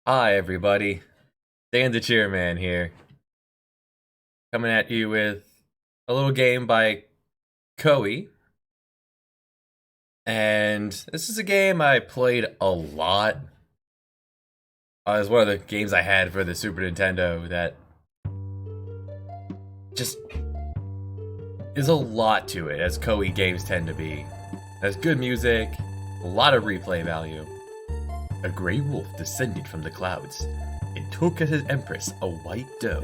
Hi, everybody. Dan the Chairman here, coming at you with a little game by KOEI. And this is a game I played a lot. It was one of the games I had for the Super Nintendo that just is a lot to it, as KOEI games tend to be. It has good music, a lot of replay value. A gray wolf descended from the clouds and took as his empress a white doe.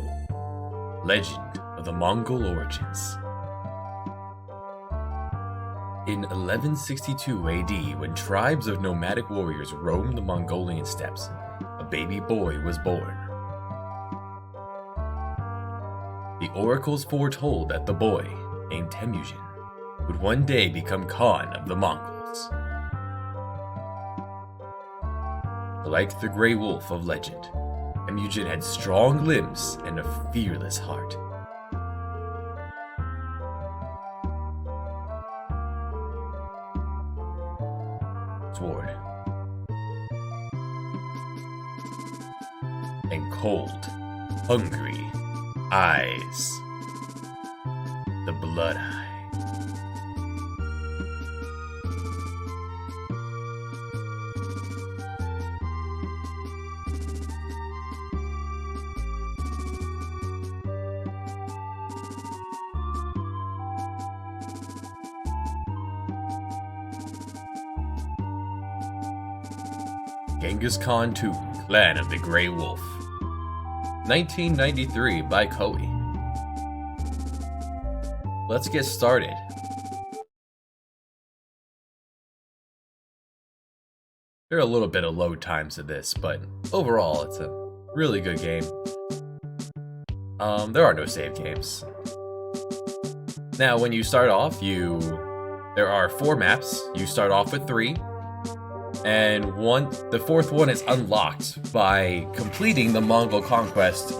Legend of the Mongol origins. In 1162 AD, when tribes of nomadic warriors roamed the Mongolian steppes, a baby boy was born. The oracles foretold that the boy, named Temujin, would one day become Khan of the Mongols. Like the Grey Wolf of legend, Temujin had strong limbs and a fearless heart. Sword. And cold, hungry eyes. The blood eye. Genghis Khan 2, Clan of the Grey Wolf. 1993 by KOEI. Let's get started. There are a little bit of load times to this, but overall it's a really good game. There are no save games. Now when you start off, there are 4 maps. You start off with 3. And the 4th one is unlocked by completing the Mongol conquest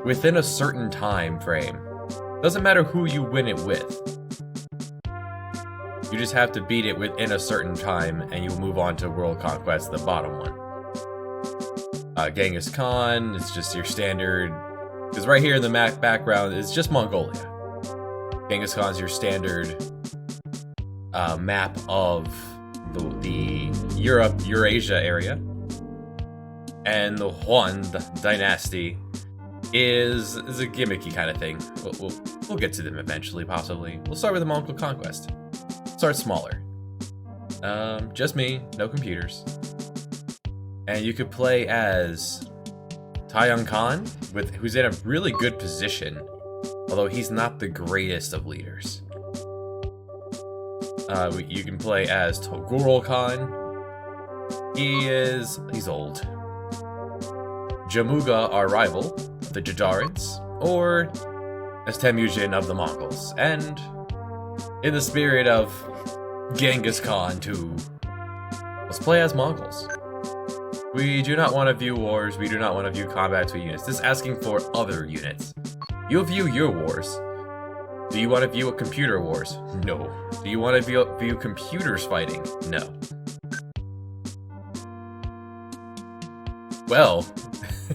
within a certain time frame. Doesn't matter who you win it with. You just have to beat it within a certain time, and you'll move on to World Conquest, the bottom one. Genghis Khan is just your standard, because right here in the background is just Mongolia. Genghis Khan's your standard map of the Eurasia area, and the Huan dynasty is a gimmicky kind of thing. We'll get to them eventually, possibly. We'll start with the Mongol conquest. Start smaller. Just me, no computers, and you could play as Taiyang Khan, who's in a really good position, although he's not the greatest of leaders. You can play as Toguro Khan. He's old. Jamuga, our rival, the Jajarids, or as Temujin of the Mongols. And in the spirit of Genghis Khan 2, let's play as Mongols. We do not want to view wars, we do not want to view combat to units. This is asking for other units. You'll view your wars. Do you want to view computer wars? No. Do you want to view computers fighting? No. Well,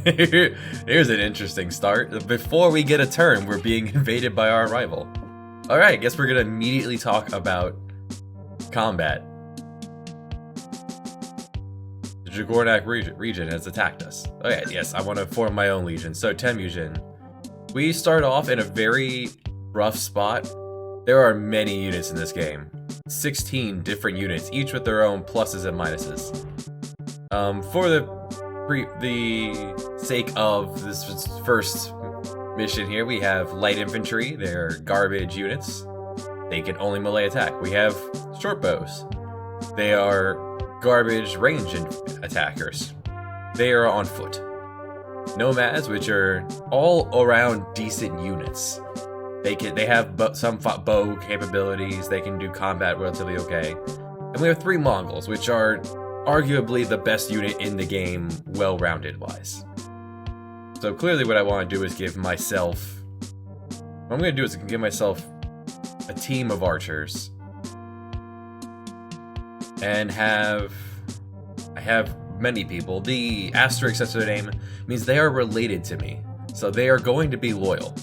here's an interesting start. Before we get a turn, we're being invaded by our rival. Alright, guess we're gonna immediately talk about combat. The Jagornak region has attacked us. Okay, yes, I want to form my own legion. So, Temujin. We start off in a very rough spot. There are many units in this game. 16 different units, each with their own pluses and minuses. For the sake of this first mission here, we have light infantry. They're garbage units. They can only melee attack. We have short bows. They are garbage range attackers. They are on foot. Nomads, which are all around decent units. They have some bow capabilities. They can do combat relatively okay. And we have 3 Mongols, which are arguably the best unit in the game, well-rounded wise. So clearly what I want to do is give myself... What I'm going to do is give myself a team of archers. And I have many people, the asterisk next to their name means they are related to me. So they are going to be loyal.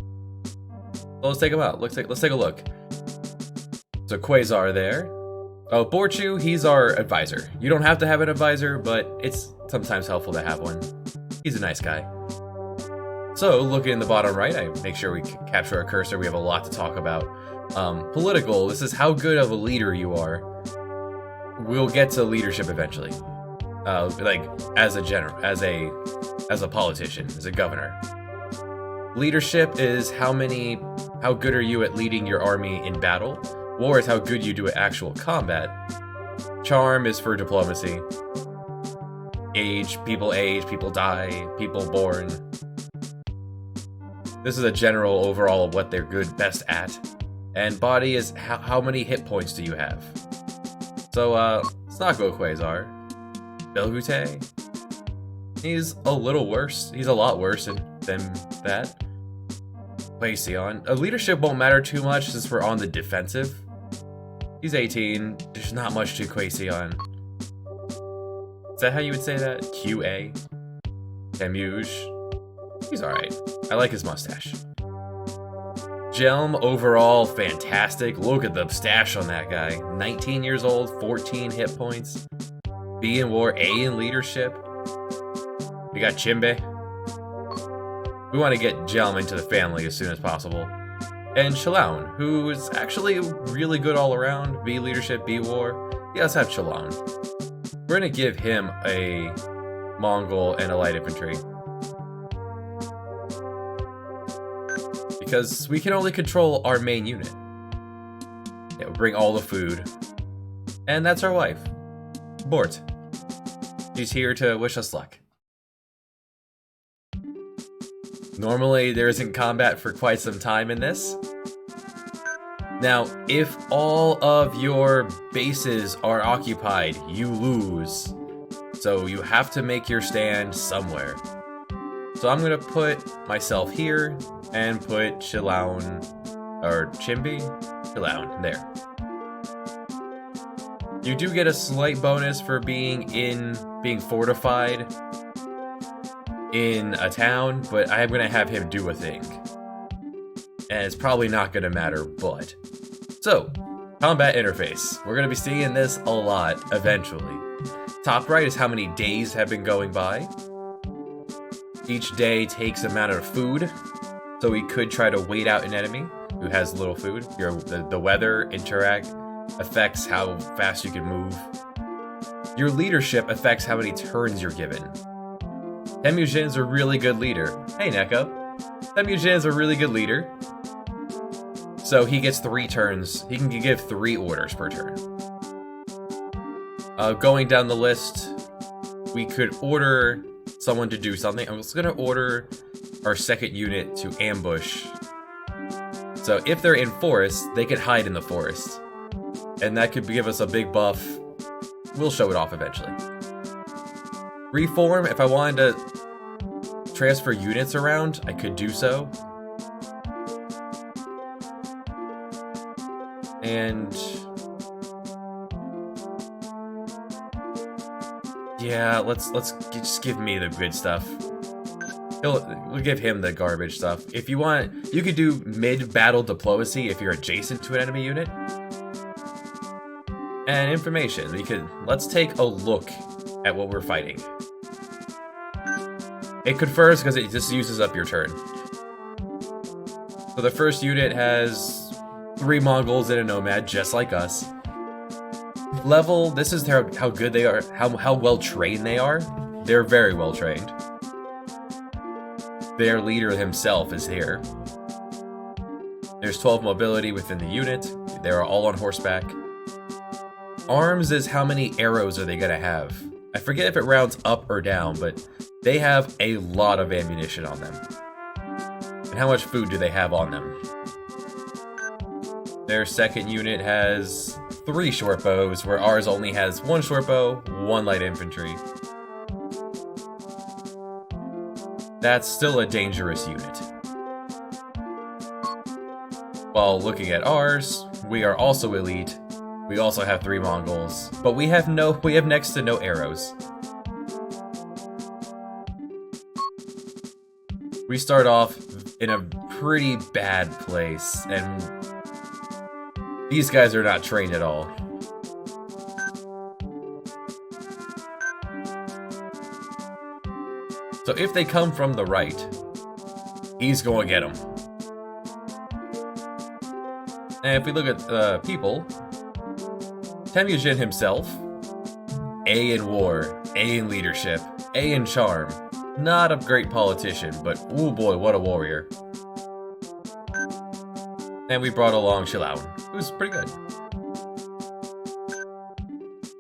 So let's take them out. Let's take a look. So Quasar there. Oh, Borchu, he's our advisor. You don't have to have an advisor, but it's sometimes helpful to have one. He's a nice guy. So, looking in the bottom right, I make sure we capture our cursor. We have a lot to talk about. Political, this is how good of a leader you are. We'll get to leadership eventually. Like, as a general, as a politician, as a governor. Leadership is how good are you at leading your army in battle. War is how good you do at actual combat. Charm is for diplomacy. Age, people die, people born. This is a general overall of what they're best at. And body is how many hit points do you have. So, let's not go Quasar. Belhute. He's a little worse. He's a lot worse than that. Quasion. Leadership won't matter too much since we're on the defensive. He's 18. There's not much to Quasion. Is that how you would say that? QA. Camuge. He's alright. I like his mustache. Jelm, overall, fantastic. Look at the stash on that guy. 19 years old, 14 hit points. B in war, A in leadership. We got Chimbe. We want to get Jelm into the family as soon as possible. And Chalaun, who is actually really good all around. B leadership, B war. Yeah, let's have Chalaun. We're going to give him a Mongol and a light infantry. Because we can only control our main unit. Yeah, we'll bring all the food. And that's our wife, Bort. She's here to wish us luck. Normally, there isn't combat for quite some time in this. Now, if all of your bases are occupied, you lose. So you have to make your stand somewhere. So I'm gonna put myself here and put Chalaun, or Chimbe? Chalaun, there. You do get a slight bonus for being fortified in a town, but I'm gonna have him do a thing. And it's probably not gonna matter, but. So, combat interface. We're gonna be seeing this a lot, eventually. Top right is how many days have been going by. Each day takes amount of food, so we could try to wait out an enemy who has little food. The weather affects how fast you can move. Your leadership affects how many turns you're given. Temujin's a really good leader. Hey, Neko. Temujin's a really good leader. So he gets 3 turns. He can give 3 orders per turn. Going down the list, we could order someone to do something. I'm just going to order our second unit to ambush. So if they're in forest, they could hide in the forest. And that could give us a big buff. We'll show it off eventually. Reform, if I wanted to transfer units around, I could do so. And yeah, let's just give me the good stuff. We'll give him the garbage stuff. If you want, you could do mid-battle diplomacy if you're adjacent to an enemy unit. And information. Let's take a look at what we're fighting. It confers because it just uses up your turn. So the first unit has 3 Mongols and a Nomad, just like us. Level, this is how good they are, how well trained they are. They're very well trained. Their leader himself is here. There's 12 mobility within the unit. They are all on horseback. Arms is how many arrows are they gonna have. I forget if it rounds up or down, but they have a lot of ammunition on them. And how much food do they have on them? Their second unit has 3 short bows, where ours only has 1 short bow, 1 light infantry. That's still a dangerous unit. While looking at ours, we are also elite. We also have 3 Mongols, but we have next to no arrows. We start off in a pretty bad place, and these guys are not trained at all. So if they come from the right, he's going to get them. And if we look at people, Temujin himself, A in war, A in leadership, A in charm. Not a great politician, but ooh boy, what a warrior. And we brought along Shilaun, who's pretty good.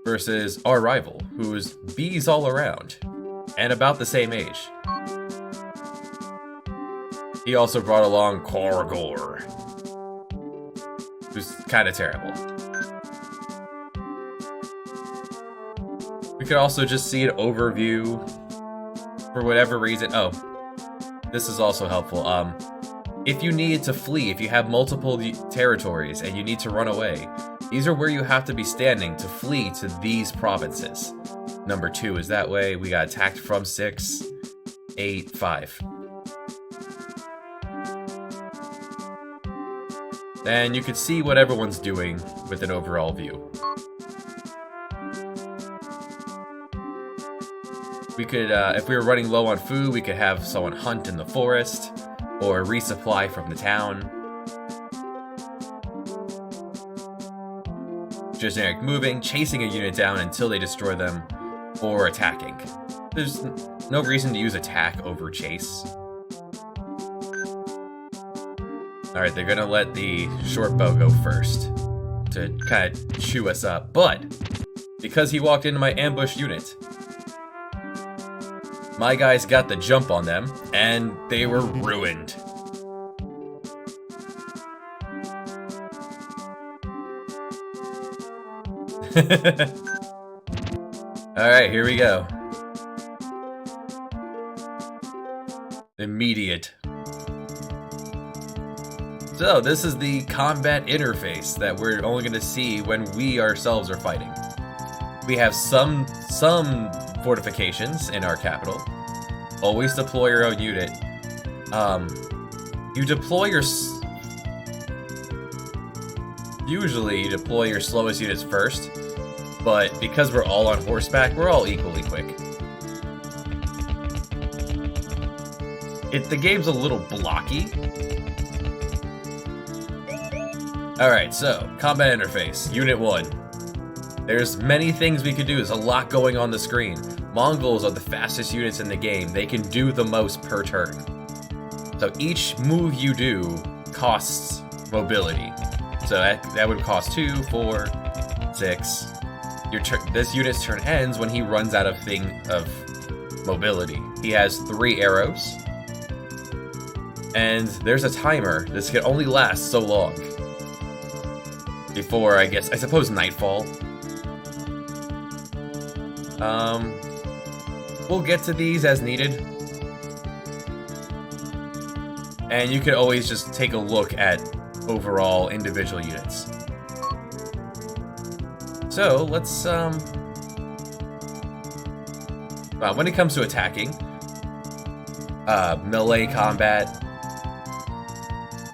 Versus our rival, who's B's all around, and about the same age. He also brought along Korgor, who's kind of terrible. We could also just see an overview for whatever reason. Oh, this is also helpful. If you need to flee, if you have multiple territories and you need to run away, these are where you have to be standing to flee to these provinces. Number 2 is that way. We got attacked from 6, 8, 5. And you can see what everyone's doing with an overall view. We could, if we were running low on food, we could have someone hunt in the forest, or resupply from the town. Generic moving, chasing a unit down until they destroy them, or attacking. There's no reason to use attack over chase. Alright, they're gonna let the short bow go first, to kind of chew us up, but because he walked into my ambush unit, my guys got the jump on them, and they were ruined. Alright, here we go. Immediate. So, this is the combat interface that we're only going to see when we ourselves are fighting. We have some fortifications in our capital. Always deploy your own unit. You deploy your... Usually you deploy your slowest units first, but because we're all on horseback, we're all equally quick. The game's a little blocky. Alright, so, combat interface, Unit 1. There's many things we could do. There's a lot going on the screen. Mongols are the fastest units in the game. They can do the most per turn. So each move you do costs mobility. So that would cost 2, 4, 6. This unit's turn ends when he runs out of mobility. He has 3 arrows. And there's a timer. This can only last so long. Before, I suppose nightfall. We'll get to these as needed. And you can always just take a look at overall individual units. So, let's, when it comes to attacking, melee combat,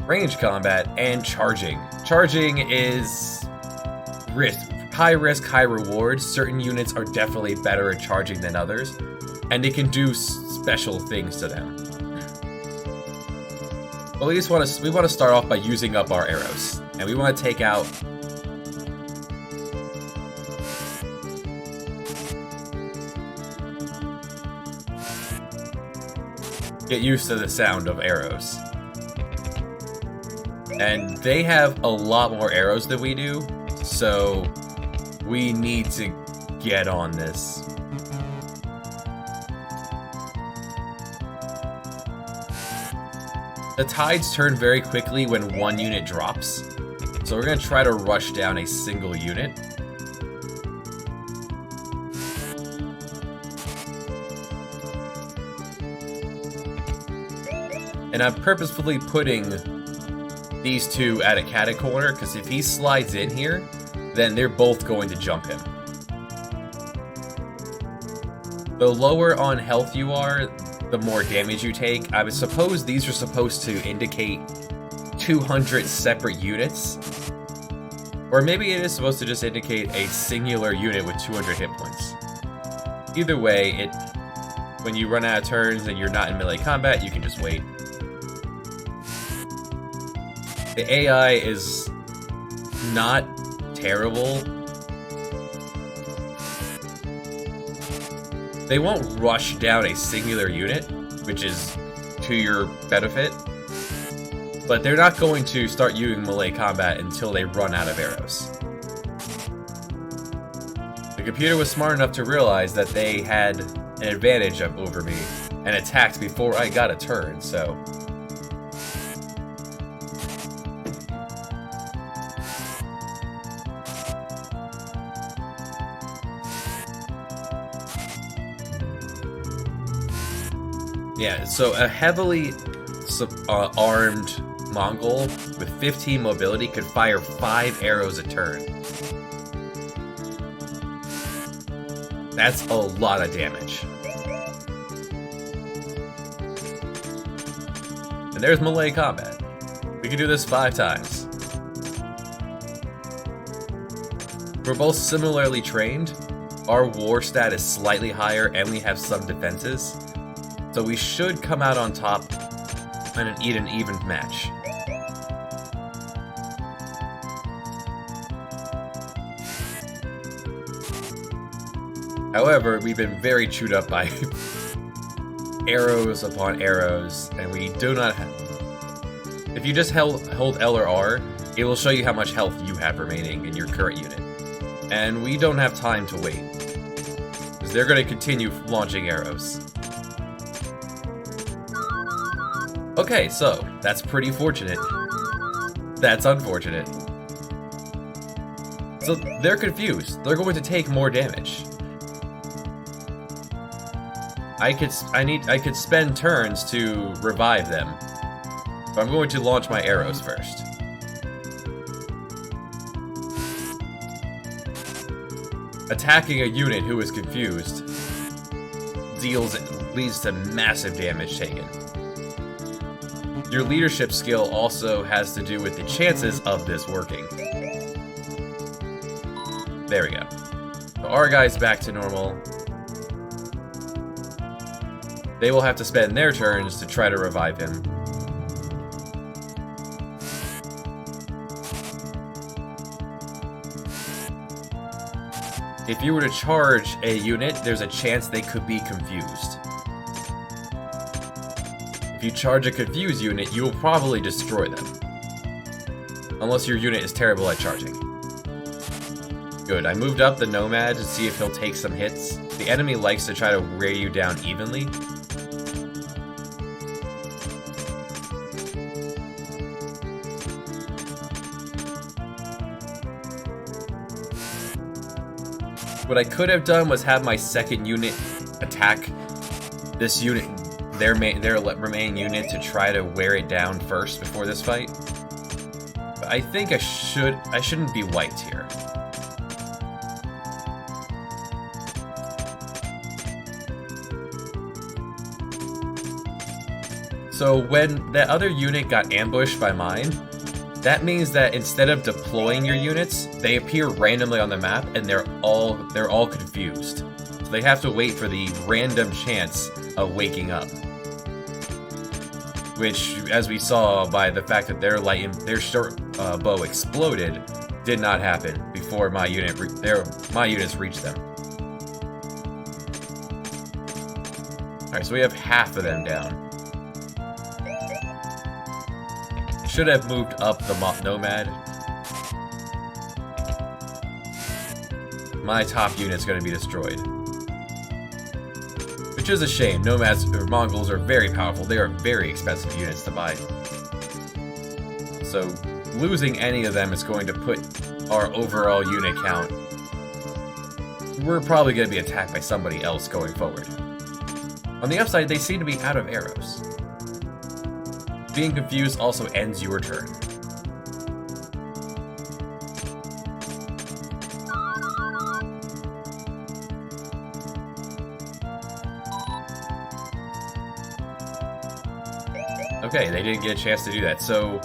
range combat, and charging. Charging is high risk, high reward. Certain units are definitely better at charging than others, and they can do special things to them. But we want to start off by using up our arrows, and we want to take out get used to the sound of arrows. And they have a lot more arrows than we do, so we need to get on this. The tides turn very quickly when one unit drops, so we're going to try to rush down a single unit. And I'm purposefully putting these two at a catty corner, because if he slides in here, then they're both going to jump him. The lower on health you are, the more damage you take. I would suppose these are supposed to indicate 200 separate units. Or maybe it is supposed to just indicate a singular unit with 200 hit points. Either way, when you run out of turns and you're not in melee combat, you can just wait. The AI is not terrible. They won't rush down a singular unit, which is to your benefit. But they're not going to start using melee combat until they run out of arrows. The computer was smart enough to realize that they had an advantage over me and attacked before I got a turn, so... Yeah, so a heavily armed Mongol with 15 mobility could fire 5 arrows a turn. That's a lot of damage. And there's melee combat. We can do this 5 times. We're both similarly trained. Our war stat is slightly higher and we have some defenses. So we should come out on top in an even match. However, we've been very chewed up by arrows upon arrows, and we do not have... If you just hold L or R, it will show you how much health you have remaining in your current unit. And we don't have time to wait, because they're going to continue launching arrows. Okay, so, that's pretty fortunate. That's unfortunate. So, they're confused. They're going to take more damage. I could spend turns to revive them, but I'm going to launch my arrows first. Attacking a unit who is confused leads to massive damage taken. Your leadership skill also has to do with the chances of this working. There we go. So our guy's back to normal. They will have to spend their turns to try to revive him. If you were to charge a unit, there's a chance they could be confused. If you charge a confused unit, you will probably destroy them. Unless your unit is terrible at charging. Good, I moved up the Nomad to see if he'll take some hits. The enemy likes to try to wear you down evenly. What I could have done was have my second unit attack this unit, their remaining unit, to try to wear it down first before this fight. But I think I shouldn't be wiped here. So when that other unit got ambushed by mine, that means that instead of deploying your units, they appear randomly on the map and they're all confused. So they have to wait for the random chance of waking up. Which, as we saw by the fact that their short bow exploded, did not happen before my units reached them. Alright, so we have half of them down. Should have moved up the Nomad. My top unit's going to be destroyed. Which is a shame. Mongols are very powerful. They are very expensive units to buy. So losing any of them is going to put our overall unit count. We're probably going to be attacked by somebody else going forward. On the upside, they seem to be out of arrows. Being confused also ends your turn. Okay, they didn't get a chance to do that. So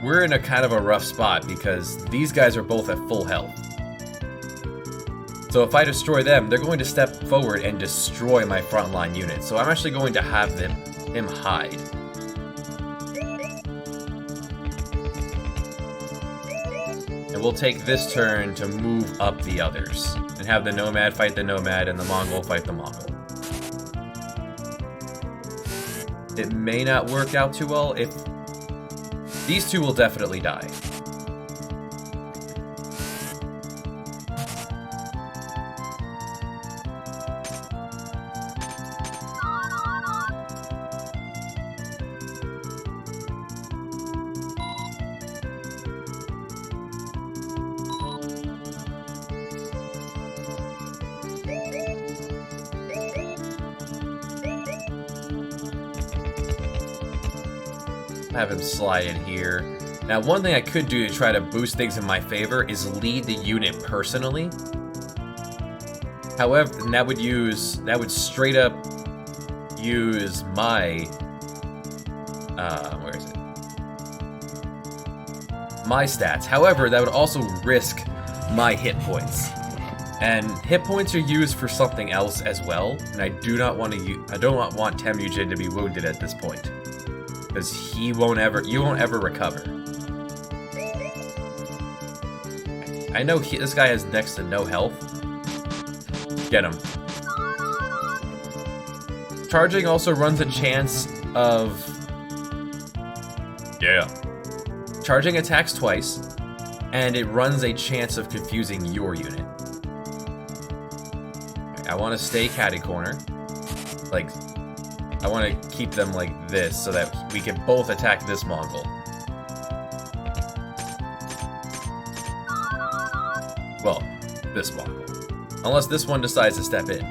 we're in a kind of a rough spot because these guys are both at full health. So if I destroy them, they're going to step forward and destroy my frontline unit. So I'm actually going to have him hide. And we'll take this turn to move up the others. And have the Nomad fight the Nomad and the Mongol fight the Mongol. It may not work out too well if... These two will definitely die. Have him slide in here. Now, one thing I could do to try to boost things in my favor is lead the unit personally. However, that would straight up use my where is it? My stats. However, that would also risk my hit points. And hit points are used for something else as well, and I do not want Temujin to be wounded at this point. Because you won't ever recover. I know this guy has next to no health. Get him. Charging also runs a chance of... Yeah. Charging attacks twice, and it runs a chance of confusing your unit. I want to stay catty corner. Like... I want to keep them like this so that we can both attack this Mongol. Well, this Mongol. Unless this one decides to step in.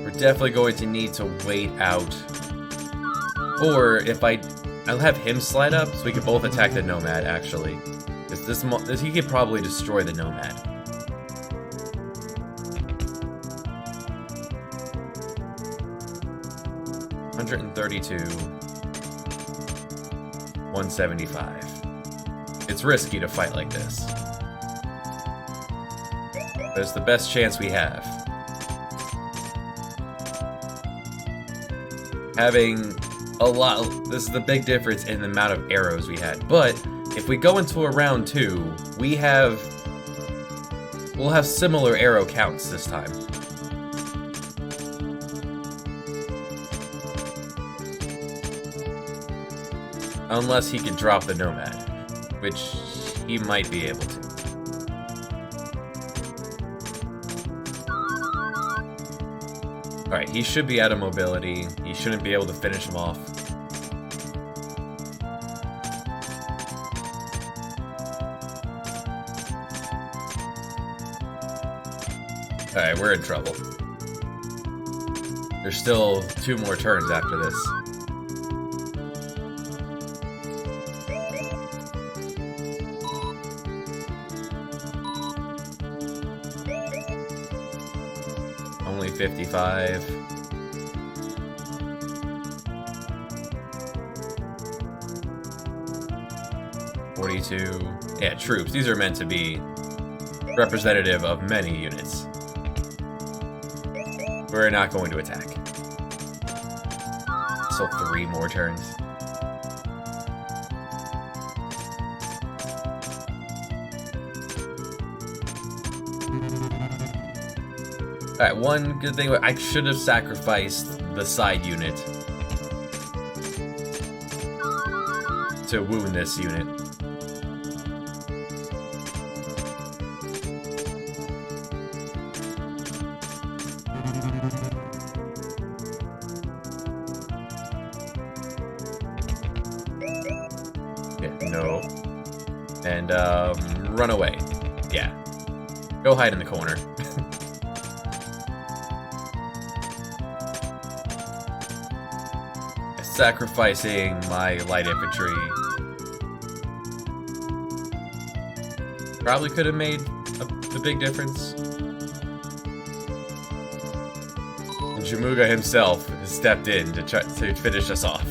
We're definitely going to need to wait out. Or if I'll have him slide up so we can both attack the Nomad actually. Because he could probably destroy the Nomad. 132, 175. It's risky to fight like this, but it's the best chance we have. Having a lot, this is the big difference in the amount of arrows we had. But if we go into a round 2, we'll have similar arrow counts this time. Unless he can drop the Nomad, which he might be able to. Alright, he should be out of mobility. He shouldn't be able to finish him off. Alright, we're in trouble. There's still 2 more turns after this. Only 55. .42. Yeah, troops. These are meant to be representative of many units. We're not going to attack. So 3 more turns. Alright, one good thing, I should have sacrificed the side unit to wound this unit. Yeah, no. And, run away. Yeah. Go hide in the corner. Sacrificing my light infantry. Probably could have made the big difference. Jamuga himself has stepped in to try to finish us off.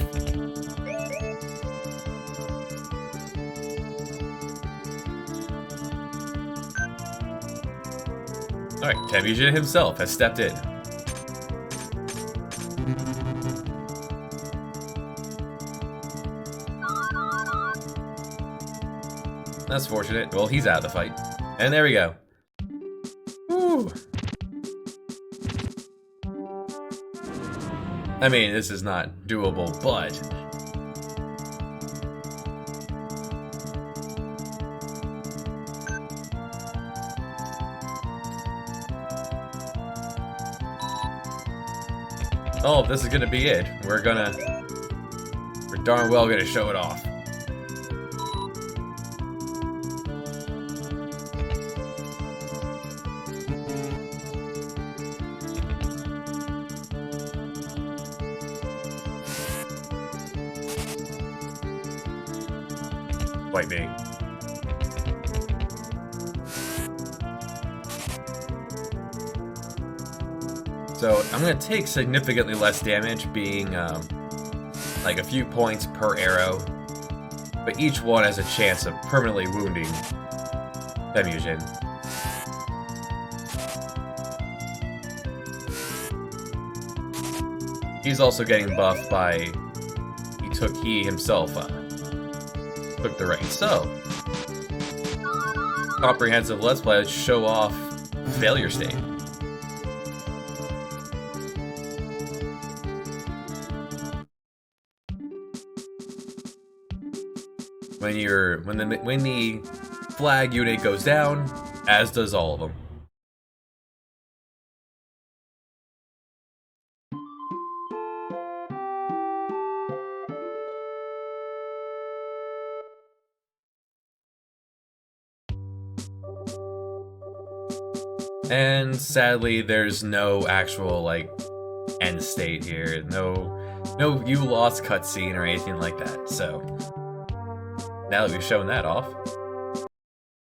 Alright, Temujin himself has stepped in. That's fortunate. Well, he's out of the fight. And there we go. Woo! I mean, this is not doable, but... oh, this is gonna be it. We're darn well gonna show it off. Fight me. So I'm gonna take significantly less damage, being like a few points per arrow, but each one has a chance of permanently wounding Temujin. He's also getting buffed by he himself took the right. So comprehensive Let's Play, let's show off failure state. When the flag unit goes down, as does all of them. And sadly, there's no actual like end state here. No you lost cutscene or anything like that. So now that we've shown that off,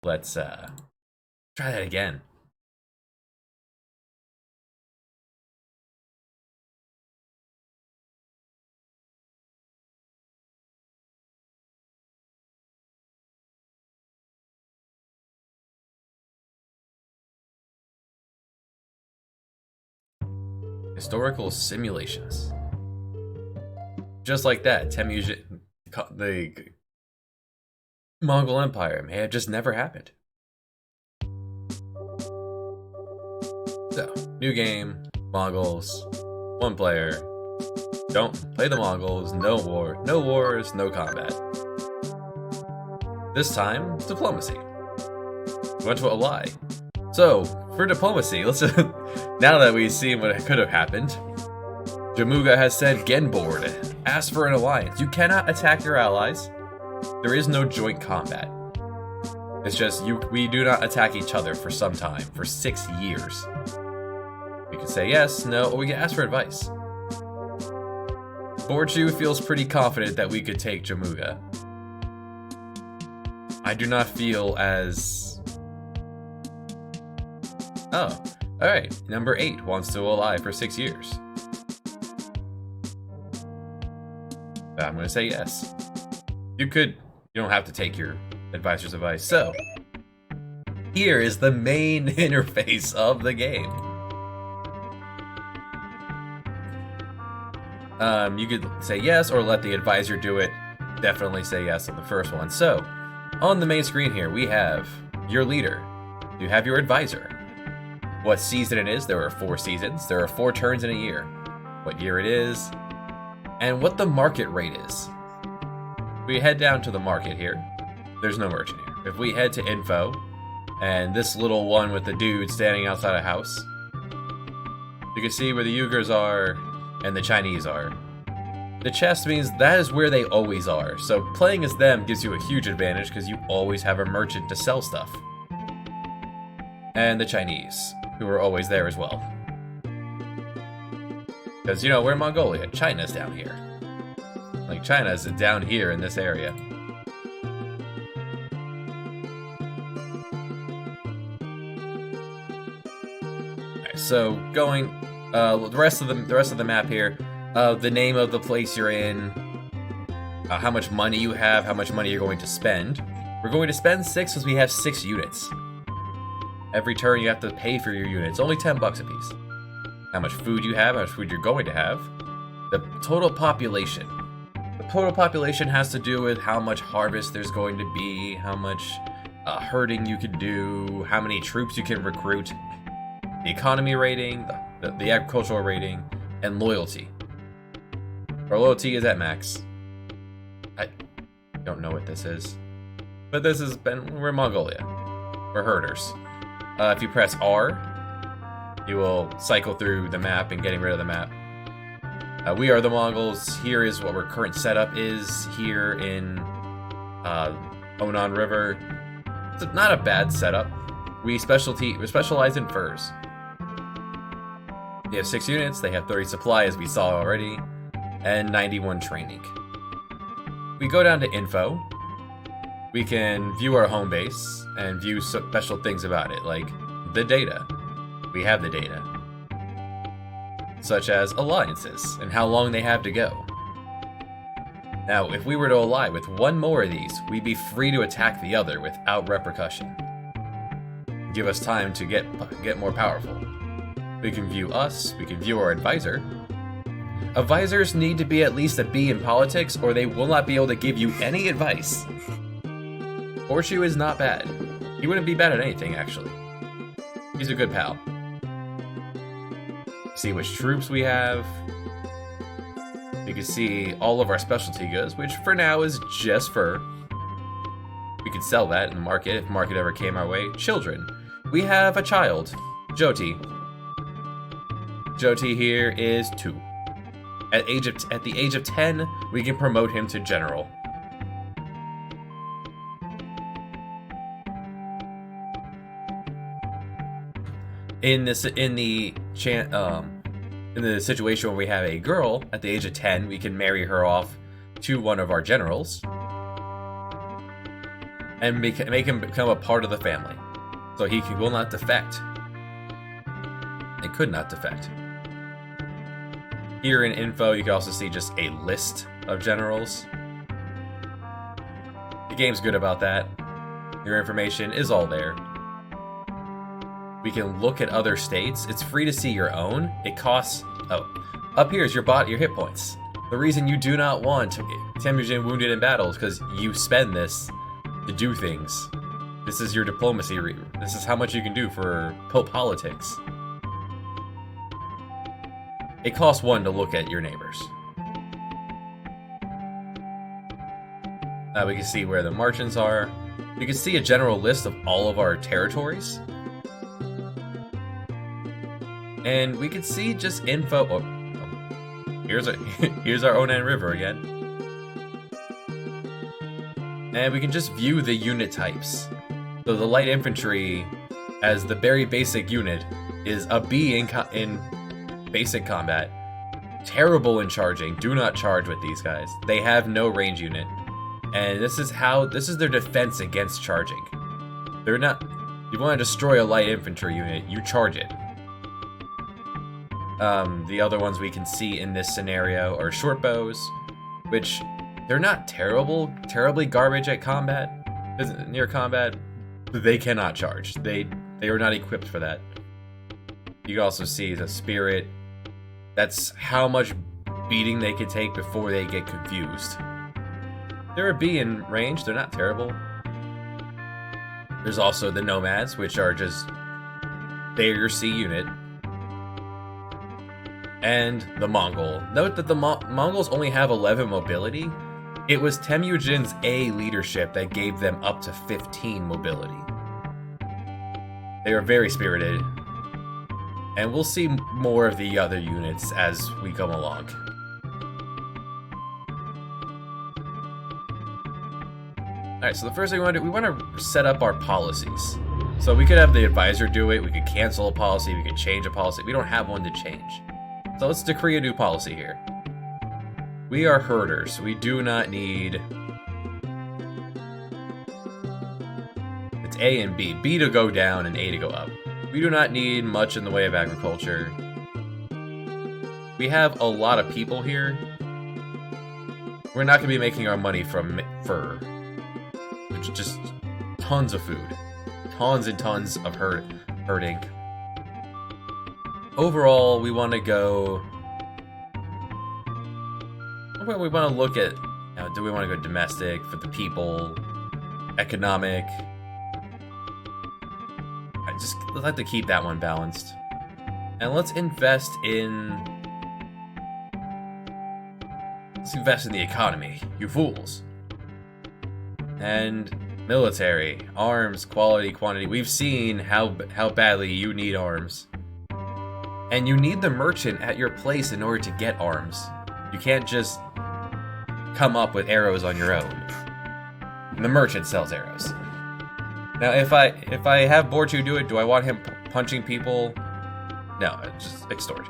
let's try that again. Historical simulations. Just like that, Temujin, the Mongol Empire may have just never happened. So, new game, Mongols, one player. Don't play the Mongols, no wars, no combat. This time, diplomacy. We went to a lie. So, for diplomacy, let's now that we've seen what could have happened, Jamuga has said, Genboard, ask for an alliance. You cannot attack your allies. There is no joint combat. It's just we do not attack each other for some time, for 6 years. We can say yes, no, or we can ask for advice. Borchu feels pretty confident that we could take Jamuga. I do not feel as... oh, alright. Number 8 wants to ally for 6 years. I'm gonna say yes. You don't have to take your advisor's advice. So, here is the main interface of the game. You could say yes or let the advisor do it. Definitely say yes on the first one. So, on the main screen here, we have your leader. You have your advisor. What season it is. There are 4 seasons. There are 4 turns in a year. What year it is. And what the market rate is. If we head down to the market here, there's no merchant here. If we head to info, and this little one with the dude standing outside a house, you can see where the Uyghurs are and the Chinese are. The chest means that is where they always are, so playing as them gives you a huge advantage because you always have a merchant to sell stuff. And the Chinese, who are always there as well. Because, you know, we're Mongolia. China's down here. Like, China's down here in this area. Alright, so going The rest of the map here, the name of the place you're in, how much money you have, how much money you're going to spend. We're going to spend 6 because we have 6 units. Every turn you have to pay for your units, only 10 bucks a piece. How much food you have, how much food you're going to have. The total population. The total population has to do with how much harvest there's going to be, how much herding you can do, how many troops you can recruit, the economy rating, the agricultural rating, and loyalty. Our loyalty is at max. I don't know what this is. But we're Mongolia. We're herders. If you press R, you will cycle through the map and getting rid of the map. We are the Mongols. Here is what our current setup is here in Onan River. It's not a bad setup. We specialize in furs. They have 6 units, they have 30 supply as we saw already, and 91 training. We go down to info. We can view our home base and view special things about it, like the data. We have the data. Such as alliances and how long they have to go. Now, if we were to ally with one more of these, we'd be free to attack the other without repercussion. Give us time to get more powerful. We can view us, we can view our advisor. Advisors need to be at least a B in politics or they will not be able to give you any advice. Horseshoe is not bad. He wouldn't be bad at anything, actually. He's a good pal. See which troops we have. You can see all of our specialty goods, which for now is just fur. We could sell that in the market if market ever came our way. Children. We have a child, Jyoti. Jyoti here is 2. At the age of 10, we can promote him to general. In the situation where we have a girl at the age of 10, we can marry her off to one of our generals and make him become a part of the family, so he will not defect. It could not defect. Here in info, you can also see just a list of generals. The game's good about that. Your information is all there. We can look at other states. It's free to see your own. It costs... Oh, up here is your hit points. The reason you do not want Temujin wounded in battle is because you spend this to do things. This is your diplomacy. This is how much you can do for politics. It costs 1 to look at your neighbors. We can see where the marchants are. We can see a general list of all of our territories. And we can see just info. Oh, here's our Onan River again. And we can just view the unit types. So the light infantry, as the very basic unit, is a B in basic combat. Terrible in charging. Do not charge with these guys. They have no range unit. And this is their defense against charging. They're not... You want to destroy a light infantry unit, you charge it. The other ones we can see in this scenario are short bows, which they're not terribly garbage at combat, near combat, but they cannot charge. They are not equipped for that. You can also see the spirit. That's how much beating they could take before they get confused. They're a B in range, they're not terrible. There's also the nomads, which are just their C unit. And the Mongol. Note that the Mongols only have 11 mobility. It was Temujin's A leadership that gave them up to 15 mobility. They are very spirited. And we'll see more of the other units as we come along. Alright, so the first thing we want to set up our policies. So we could have the advisor do it, we could cancel a policy, we could change a policy. We don't have one to change. So let's decree a new policy here. We are herders. We do not need... It's A and B. B to go down and A to go up. We do not need much in the way of agriculture. We have a lot of people here. We're not going to be making our money from fur. It's just tons of food. Tons and tons of herding. Overall, we want to go... We want to look at... do we want to go domestic for the people? Economic? I'd like to keep that one balanced. And let's invest in... Let's invest in the economy, you fools. And military, arms, quality, quantity. We've seen how badly you need arms. And you need the merchant at your place in order to get arms. You can't just come up with arrows on your own. And the merchant sells arrows. Now, if I have Borchu do it, do I want him punching people? No, just extort.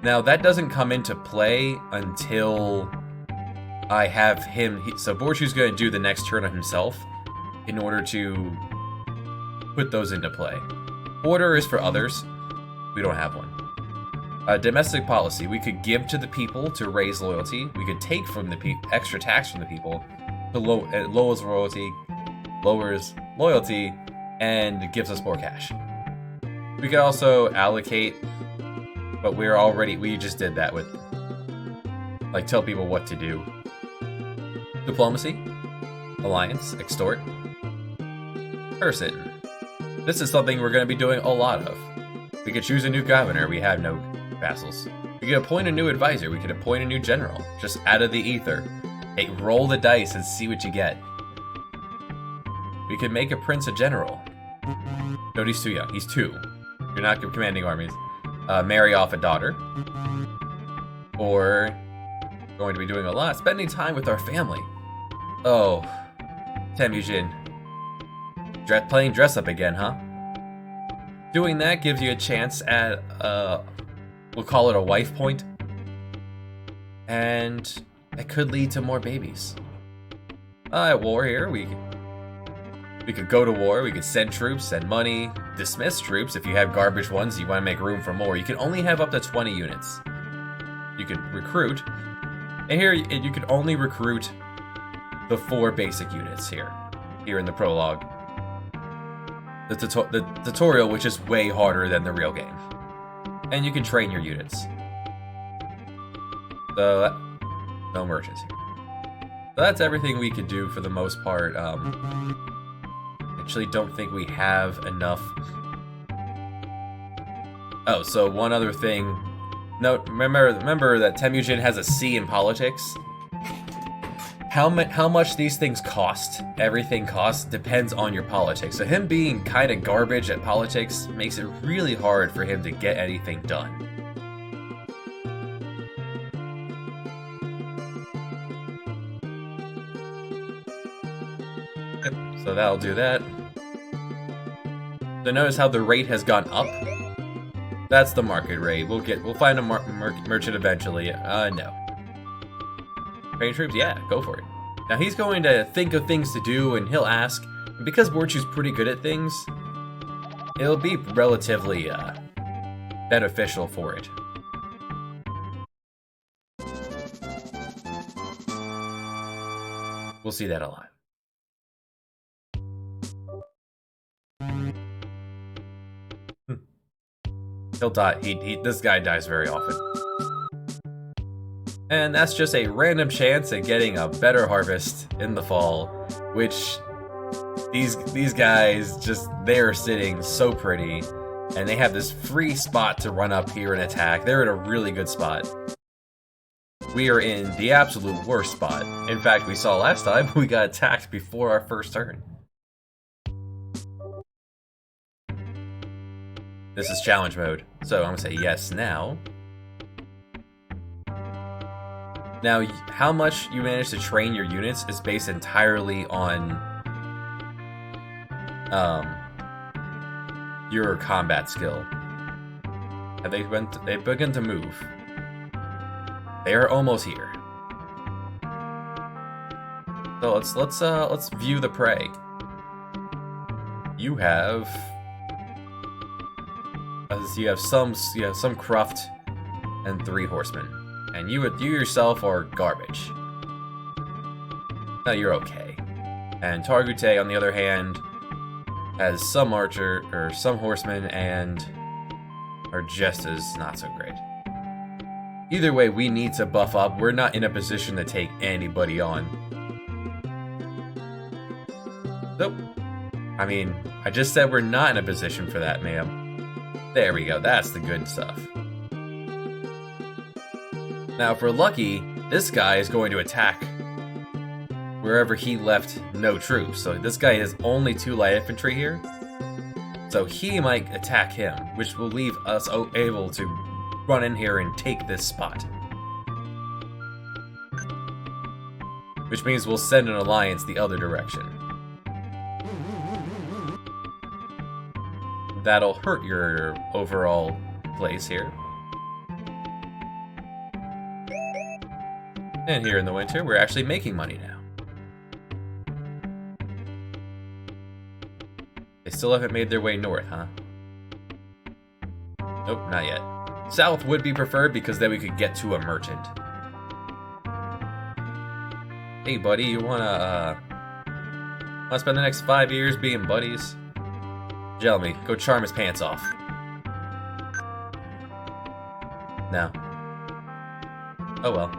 Now, that doesn't come into play until I have him... So Borchu's going to do the next turn on himself in order to put those into play. Order is for others. We don't have one. Domestic policy. We could give to the people to raise loyalty. We could take from the extra tax from the people to lowers loyalty, and gives us more cash. We could also allocate... But we just did that with, like, tell people what to do. Diplomacy, alliance, extort, person. This is something we're going to be doing a lot of. We could choose a new governor, we have no vassals. We could appoint a new advisor, we could appoint a new general, just out of the ether. Hey, roll the dice and see what you get. We could make a prince a general. No, he's too young, he's 2. You're not commanding armies. Marry off a daughter. Or, going to be doing a lot, spending time with our family. Oh, Temujin. Playing dress up again, huh? Doing that gives you a chance at, we'll call it a wife point. And it could lead to more babies. At war here, we could go to war, we could send troops, send money, dismiss troops. If you have garbage ones, you want to make room for more. You can only have up to 20 units. You could recruit. And here, you can only recruit the 4 basic units here in the prologue. The tutorial, which is way harder than the real game. And you can train your units. So, no merchants here. So that's everything we could do for the most part. Actually don't think we have enough. Oh, so one other thing. No, remember that Temujin has a C in politics. How much these things cost, everything costs, depends on your politics. So him being kind of garbage at politics makes it really hard for him to get anything done. Yep, so that'll do that. So notice how the rate has gone up. That's the market rate. We'll find a merchant eventually. No. Train troops? Yeah, go for it. Now he's going to think of things to do and he'll ask. And because Borchu's pretty good at things, it'll be relatively beneficial for it. We'll see that a lot. He'll die. This guy dies very often. And that's just a random chance at getting a better harvest in the fall, which these guys they're sitting so pretty, and they have this free spot to run up here and attack. They're in a really good spot. We are in the absolute worst spot. In fact, we saw last time we got attacked before our first turn. This is challenge mode, so I'm gonna say yes now. Now, how much you manage to train your units is based entirely on your combat skill. Have they've begun to move. They are almost here. So let's view the prey. You have you have some cruft and 3 horsemen, and you yourself are garbage. No, you're okay. And Targute, on the other hand, has some archer or some horsemen and are just as not so great. Either way, we need to buff up. We're not in a position to take anybody on. Nope. I mean, I just said we're not in a position for that, ma'am. There we go. That's the good stuff. Now, if we're lucky, this guy is going to attack wherever he left no troops. So this guy has only 2 light infantry here. So he might attack him, which will leave us able to run in here and take this spot. Which means we'll send an alliance the other direction. That'll hurt your overall place here. And here in the winter, we're actually making money now. They still haven't made their way north, huh? Nope, not yet. South would be preferred because then we could get to a merchant. Hey buddy, you wanna spend the next 5 years being buddies? Gel me, go charm his pants off. No. Oh well.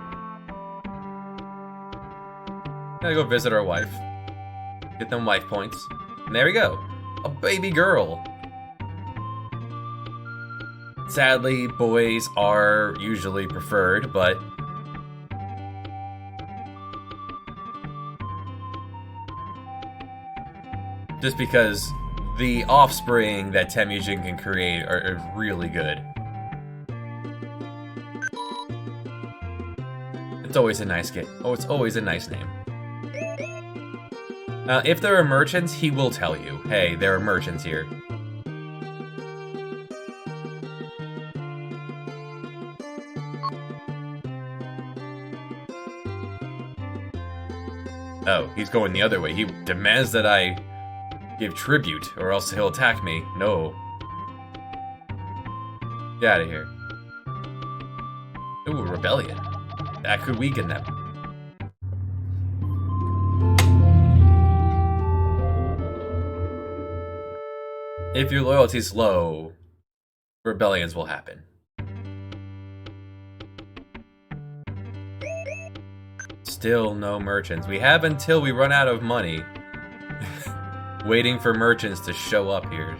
Gotta go visit our wife. Get them wife points. And there we go. A baby girl. Sadly, boys are usually preferred, but just because the offspring that Temujin can create are really good. It's always a nice game. Oh, it's always a nice name. If there are merchants, he will tell you, hey, there are merchants here. Oh, he's going the other way. He demands that I give tribute, or else he'll attack me. No. Get out of here. Ooh, rebellion. That could weaken them. If your loyalty's low, rebellions will happen. Still no merchants. We have until we run out of money. Waiting for merchants to show up here.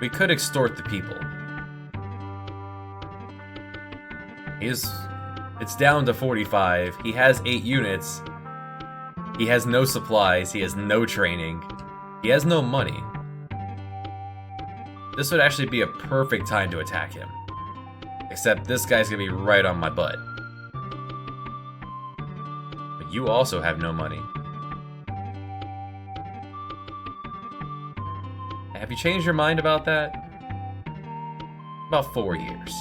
We could extort the people. It's down to 45. He has 8 units. He has no supplies. He has no training. He has no money. This would actually be a perfect time to attack him. Except this guy's gonna be right on my butt. But you also have no money. Have you changed your mind about that? About 4 years.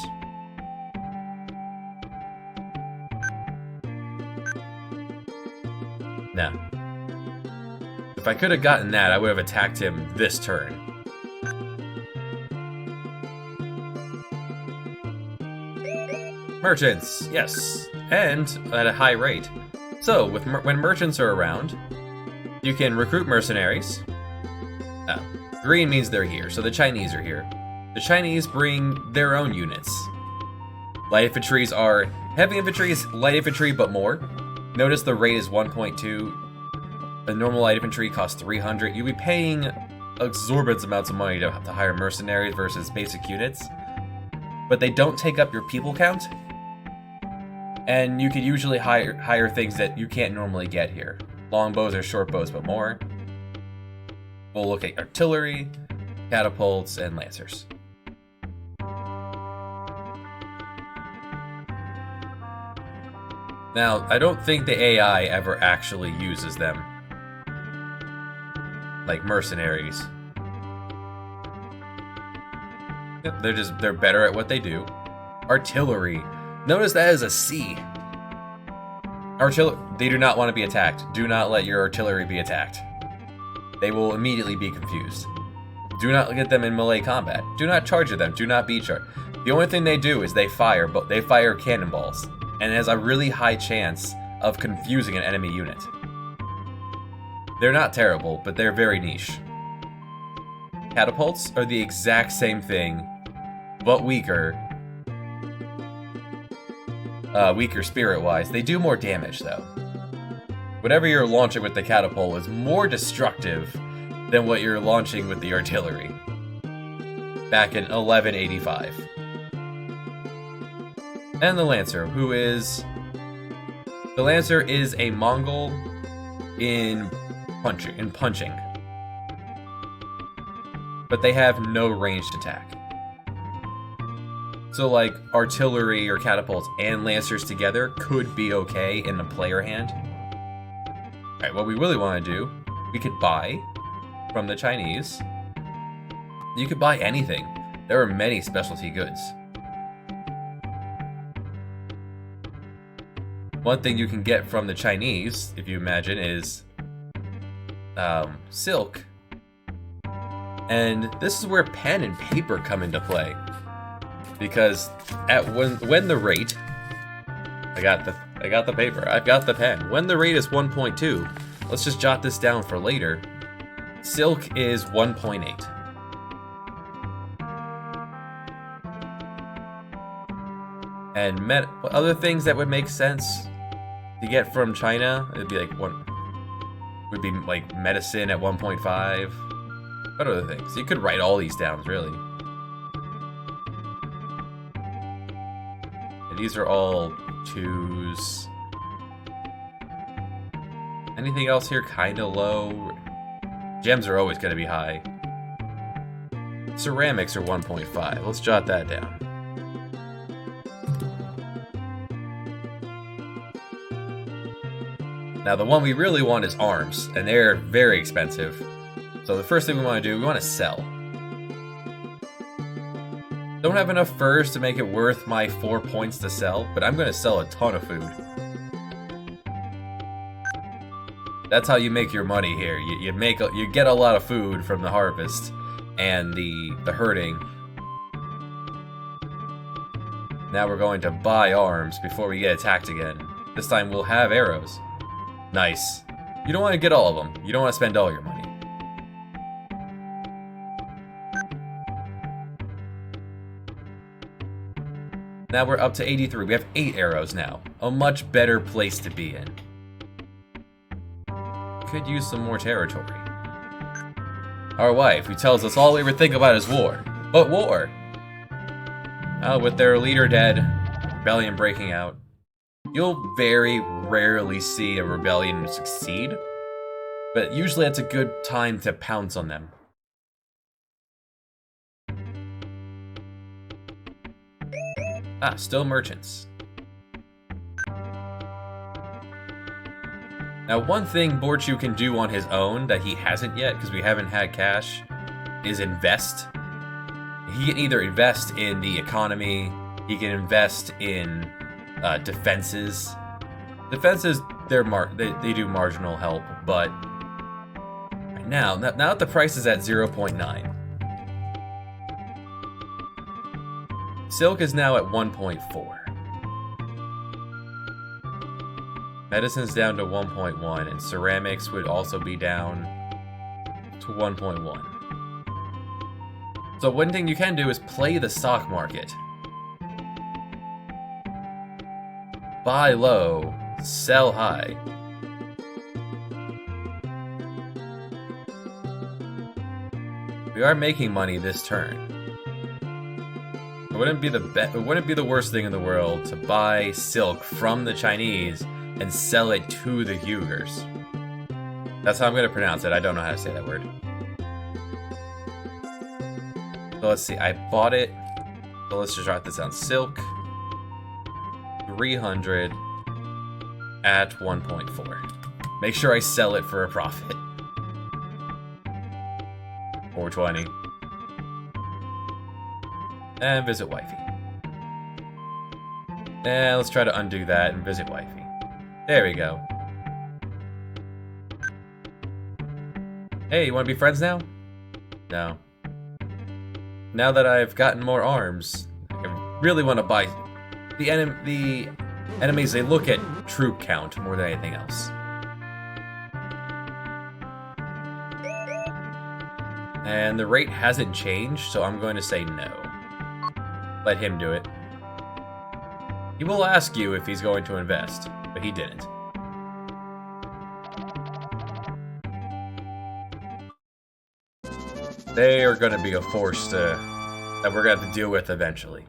No. If I could have gotten that, I would have attacked him this turn. Merchants, yes, and at a high rate. So, when merchants are around, you can recruit mercenaries. Oh, green means they're here, so the Chinese are here. The Chinese bring their own units. Light infantries are heavy infantry is light infantry, but more. Notice the rate is 1.2. The normal light infantry costs 300. You'll be paying exorbitant amounts of money to hire mercenaries versus basic units, but they don't take up your people count. And you could usually hire things that you can't normally get here. Longbows or short bows, but more. We'll look at artillery, catapults, and lancers. Now, I don't think the AI ever actually uses them. Like mercenaries. Yep, they're better at what they do. Artillery. Notice that is a C. They do not want to be attacked. Do not let your artillery be attacked. they will immediately be confused. Do not get them in melee combat. Do not charge at them. Do not beat charge. The only thing they do is they fire cannonballs, and it has a really high chance of confusing an enemy unit. They're not terrible, but they're very niche. Catapults are the exact same thing, but weaker. Weaker spirit-wise. They do more damage, though. Whatever you're launching with the catapult is more destructive than what you're launching with the artillery. Back in 1185. And the Lancer, who is... The Lancer is a Mongol in punching. But they have no ranged attack. So like, artillery or catapults and Lancers together could be okay in a player hand. Alright, what we really want to do, we could buy from the Chinese. You could buy anything. There are many specialty goods. One thing you can get from the Chinese, if you imagine, is silk. And this is where pen and paper come into play. Because when the rate, I got the paper, I've got the pen. When the rate is 1.2, let's just jot this down for later. Silk is 1.8. And other things that would make sense to get from China, it'd be like would be like medicine at 1.5. What other things? You could write all these down, really. And these are all 2s. Anything else here kind of low? Gems are always going to be high. Ceramics are 1.5. Let's jot that down. Now the one we really want is arms, and they're very expensive. So the first thing we want to do, we want to sell. Don't have enough furs to make it worth my 4 points to sell, but I'm going to sell a ton of food. That's how you make your money here. You get a lot of food from the harvest and the herding. Now we're going to buy arms before we get attacked again. This time we'll have arrows. Nice. You don't want to get all of them. You don't want to spend all your money. Now we're up to 83. We have 8 arrows now. A much better place to be in. Could use some more territory. Our wife, who tells us all we ever think about is war. But war! With their leader dead, rebellion breaking out, you'll very rarely see a rebellion succeed, but usually it's a good time to pounce on them. Still merchants. Now, one thing Borchu can do on his own that he hasn't yet, because we haven't had cash, is invest. He can either invest in the economy, he can invest in defenses. Defenses, they do marginal help, but right now that the price is at 0.9. Silk is now at 1.4. Medicine's down to 1.1, and ceramics would also be down to 1.1. So one thing you can do is play the stock market. Buy low, sell high. We are making money this turn. It wouldn't be the worst thing in the world to buy silk from the Chinese and sell it to the Uyghurs. That's how I'm going to pronounce it. I don't know how to say that word. So let's see. I bought it. So let's just write this down. Silk 300 at 1.4. Make sure I sell it for a profit. 420. And visit wifey. And let's try to undo that and visit wifey. There we go. Hey, you want to be friends now? No. Now that I've gotten more arms, I really want to buy... The enemies, they look at troop count more than anything else. And the rate hasn't changed, so I'm going to say no. Let him do it. He will ask you if he's going to invest, but he didn't. They are going to be a force that we're going to have to deal with eventually.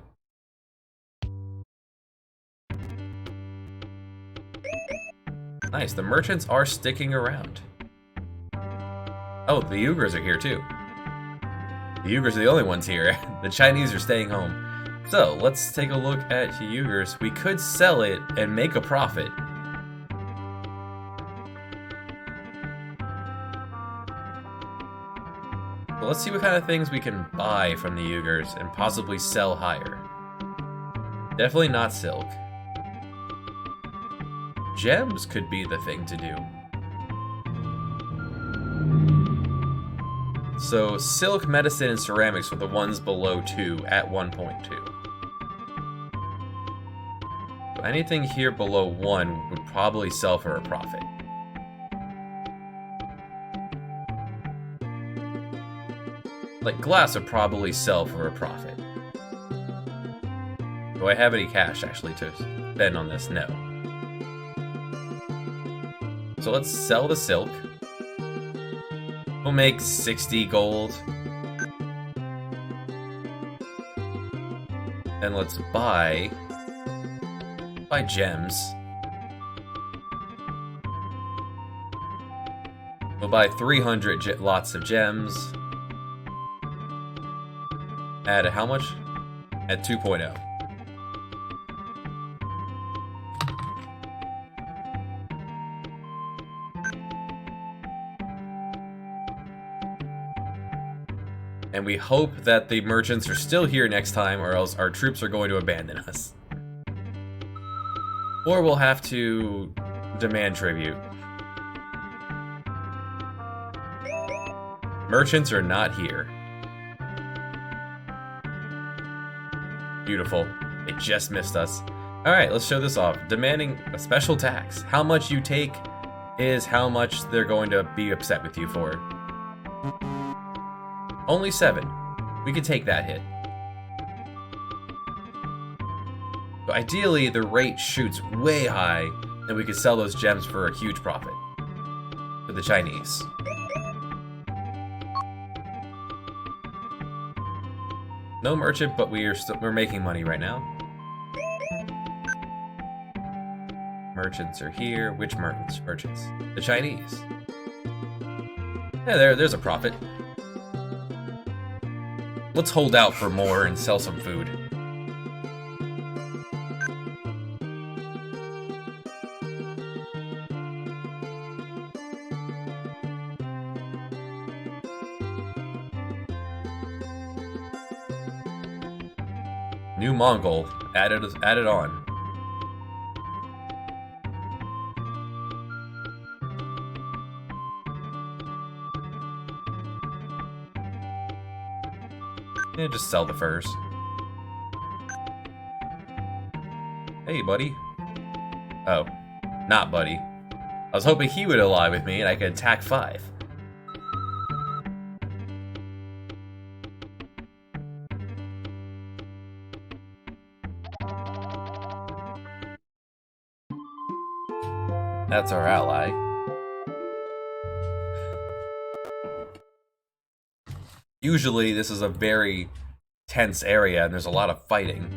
Nice, the merchants are sticking around. Oh, the Uyghurs are here too. The Uyghurs are the only ones here. The Chinese are staying home. So, let's take a look at the Uyghurs. We could sell it and make a profit. But let's see what kind of things we can buy from the Uyghurs and possibly sell higher. Definitely not silk. Gems could be the thing to do. So, silk, medicine, and ceramics were the ones below 2 at 1.2. So anything here below 1 would probably sell for a profit. Like, glass would probably sell for a profit. Do I have any cash, actually, to spend on this? No. So let's sell the silk. We'll make 60 gold. And let's buy gems. We'll buy 300 lots of gems. At how much? At 2.0. And we hope that the merchants are still here next time, or else our troops are going to abandon us. Or we'll have to demand tribute. Merchants are not here. Beautiful. It just missed us. Alright, let's show this off. Demanding a special tax. How much you take is how much they're going to be upset with you for. Only 7. We could take that hit. But ideally, the rate shoots way high, and we could sell those gems for a huge profit. For the Chinese. No merchant, but we're making money right now. Merchants are here. Which merchants? The Chinese. Yeah, there's a profit. Let's hold out for more and sell some food. New Mongol added on. Yeah, just sell the furs. Hey, buddy. Oh, not buddy. I was hoping he would ally with me and I could attack 5. That's our ally. Usually this is a very tense area and there's a lot of fighting.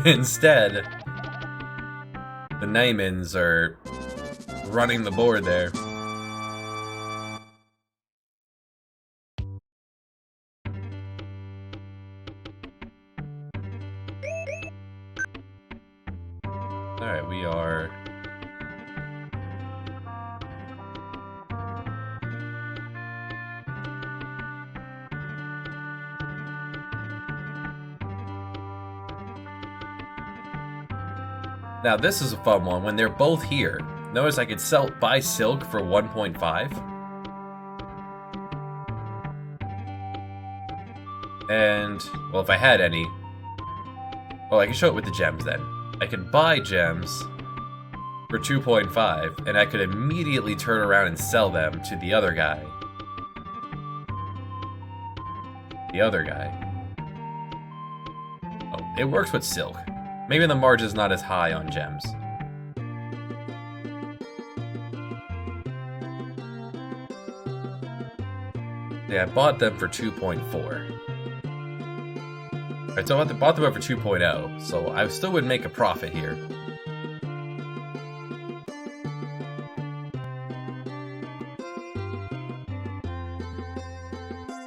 Instead, the Naimans are running the board there. Alright, we are... Now this is a fun one. When they're both here, notice I could buy silk for 1.5. And, well, if I had any... Well, I can show it with the gems then. I can buy gems for 2.5, and I could immediately turn around and sell them to the other guy. The other guy. Oh, it works with silk. Maybe the margin's not as high on gems. Yeah, I bought them for 2.4. Alright, so I bought them over 2.0, so I still would make a profit here.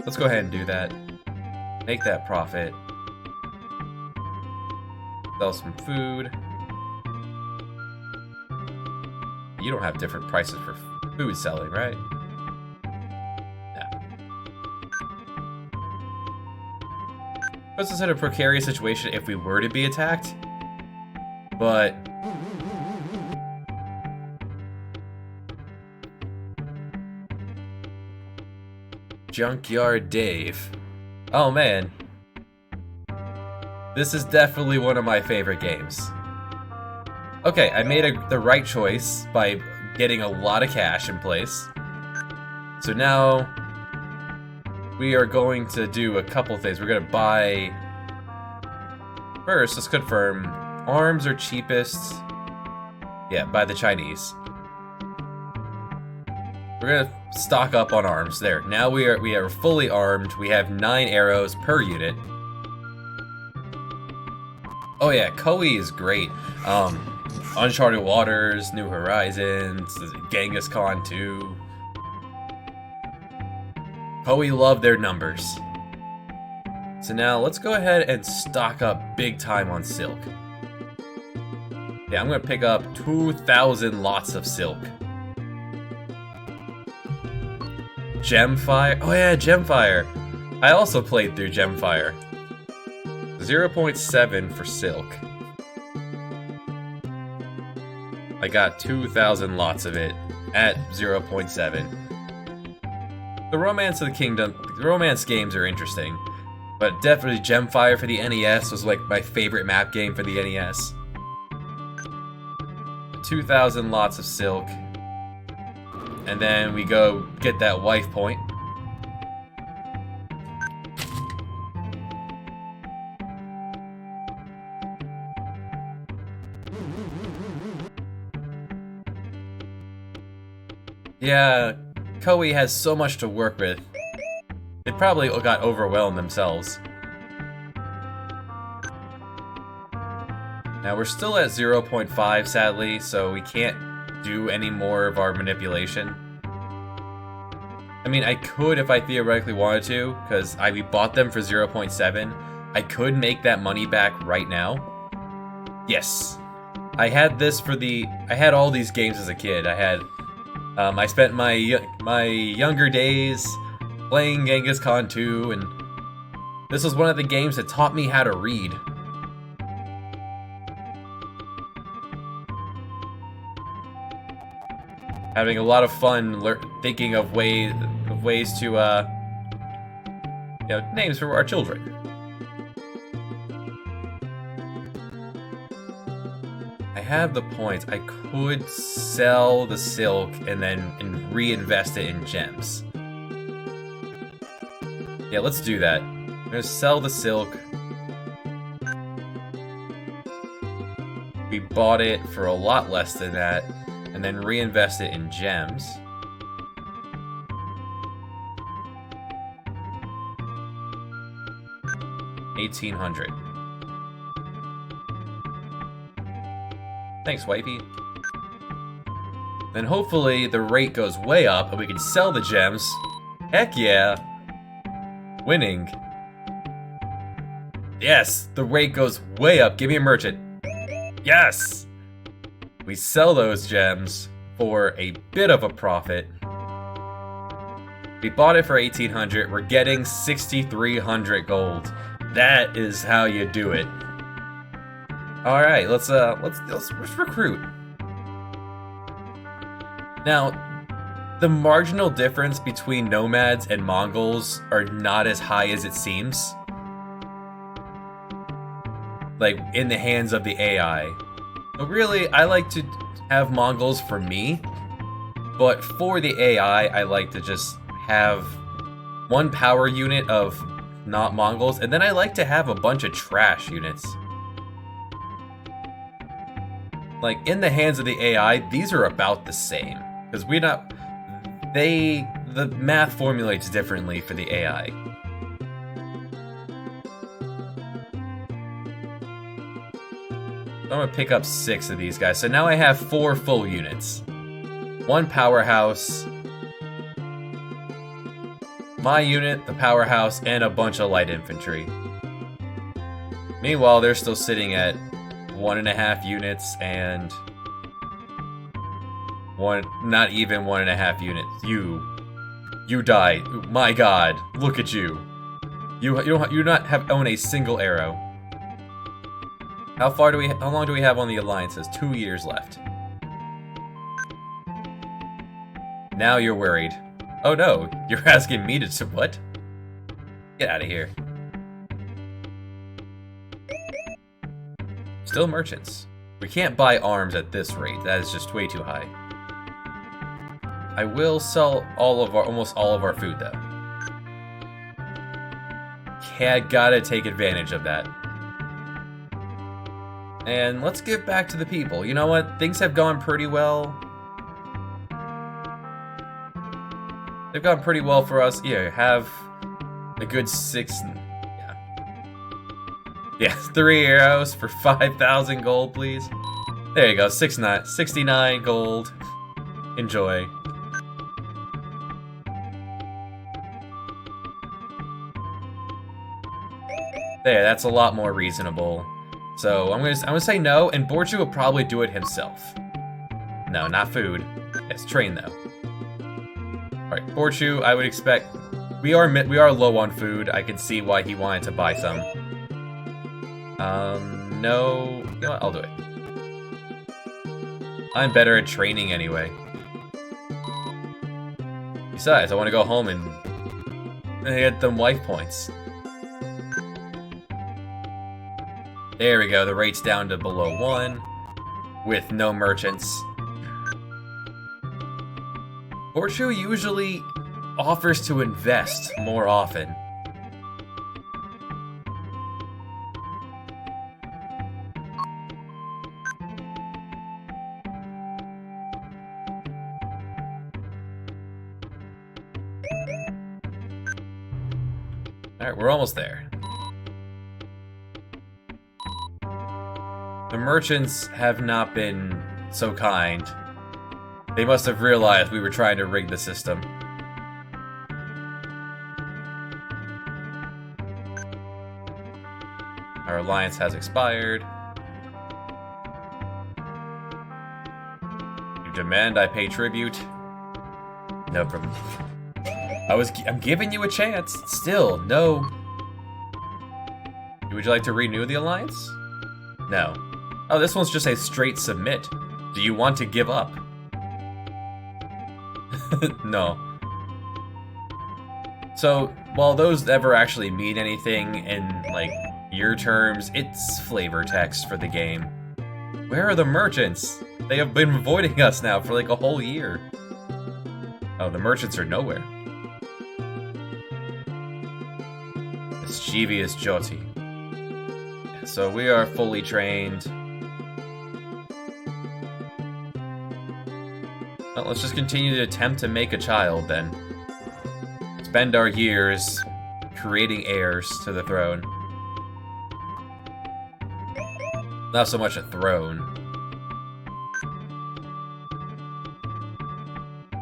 Let's go ahead and do that. Make that profit. Sell some food. You don't have different prices for food selling, right? Puts us in a precarious situation if we were to be attacked, but Junkyard Dave. Oh man, this is definitely one of my favorite games. Okay, I made the right choice by getting a lot of cash in place. So now we are going to do a couple things. We're going to buy... First, let's confirm. Arms are cheapest. Yeah, by the Chinese. We're going to stock up on arms. There. Now we are fully armed. We have 9 arrows per unit. Oh yeah, KOEI is great. Uncharted Waters, New Horizons, Genghis Khan 2. KOEI love their numbers. So now let's go ahead and stock up big time on silk. Yeah, I'm gonna pick up 2,000 lots of silk. Gemfire. Oh yeah, Gemfire. I also played through Gemfire. 0.7 for silk. I got 2,000 lots of it at 0.7. The Romance of the Kingdom, the romance games are interesting, but definitely Gemfire for the NES was like my favorite map game for the NES. 2,000 lots of silk, and then we go get that wife point. Yeah, KOEI has so much to work with. They probably got overwhelmed themselves. Now we're still at 0.5 sadly, so we can't do any more of our manipulation. I mean, I could if I theoretically wanted to, because we bought them for 0.7. I could make that money back right now. Yes. I had all these games as a kid. I spent my younger days playing Genghis Khan 2, and this was one of the games that taught me how to read. Having a lot of fun thinking of ways to, names for our children. I have the points. I could sell the silk and then reinvest it in gems. Yeah, let's do that. I'm gonna sell the silk. We bought it for a lot less than that, and then reinvest it in gems. $1,800. Thanks, wifey. Then hopefully the rate goes way up and we can sell the gems. Heck yeah! Winning. Yes! The rate goes way up. Give me a merchant. Yes! We sell those gems for a bit of a profit. We bought it for 1,800. We're getting 6,300 gold. That is how you do it. All right, let's recruit. Now, the marginal difference between nomads and Mongols are not as high as it seems. Like, in the hands of the AI. But really, I like to have Mongols for me. But for the AI, I like to just have one power unit of not Mongols. And then I like to have a bunch of trash units. Like, in the hands of the AI, these are about the same. Because the math formulates differently for the AI. I'm gonna pick up 6 of these guys. So now I have 4 full units. 1 powerhouse. My unit, the powerhouse, and a bunch of light infantry. Meanwhile, they're still sitting at 1.5 units and not even 1.5 units. You died. My God, look at you. You do not own a single arrow. How long do we have on the alliances? 2 years left. Now you're worried. Oh no, you're asking me to what? Get out of here. Still merchants. We can't buy arms at this rate. That is just way too high. I will sell almost all of our food though. Gotta take advantage of that. And let's give back to the people. You know what? Things have gone pretty well. They've gone pretty well for us. Yeah, have a good 6... Yeah, 3 arrows for 5,000 gold, please. There you go, 69 gold. Enjoy. There, that's a lot more reasonable. So I'm gonna say no, and Borchu will probably do it himself. No, not food. Yes, train though. All right, Borchu, I would expect we are low on food. I can see why he wanted to buy some. No, you know what? I'll do it. I'm better at training anyway. Besides, I want to go home and get them life points. There we go, the rate's down to below 1, with no merchants. Borchu usually offers to invest more often. Alright, we're almost there. The merchants have not been so kind. They must have realized we were trying to rig the system. Our alliance has expired. You demand I pay tribute? No problem. I'm giving you a chance. Still, no. Would you like to renew the alliance? No. Oh, this one's just a straight submit. Do you want to give up? No. So, while those never actually mean anything in, like, your terms, it's flavor text for the game. Where are the merchants? They have been avoiding us now for like a whole year. Oh, the merchants are nowhere. Mischievous Jyoti. So we are fully trained. Well, let's just continue to attempt to make a child, then. Spend our years creating heirs to the throne. Not so much a throne.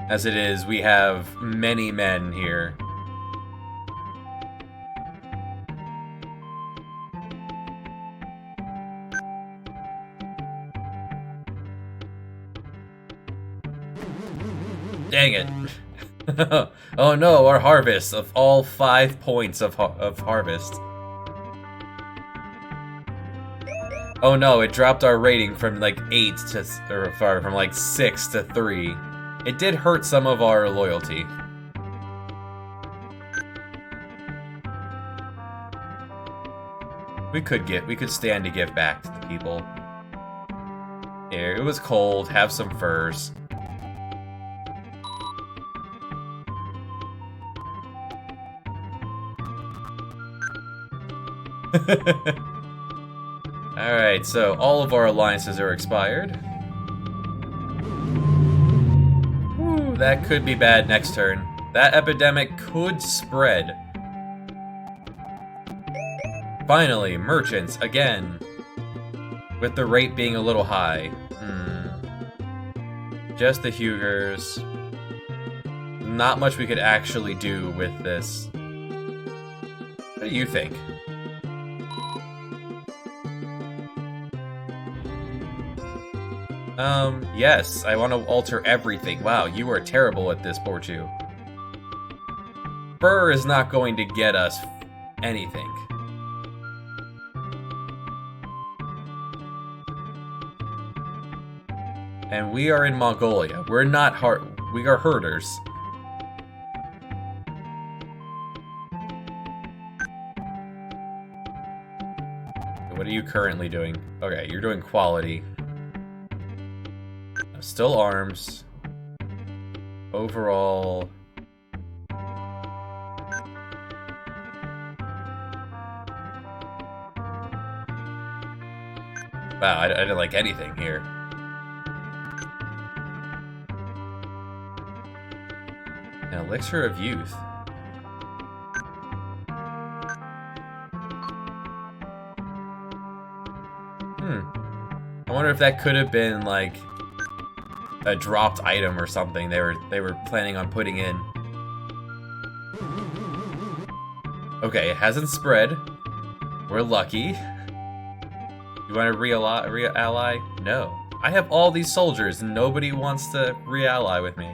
As it is, we have many men here. Dang it. Oh no, our harvest of all 5 points of harvest. Oh no, it dropped our rating from like 8 to, or from like 6 to 3. It did hurt some of our loyalty. We could stand to give back to the people. Here, it was cold, have some furs. Alright, so all of our alliances are expired. Whew, that could be bad next turn. That epidemic could spread. Finally, merchants, again. With the rate being a little high. Just the Hugers. Not much we could actually do with this. What do you think? Yes, I want to alter everything. Wow, you are terrible at this, Porchu. Burr is not going to get us anything. And we are in Mongolia. We're not we are herders. What are you currently doing? Okay, you're doing quality. Still arms. Overall. Wow, I didn't like anything here. An elixir of youth. I wonder if that could have been like a dropped item or something they were planning on putting in. Okay, it hasn't spread. We're lucky. You want to re-ally? No. I have all these soldiers and nobody wants to re-ally with me.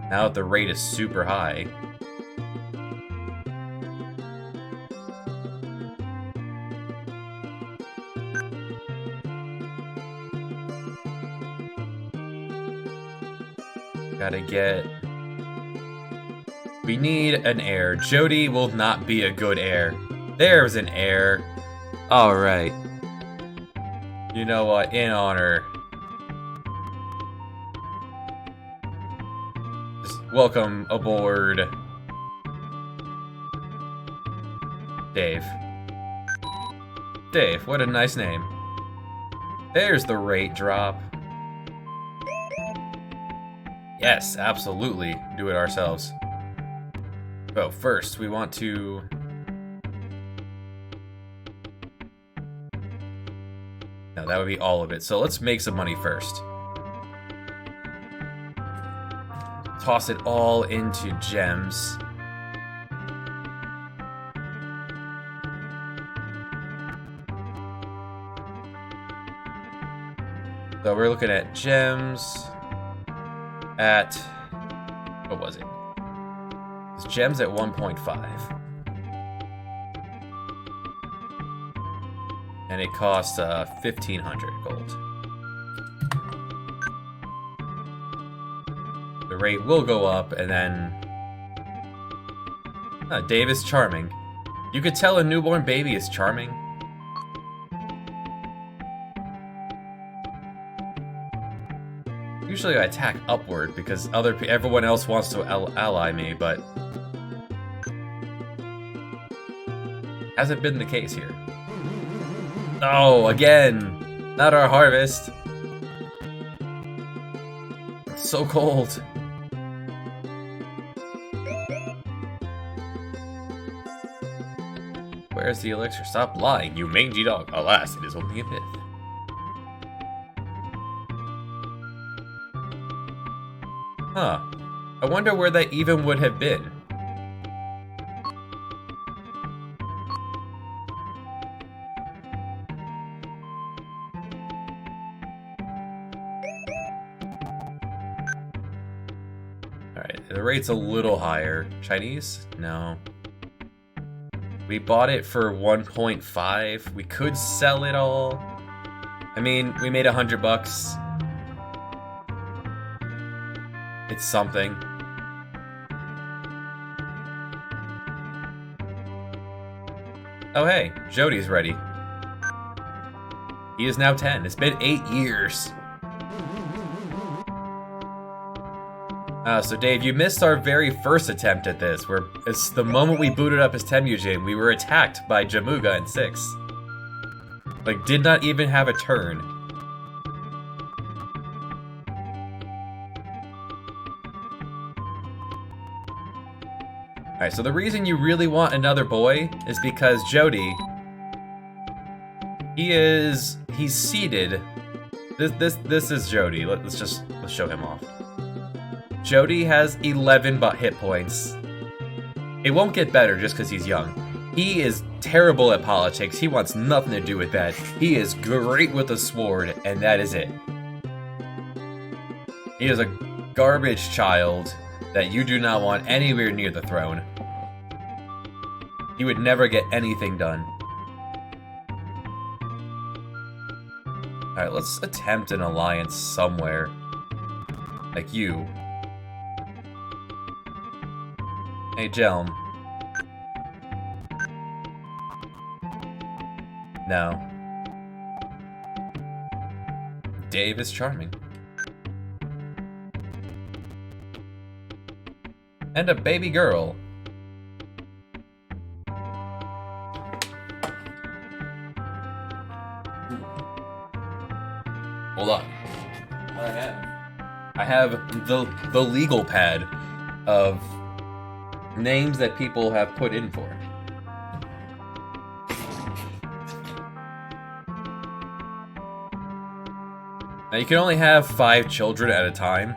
Now that the rate is super high. Gotta get... We need an heir. Jody will not be a good heir. There's an heir. Alright. You know what? In honor. Just welcome aboard. Dave. Dave, what a nice name. There's the rate drop. Yes, absolutely. Do it ourselves. But first, we want to... No, that would be all of it. So let's make some money first. Toss it all into gems. So we're looking at gems at... What was it? It's gems at 1.5. And it costs 1,500 gold. The rate will go up, and then... Dave is charming. You could tell a newborn baby is charming. Usually I attack upward because everyone else wants to ally me, but... hasn't been the case here. Oh, again! Not our harvest! It's so cold. Where's the elixir? Stop lying, you mangy dog. Alas, it is only a myth. Huh. I wonder where that even would have been. Alright, the rate's a little higher. Chinese? No. We bought it for 1.5. We could sell it all. I mean, we made $100. It's something. Oh hey, Jody's ready. He is now 10. It's been 8 years. So Dave, you missed our very first attempt at this, where it's the moment we booted up his Temujin, we were attacked by Jamuga in 6. Like, did not even have a turn. Alright, so the reason you really want another boy is because Jody, he's seated. This is Jody. Let's show him off. Jody has 11 hit points. It won't get better just because he's young. He is terrible at politics. He wants nothing to do with that. He is great with a sword, and that is it. He is a garbage child that you do not want anywhere near the throne. He would never get anything done. Alright, let's attempt an alliance somewhere. Like you. Hey, Jelm. No. Dave is charming. And a baby girl. Hold on. What I have the legal pad of names that people have put in for. Now you can only have 5 children at a time.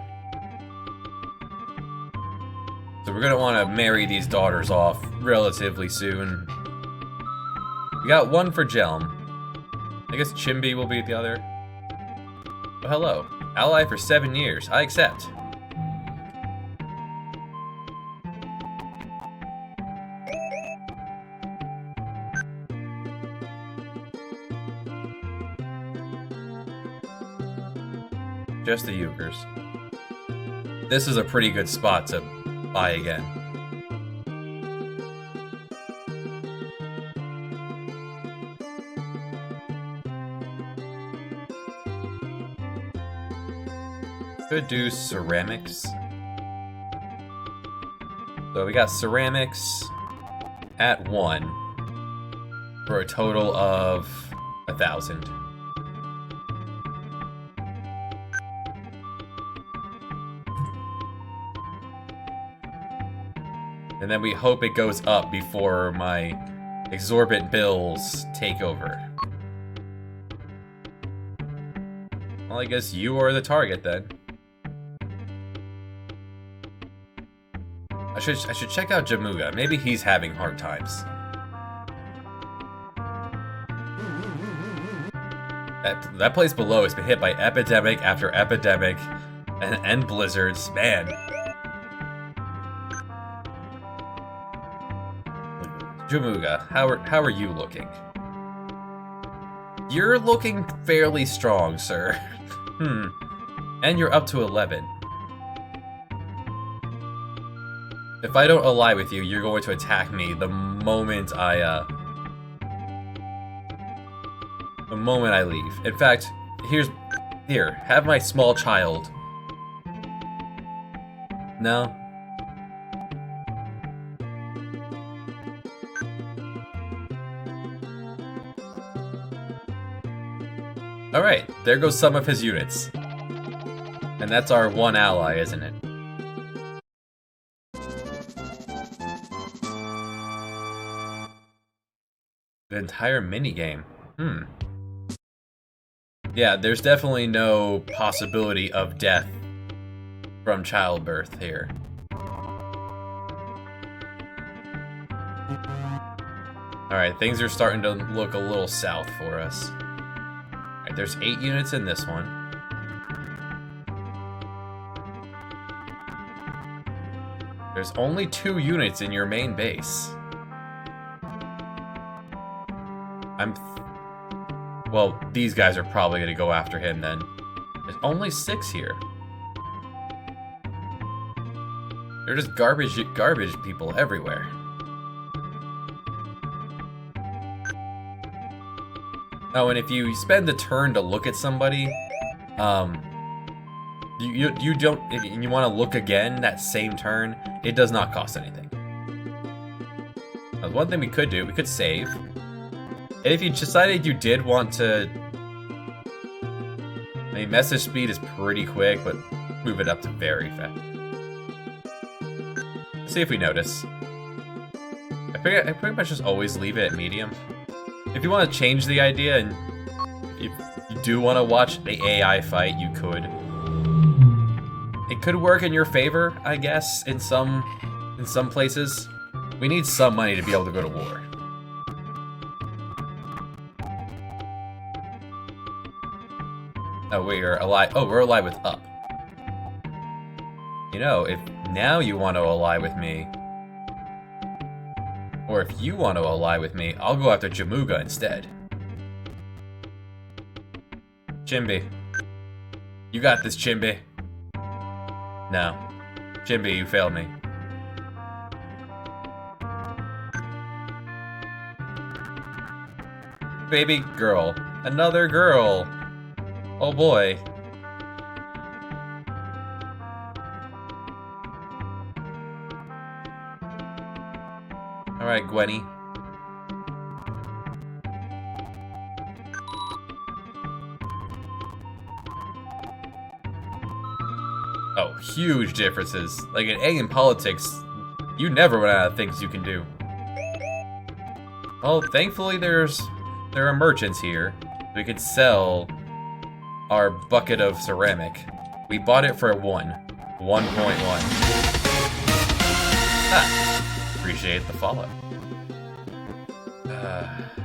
So we're gonna want to marry these daughters off relatively soon. We got one for Jelm. I guess Chimby will be the other. Oh, hello. Ally for 7 years. I accept. Just the Euchres. This is a pretty good spot to buy again. Could do ceramics. So we got ceramics at 1 for a total of 1,000. And then we hope it goes up before my exorbitant bills take over. Well, I guess you are the target then. I should check out Jamuga. Maybe he's having hard times. That place below has been hit by epidemic after epidemic and blizzards. Man. Jamuga, how are you looking? You're looking fairly strong, sir. And you're up to 11. If I don't ally with you, you're going to attack me the moment I leave. In fact, here, have my small child. No? Alright, there goes some of his units. And that's our one ally, isn't it? The entire minigame. Yeah, there's definitely no possibility of death from childbirth here. Alright, things are starting to look a little south for us. Alright, there's 8 units in this one. There's only 2 units in your main base. Well, these guys are probably gonna go after him then. There's only 6 here. They're just garbage people everywhere. Oh, and if you spend the turn to look at somebody, you don't, and you want to look again that same turn, it does not cost anything. Now, one thing we could do, we could save. And if you decided you did want to, I mean, message speed is pretty quick, but move it up to very fast. See if we notice. I pretty much just always leave it at medium. If you want to change the idea and if you do want to watch the AI fight, you could. It could work in your favor, I guess, in some places. We need some money to be able to go to war. Oh, we're alive. Oh, we're alive with up. You know, if now you want to ally with me, or if you want to ally with me, I'll go after Jamuga instead. Chimby. You got this, Chimby. No. Chimby, you failed me. Baby girl. Another girl. Oh boy. Alright, Gwenny. Oh, huge differences. Like in A in politics, you never run out of things you can do. Well, thankfully there are merchants here. We could sell our bucket of ceramic. We bought it for 1.1. Ah, appreciate the follow.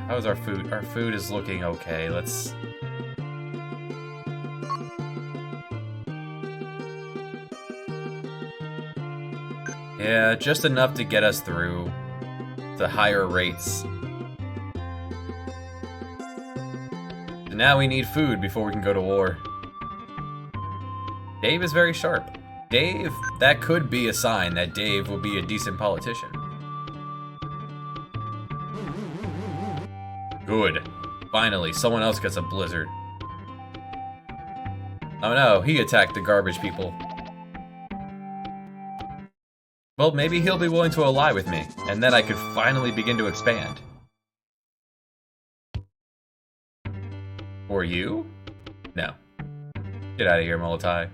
How's our food? Our food is looking okay. Let's... Yeah, just enough to get us through to higher rates. So now we need food before we can go to war. Dave is very sharp. Dave, that could be a sign that Dave will be a decent politician. Good. Finally, someone else gets a blizzard. Oh no, he attacked the garbage people. Well, maybe he'll be willing to ally with me, and then I could finally begin to expand. Or you? No. Get out of here, Molotai.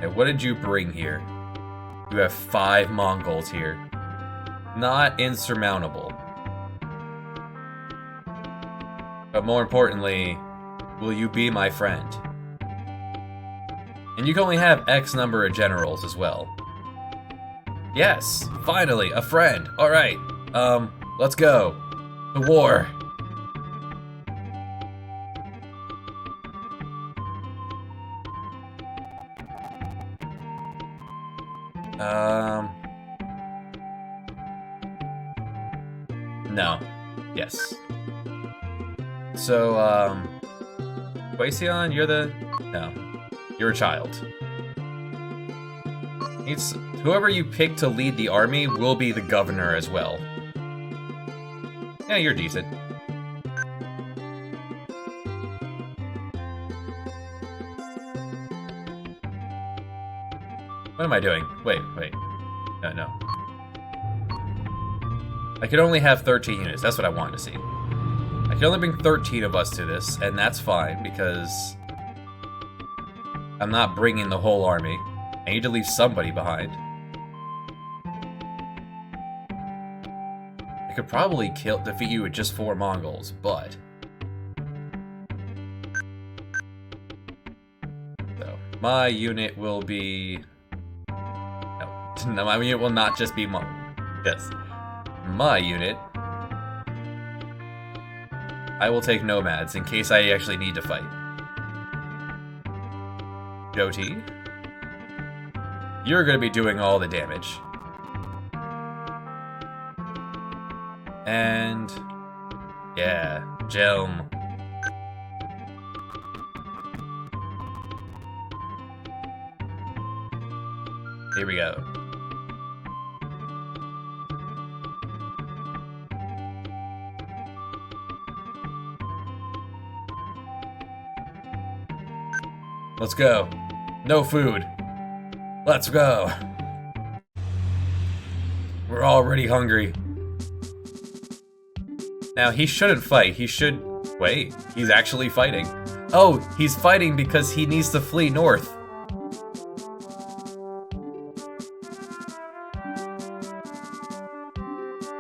And what did you bring here? You have 5 Mongols here. Not insurmountable. But more importantly, will you be my friend? And you can only have X number of generals as well. Yes, finally, a friend. Alright, let's go. The war. No. Yes. So, Quasion, you're the... No. You're a child. Whoever you pick to lead the army will be the governor as well. Yeah, you're decent. What am I doing? Wait. No. I could only have 13 units. That's what I wanted to see. I can only bring 13 of us to this, and that's fine, because I'm not bringing the whole army. I need to leave somebody behind. I could probably defeat you with just 4 Mongols, but... So, my unit will be... No, my unit will not just be Yes. My unit... I will take nomads in case I actually need to fight. Joti. You're gonna be doing all the damage. And yeah, Jelm. Here we go. Let's go. No food. Let's go. We're already hungry. Now, he shouldn't fight. He should... Wait, he's actually fighting. Oh, he's fighting because he needs to flee north.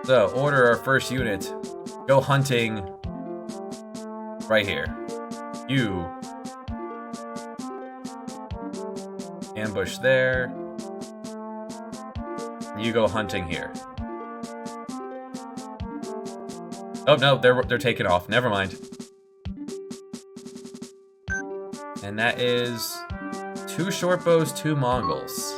So, order our first unit. Go hunting right here. You ambush there. You go hunting here. Oh no, they're taking off. Never mind. And that is 2 short bows, 2 Mongols.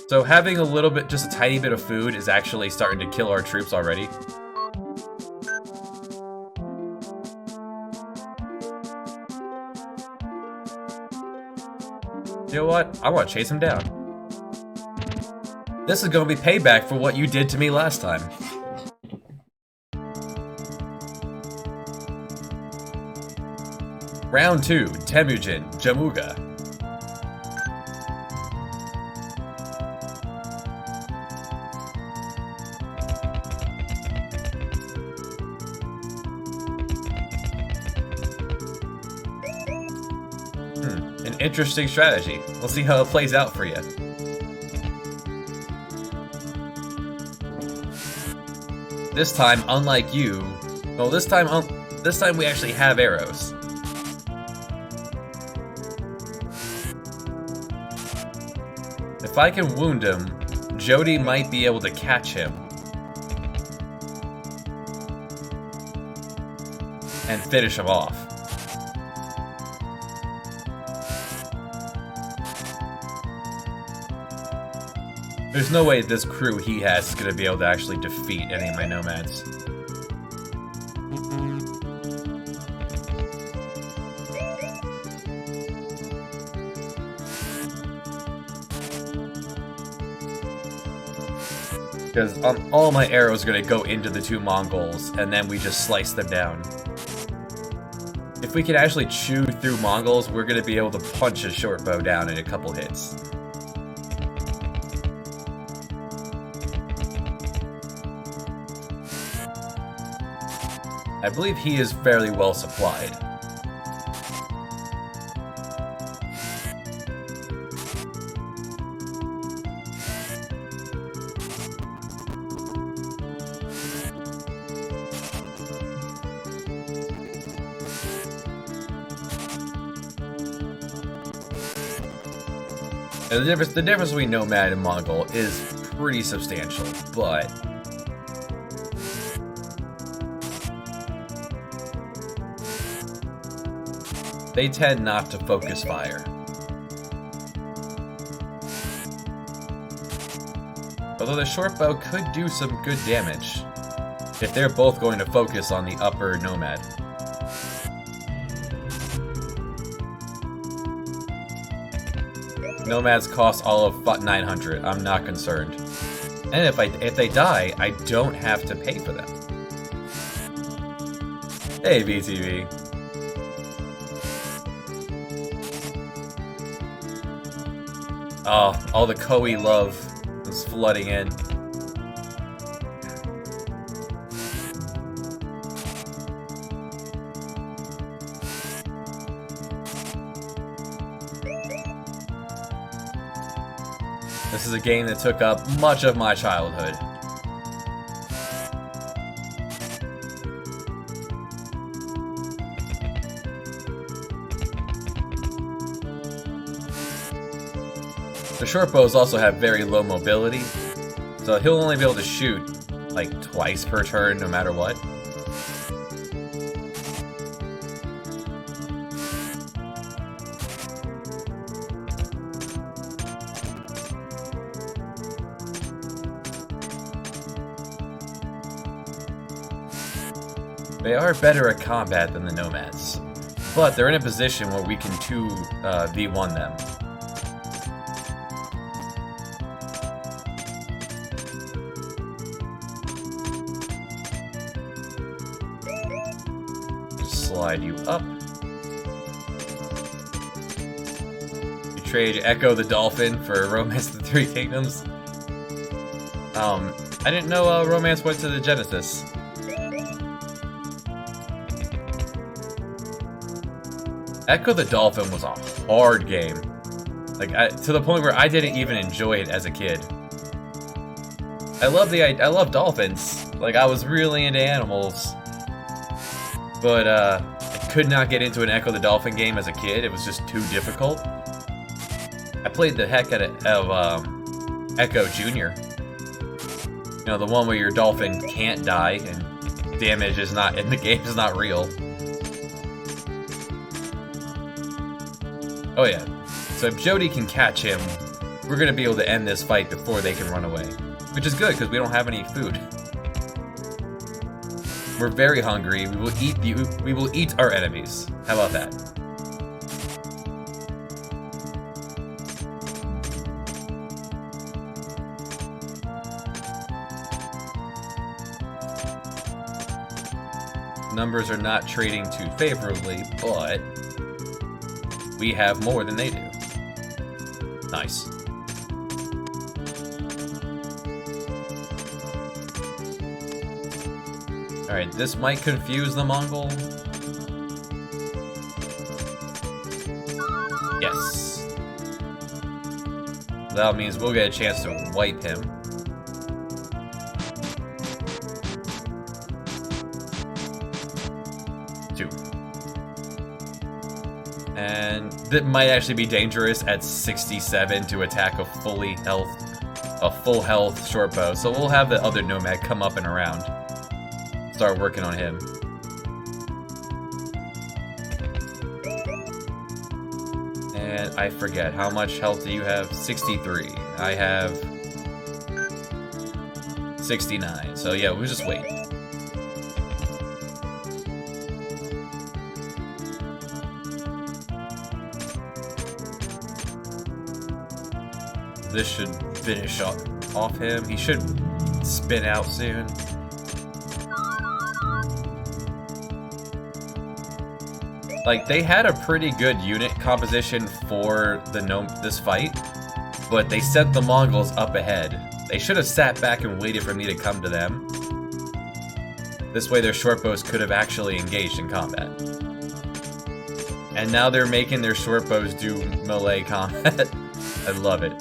So having a little bit, just a tiny bit of food is actually starting to kill our troops already. You know what? I want to chase him down. This is going to be payback for what you did to me last time. Round 2, Temujin, Jamuga. An interesting strategy. We'll see how it plays out for you. This time, unlike you, well, this time we actually have arrows. If I can wound him, Joti might be able to catch him and finish him off. There's no way this crew he has is going to be able to actually defeat any of my nomads. Because all my arrows are going to go into the 2 Mongols, and then we just slice them down. If we can actually chew through Mongols, we're going to be able to punch a short bow down in a couple hits. I believe he is fairly well supplied. And the difference between Nomad and Mongol is pretty substantial, but they tend not to focus fire. Although the short bow could do some good damage if they're both going to focus on the upper Nomad. Nomads cost all of 900. I'm not concerned. And if they die, I don't have to pay for them. Hey, VTV. Oh, all the KOEI love was flooding in. This is a game that took up much of my childhood. The short bows also have very low mobility, so he'll only be able to shoot like twice per turn no matter what. They are better at combat than the nomads, but they're in a position where we can 2v1 them. Slide you up. You trade Echo the Dolphin for Romance of the Three Kingdoms. I didn't know Romance went to the Genesis. Echo the Dolphin was a hard game. Like, to the point where I didn't even enjoy it as a kid. I love dolphins. Like, I was really into animals. But, I could not get into an Echo the Dolphin game as a kid. It was just too difficult. I played the heck out of Echo Jr. You know, the one where your dolphin can't die and damage is not in the game is not real. Oh yeah, so if Jody can catch him, we're gonna be able to end this fight before they can run away. Which is good, because we don't have any food. We're very hungry, we will eat our enemies. How about that? Numbers are not trading too favorably, but we have more than they do. Nice. Alright, this might confuse the Mongol. Yes. That means we'll get a chance to wipe him. And that might actually be dangerous at 67 to attack a full health short bow. So we'll have the other nomad come up and around. Start working on him. And I forget, how much health do you have? 63. I have 69. So yeah, we'll just wait. This should finish off him. He should spin out soon. Like, they had a pretty good unit composition for this fight, but they sent the Mongols up ahead. They should have sat back and waited for me to come to them. This way their short bows could have actually engaged in combat. And now they're making their short bows do melee combat. I love it.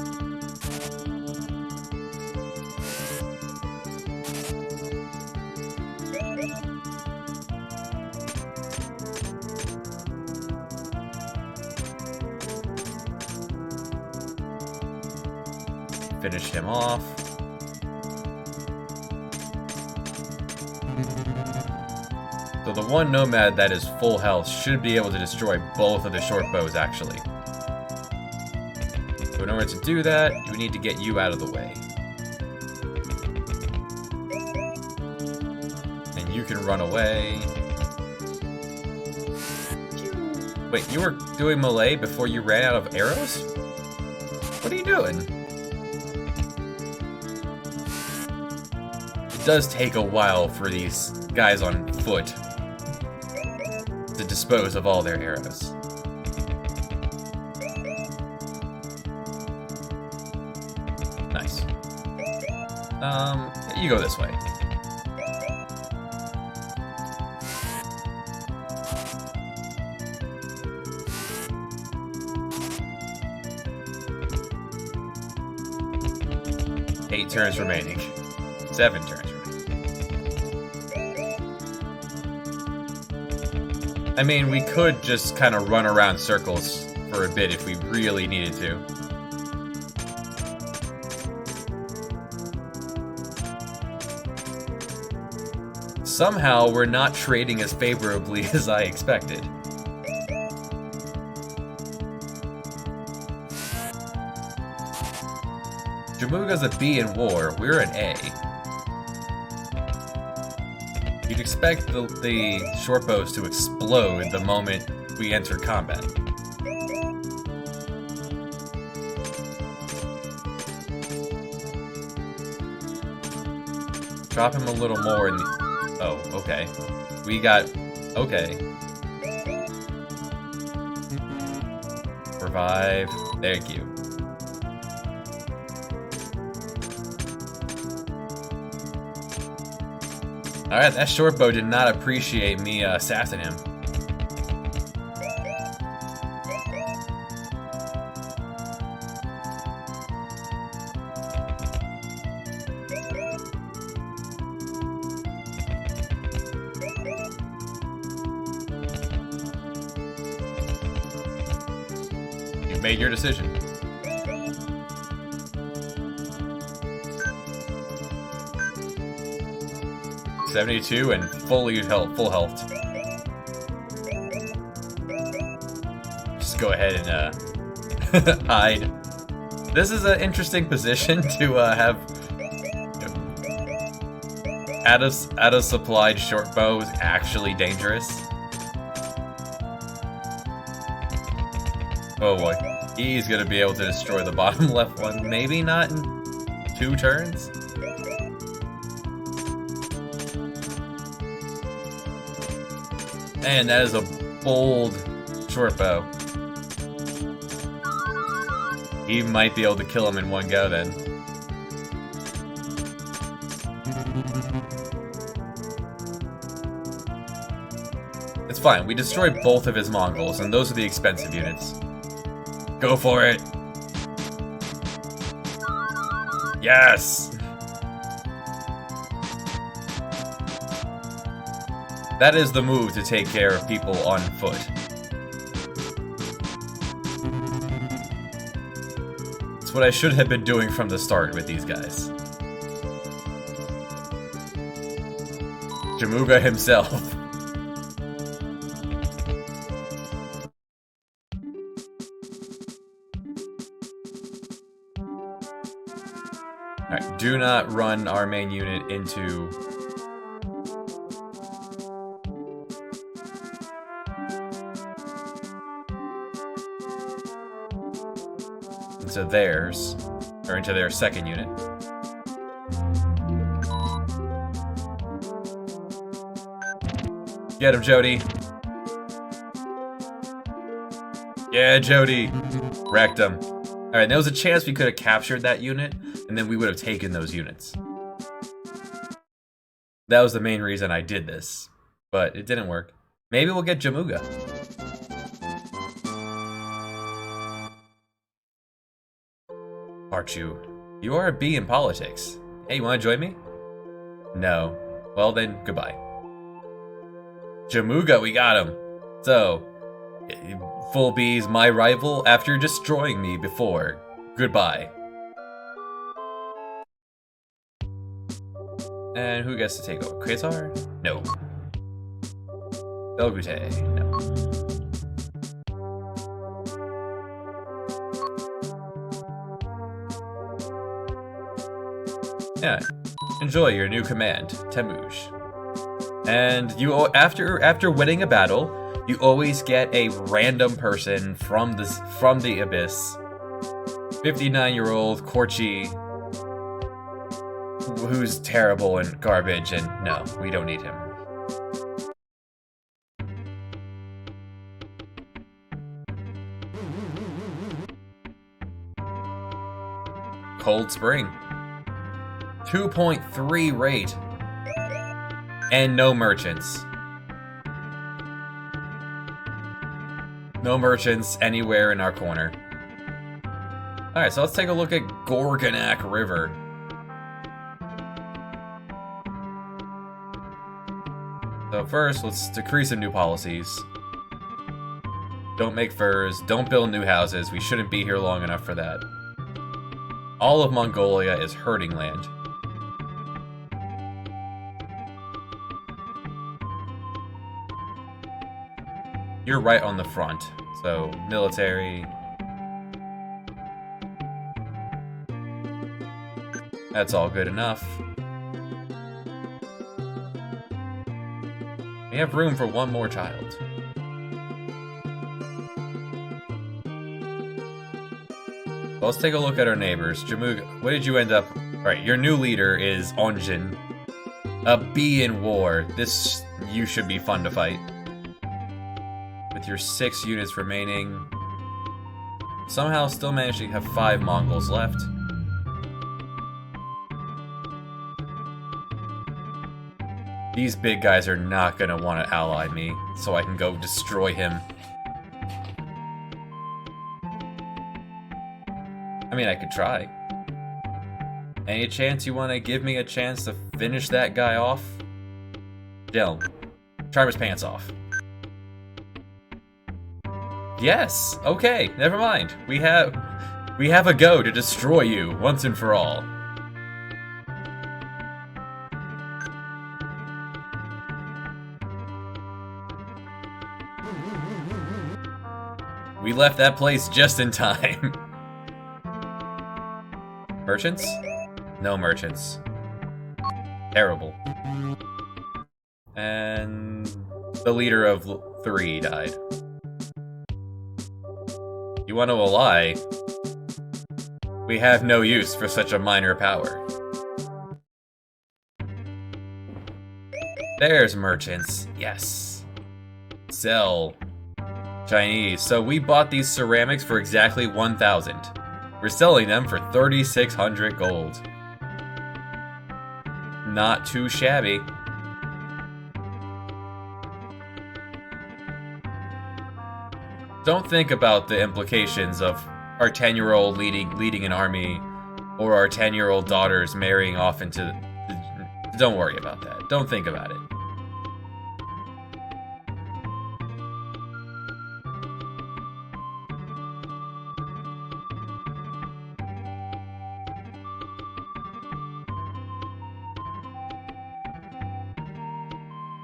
Finish him off. So the one nomad that is full health should be able to destroy both of the short bows, actually. So in order to do that, we need to get you out of the way. And you can run away. Wait, you were doing melee before you ran out of arrows? What are you doing? It does take a while for these guys on foot to dispose of all their arrows. Nice. You go this way. Eight turns remaining. 7 turns remaining. I mean, we could just kind of run around circles for a bit if we really needed to. Somehow, we're not trading as favorably as I expected. Jamuga's a B in war, we're an A. You'd expect the short bows to explode the moment we enter combat. Drop him a little more in the... Oh, okay. We got... Okay. Revive. Thank you. Alright, that short bow did not appreciate me sassing him. You've made your decision. $72 and full health. Just go ahead and hide. This is an interesting position to have. Out of supplied short bow is actually dangerous. Oh boy, he's gonna be able to destroy the bottom left one. Maybe not in 2 turns. Man, that is a bold short bow. He might be able to kill him in one go then. It's fine, we destroyed both of his Mongols, and those are the expensive units. Go for it! Yes! That is the move to take care of people on foot. It's what I should have been doing from the start with these guys. Jamuga himself. Alright, do not run our main unit into... into theirs, or into their second unit. Get him, Jody. Yeah, Jody. Wrecked him. Alright, there was a chance we could have captured that unit, and then we would have taken those units. That was the main reason I did this, but it didn't work. Maybe we'll get Jamuga. Archu, you are a B in politics. Hey, you want to join me? No. Well then, goodbye. Jamuga, we got him. So, full B's my rival after destroying me before. Goodbye. And who gets to take over? Quasar? No. Belgute? No. Yeah, enjoy your new command, Temuj. And you after winning a battle, you always get a random person from the abyss. 59-year-old Korchi, who's terrible and garbage, and no, we don't need him. Cold Spring. 2.3 rate. And no merchants. No merchants anywhere in our corner. Alright, so let's take a look at Gorgonak River. So first, let's decree some new policies. Don't make furs, don't build new houses, we shouldn't be here long enough for that. All of Mongolia is herding land. You're right on the front, so military. That's all good enough. We have room for one more child. Well, let's take a look at our neighbors. Jamug, what did you end up... Alright, your new leader is Onjin. A bee in war. This... you should be fun to fight. With your 6 units remaining... somehow still managed to have 5 Mongols left. These big guys are not gonna want to ally me, so I can go destroy him. I mean, I could try. Any chance you want to give me a chance to finish that guy off? Dylan, charm his pants off. Yes! Okay, never mind. We have a go to destroy you once and for all. We left that place just in time. Merchants? No merchants. Terrible. And the leader of 3 died. You want to ally? We have no use for such a minor power. There's merchants. Yes. Sell. Chinese. So we bought these ceramics for exactly 1,000. We're selling them for 3,600 gold. Not too shabby. Don't think about the implications of our 10-year-old leading an army, or our 10-year-old daughters marrying off into... Don't worry about that. Don't think about it.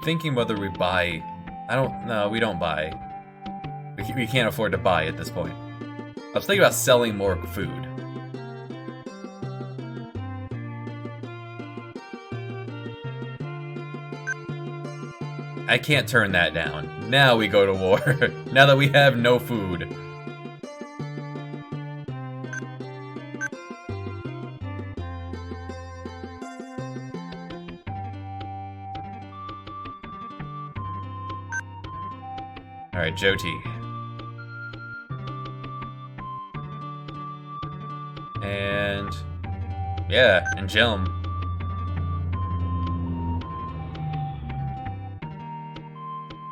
Thinking whether we buy... No, we don't buy. We can't afford to buy at this point. I was thinking about selling more food. I can't turn that down. Now we go to war. Now that we have no food. Alright, Jyoti. And... yeah, and Jelm.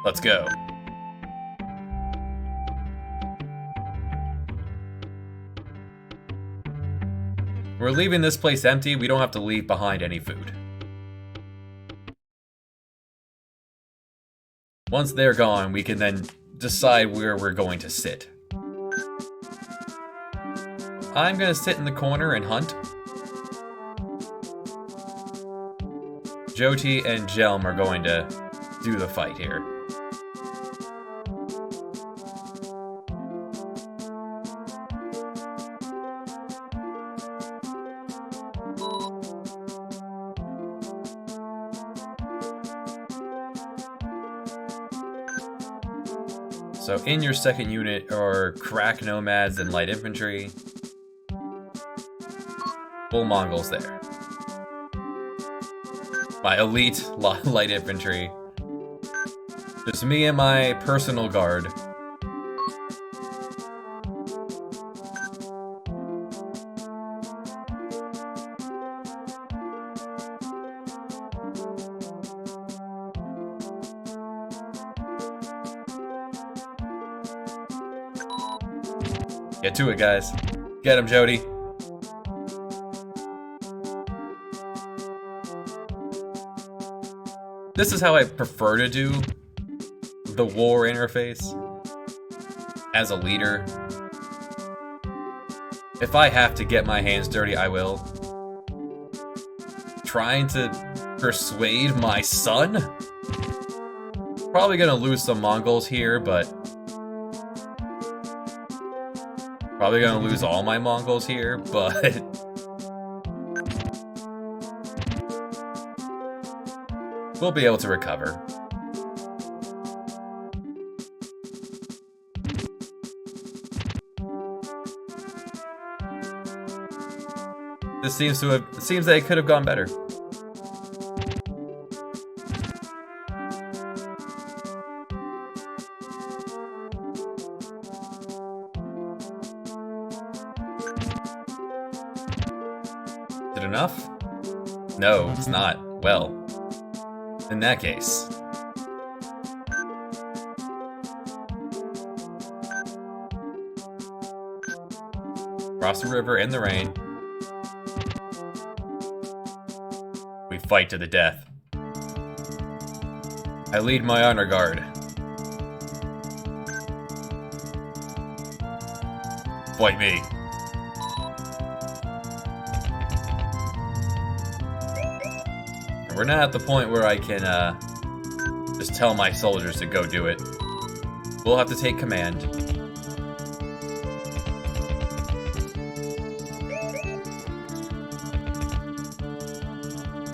Let's go. We're leaving this place empty. We don't have to leave behind any food. Once they're gone, we can then decide where we're going to sit. I'm gonna sit in the corner and hunt. Jyoti and Jelm are going to do the fight here. So in your second unit are crack nomads and light infantry. Full Mongols there. My elite light infantry. Just me and my personal guard. Get to it, guys. Get him, Jyoti. This is how I prefer to do the war interface as a leader. If I have to get my hands dirty, I will. Trying to persuade my son? Probably gonna lose some Mongols here, but probably gonna lose all my Mongols here, but we'll be able to recover. This seems that it could have gone better. Is it enough? No, it's not. Well, in that case. Cross the river in the rain. We fight to the death. I lead my honor guard. Fight me. We're not at the point where I can just tell my soldiers to go do it. We'll have to take command.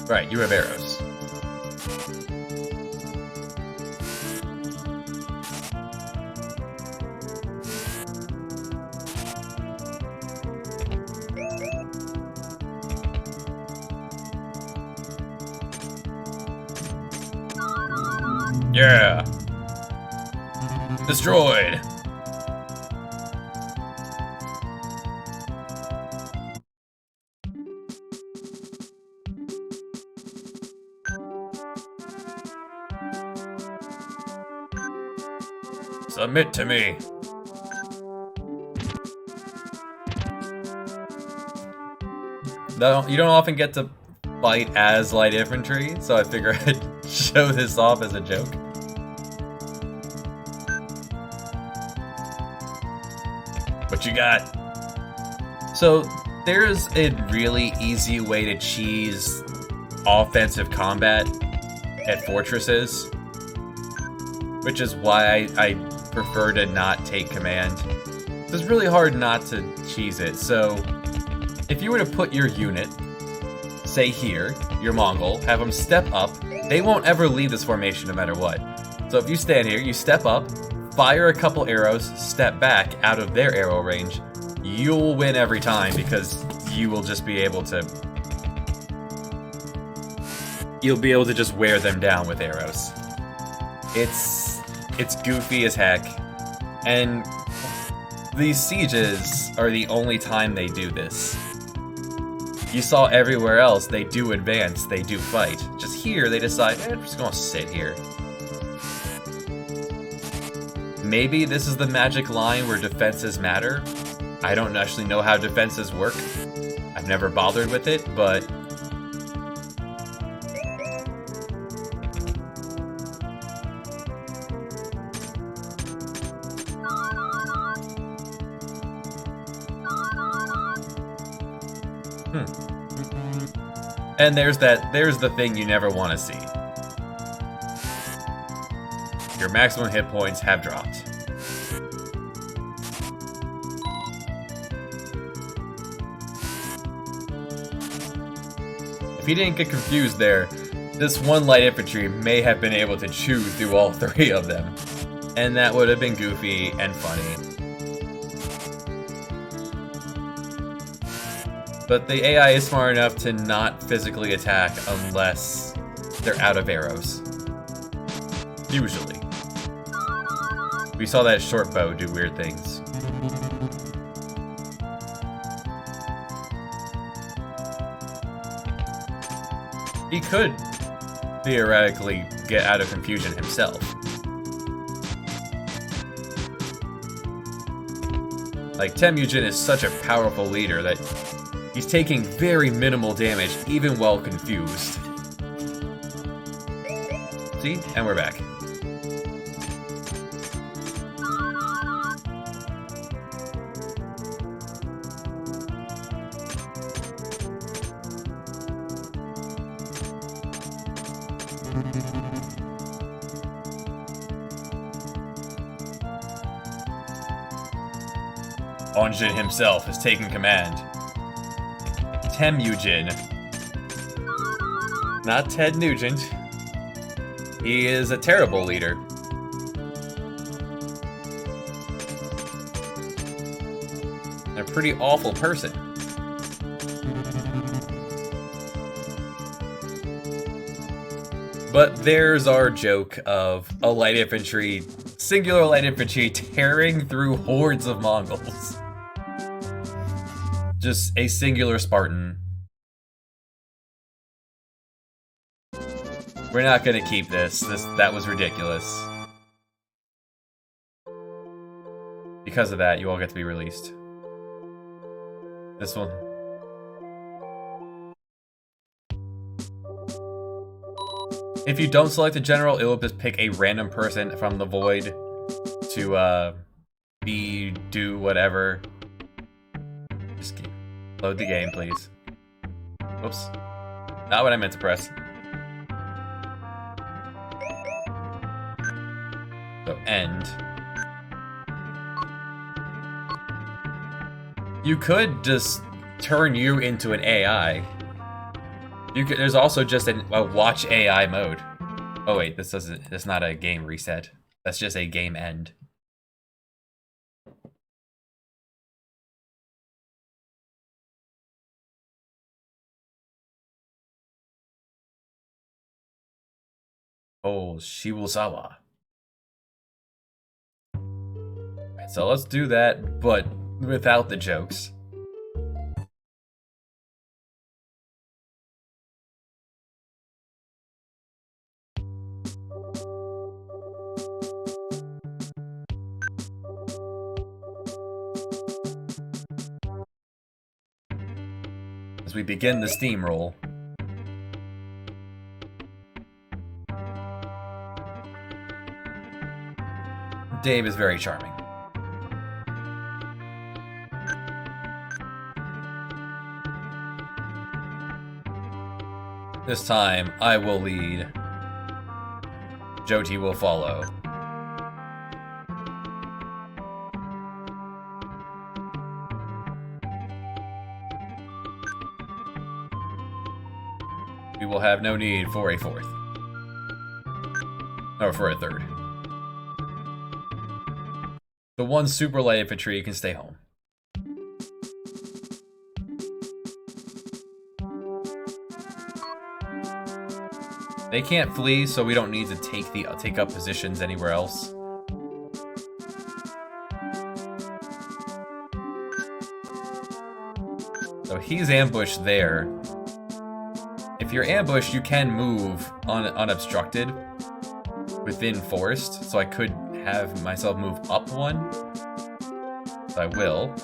Right, you have arrows. Yeah! Destroyed! Submit to me. No, you don't often get to fight as light infantry, so I figure I'd show this off as a joke. What you got? So, there's a really easy way to cheese offensive combat at fortresses, which is why I prefer to not take command. It's really hard not to cheese it. So if you were to put your unit, say here, your Mongol, have them step up, they won't ever leave this formation no matter what. So if you stand here, you step up, fire a couple arrows, step back out of their arrow range, you'll win every time because you will just be able to... You'll be able to just wear them down with arrows. It's goofy as heck, and these sieges are the only time they do this. You saw everywhere else, they do advance, they do fight. Just here, they decide, I'm just gonna sit here. Maybe this is the magic line where defenses matter. I don't actually know how defenses work. I've never bothered with it, but... And there's the thing you never want to see. Your maximum hit points have dropped. If you didn't get confused there, this one light infantry may have been able to chew through all three of them. And that would have been goofy and funny. But the AI is smart enough to not physically attack unless they're out of arrows. Usually. We saw that short bow do weird things. He could theoretically get out of confusion himself. Like, Temujin is such a powerful leader that he's taking very minimal damage, even while confused. See? And we're back. Onjin himself has taken command. Temujin. Not Ted Nugent. He is a terrible leader. A pretty awful person. But there's our joke of a light infantry, singular light infantry tearing through hordes of Mongols. Just a singular Spartan. We're not gonna keep this. That was ridiculous. Because of that, you all get to be released. This one. If you don't select a general, it will just pick a random person from the void to do whatever. Just load the game, please. Whoops. Not what I meant to press. So end. You could just turn you into an AI. There's also just a watch AI mode. Oh wait, that's not a game reset. That's just a game end. Oh, Shibusawa. Right, so let's do that, but without the jokes. As we begin the steamroll. Dave is very charming. This time, I will lead. Jyoti will follow. We will have no need for a fourth. Or for a third. The one super light infantry can stay home. They can't flee, so we don't need to take up positions anywhere else. So he's ambushed there. If you're ambushed, you can move unobstructed within forest, so I could have myself move up one. So I will.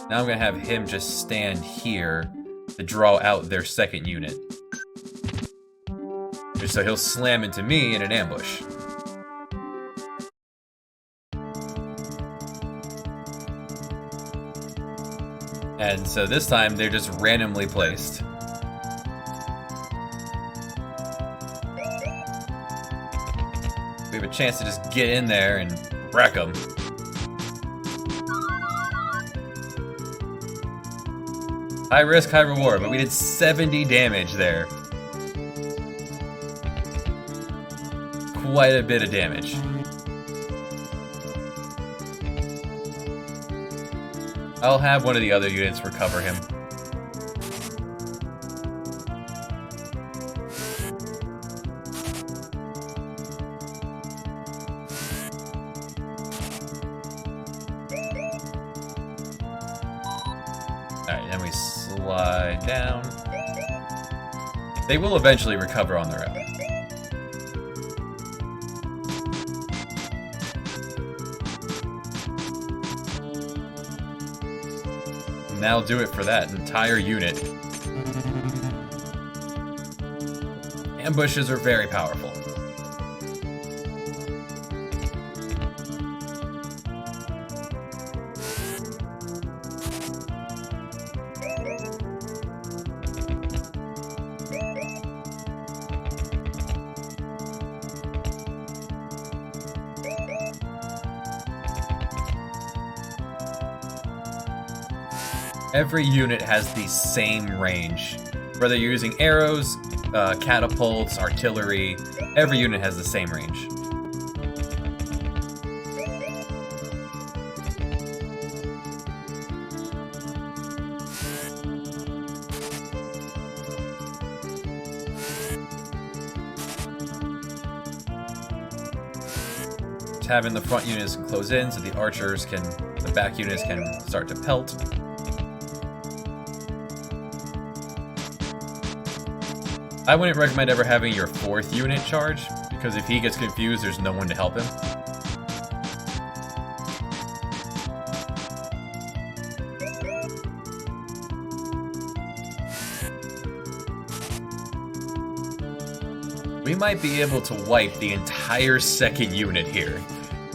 Now I'm gonna have him just stand here to draw out their second unit. So he'll slam into me in an ambush. And so this time they're just randomly placed. We have a chance to just get in there and wreck them. High risk, high reward, but we did 70 damage there. Quite a bit of damage. I'll have one of the other units recover him. Alright, then we slide down. They will eventually recover on their own. And that'll do it for that entire unit. Ambushes are very powerful. Every unit has the same range. Whether you're using arrows, catapults, artillery, every unit has the same range. having the front units close in so the archers can, the back units can start to pelt. I wouldn't recommend ever having your 4th unit charge, because if he gets confused, there's no one to help him. We might be able to wipe the entire 2nd unit here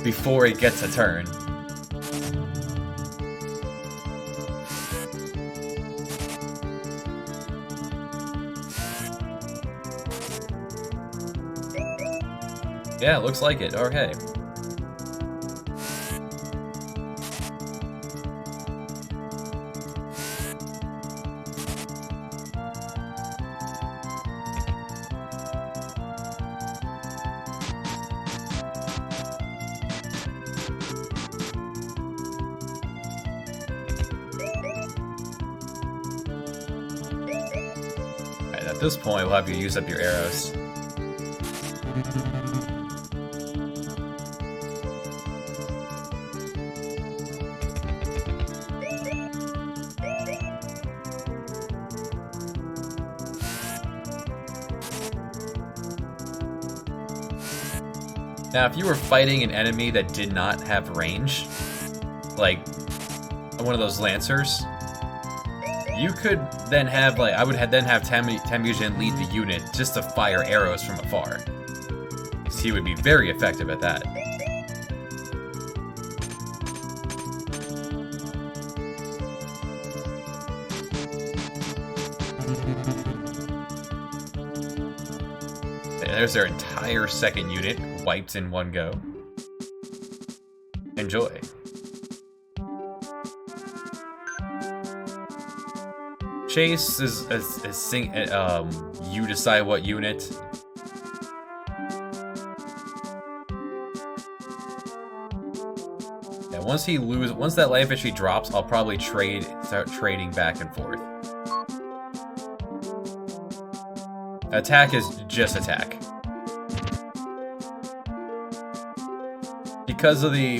before it gets a turn. Yeah, looks like it. Okay. Alright, at this point, we'll have you use up your arrows. Now, if you were fighting an enemy that did not have range, like one of those lancers, you could then have, like, I would then have Temujin lead the unit just to fire arrows from afar. Because he would be very effective at that. There's their entire 2nd unit wiped in one go. Enjoy. Chase is you decide what unit. Yeah, once that light infantry drops, I'll probably start trading back and forth. Attack is just attack. Because of the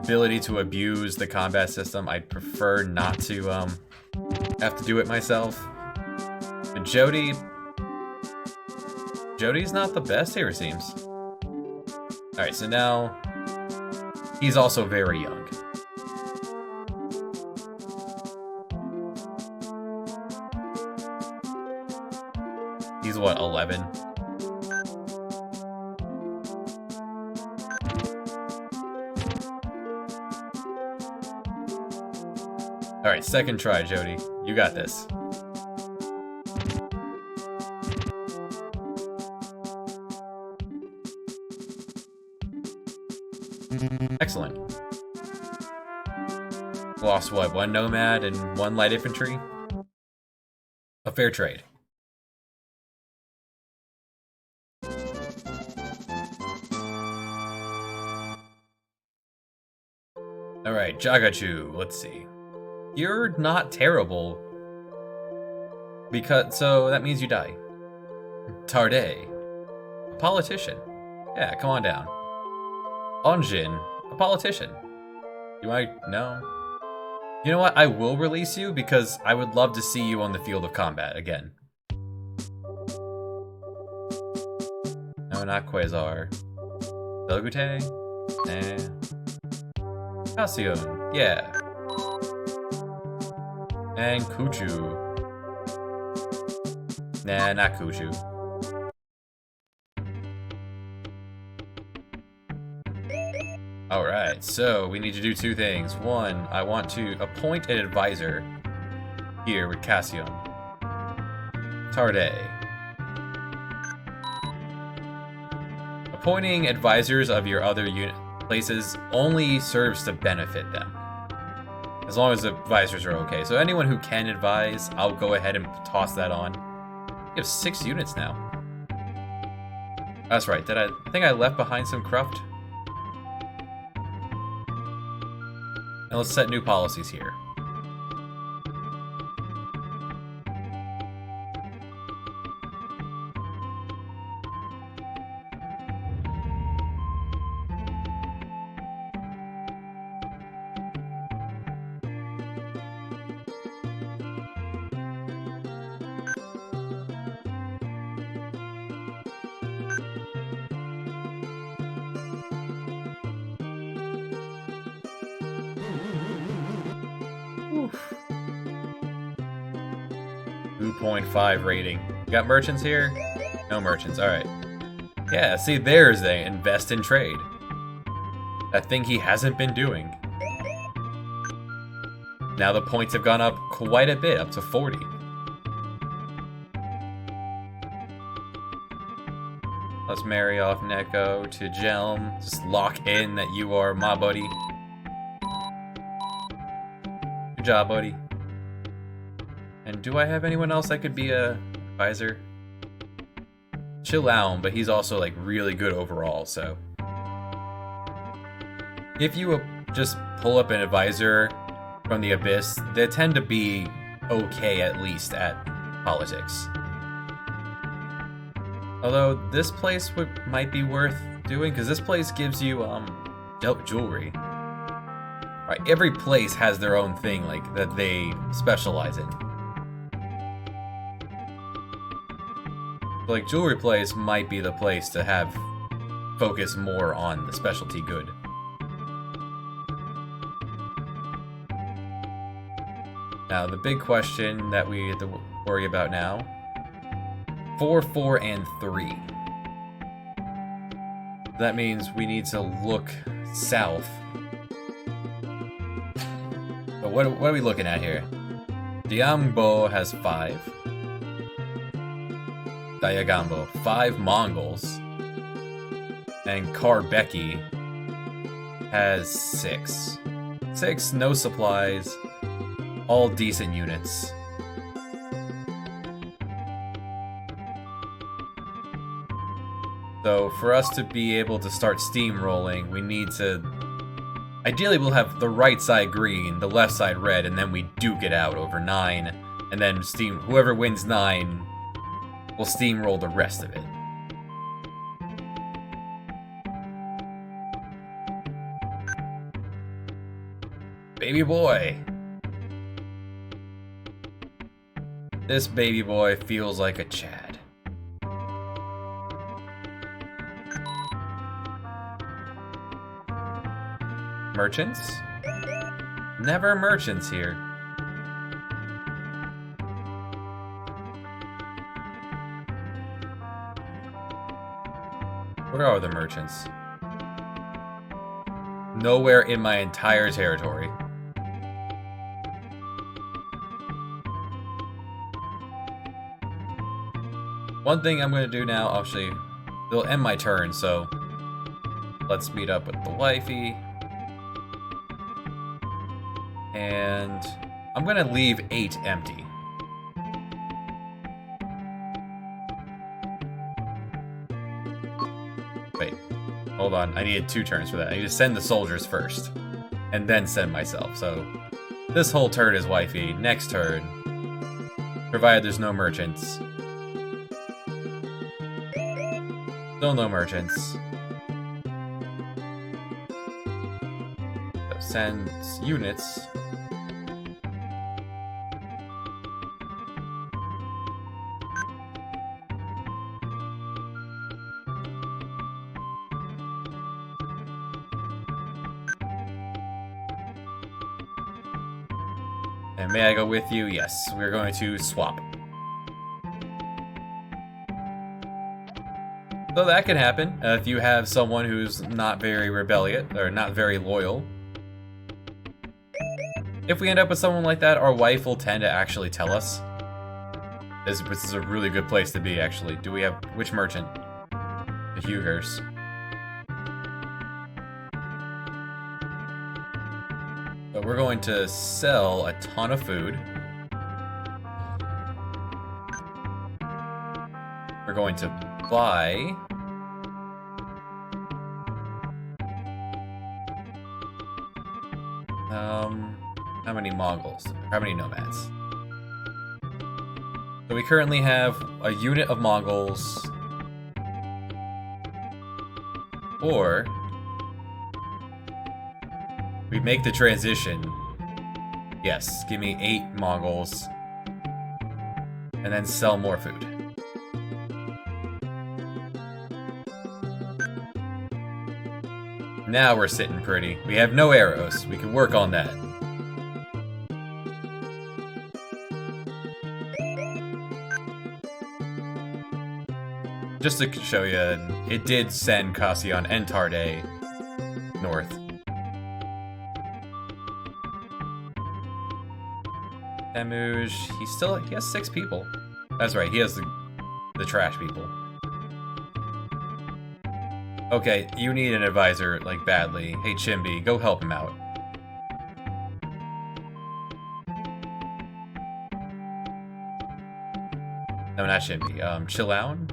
ability to abuse the combat system, I prefer not to have to do it myself. But Jody's not the best here, it seems. Alright, so now he's also very young. He's what, 11? Alright, 2nd try, Jody. You got this. Excellent. Lost what, 1 nomad and 1 light infantry? A fair trade. Alright, Jagachu, let's see. You're not terrible. So that means you die. Tarde. A politician. Yeah, come on down. Onjin. A politician. No? You know what? I will release you because I would love to see you on the field of combat again. No, not Quasar. Belgute? Nah. Halcyon. Yeah. And Kuchu. Nah, not Kuchu. Alright, so we need to do 2 things. 1, I want to appoint an advisor here with Cassian. Tarde. Appointing advisors of your other places only serves to benefit them. As long as the advisors are okay. So anyone who can advise, I'll go ahead and toss that on. You have 6 units now. That's right. I think I left behind some cruft? And let's set new policies here. 2.5 rating. Got merchants here? No merchants, alright. Yeah, see, there's the invest in trade. That thing he hasn't been doing. Now the points have gone up quite a bit, up to 40. Let's marry off Neko to Jelm. Just lock in that you are my buddy. Good job, buddy. And do I have anyone else that could be a advisor? Chill out, but he's also like really good overall, so. If you just pull up an advisor from the Abyss, they tend to be okay at least at politics. Although this place might be worth doing, because this place gives you dope jewelry. Right, every place has their own thing like that they specialize in. Like jewelry place might be the place to have focus more on the specialty good. Now the big question that we have to worry about now: 4, 4, and 3. That means we need to look south. But what are we looking at here? Diambo has 5. Dayagambo, 5 Mongols. And Karbeki has 6. 6, no supplies, all decent units. So for us to be able to start steamrolling, we need to... Ideally we'll have the right side green, the left side red, and then we duke it out over 9. And then whoever wins 9 will steamroll the rest of it. Baby boy! This baby boy feels like a Chad. Merchants? Never merchants here. Where are the merchants? Nowhere in my entire territory. One thing I'm going to do now, actually, it'll end my turn, so let's meet up with the wifey. And I'm going to leave 8 empty. Wait, hold on. I needed 2 turns for that. I need to send the soldiers first, and then send myself. So this whole turn is wifey. Next turn, provided there's no merchants. Still no merchants. So send units. And may I go with you? Yes, we're going to swap. So that can happen if you have someone who's not very rebellious or not very loyal. If we end up with someone like that, our wife will tend to actually tell us. This is a really good place to be, actually. Do we have which merchant? The Hugers. So we're going to sell a ton of food. We're going to buy how many Mongols? How many nomads? So we currently have a unit of Mongols, or we make the transition. Yes, give me 8 Mongols, and then sell more food. Now we're sitting pretty. We have no arrows. We can work on that. just to show you, it did send Cassian and Tarde north. Temujin, he has 6 people. That's right, he has the trash people. Okay, you need an advisor, like, badly. Hey, Chimbi, go help him out. No, not Chimbi. Chilown?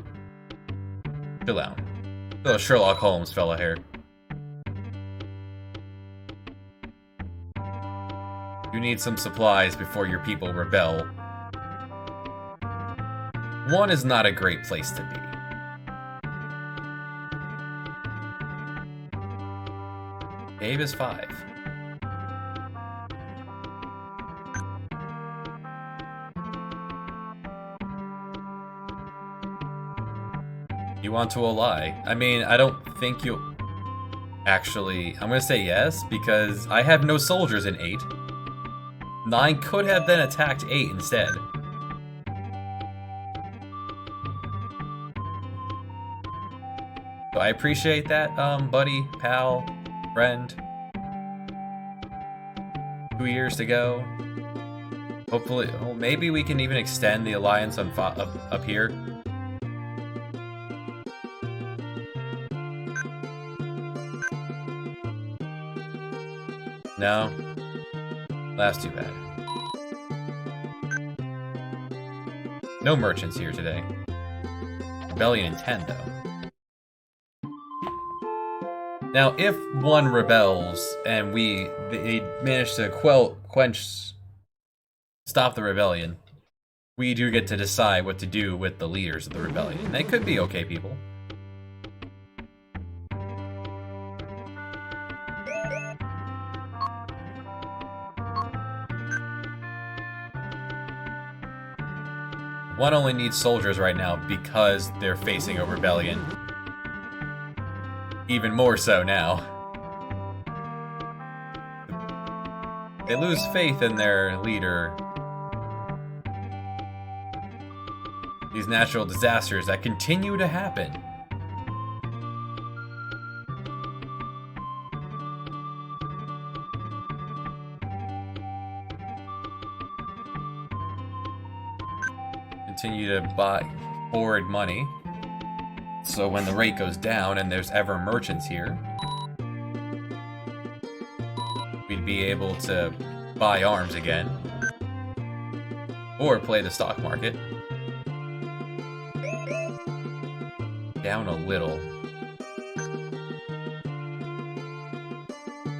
Chilown. The Sherlock Holmes fella here. You need some supplies before your people rebel. 1 is not a great place to be. Gabe is 5. You want to ally? I mean, I don't think you... Actually, I'm gonna say yes, because I have no soldiers in 8. 9 could have then attacked 8 instead. So I appreciate that, buddy, pal, friend. 2 years to go. Hopefully, well, maybe we can even extend the alliance on up here. No, that's too bad. No merchants here today. Rebellion in 10, though. Now, if 1 rebels and they manage to stop the rebellion, we do get to decide what to do with the leaders of the rebellion. And they could be okay people. One only needs soldiers right now because they're facing a rebellion. Even more so now. They lose faith in their leader. These natural disasters that continue to happen. Continue to buy forward money. So when the rate goes down and there's ever merchants here, we'd be able to buy arms again. Or play the stock market. Down a little.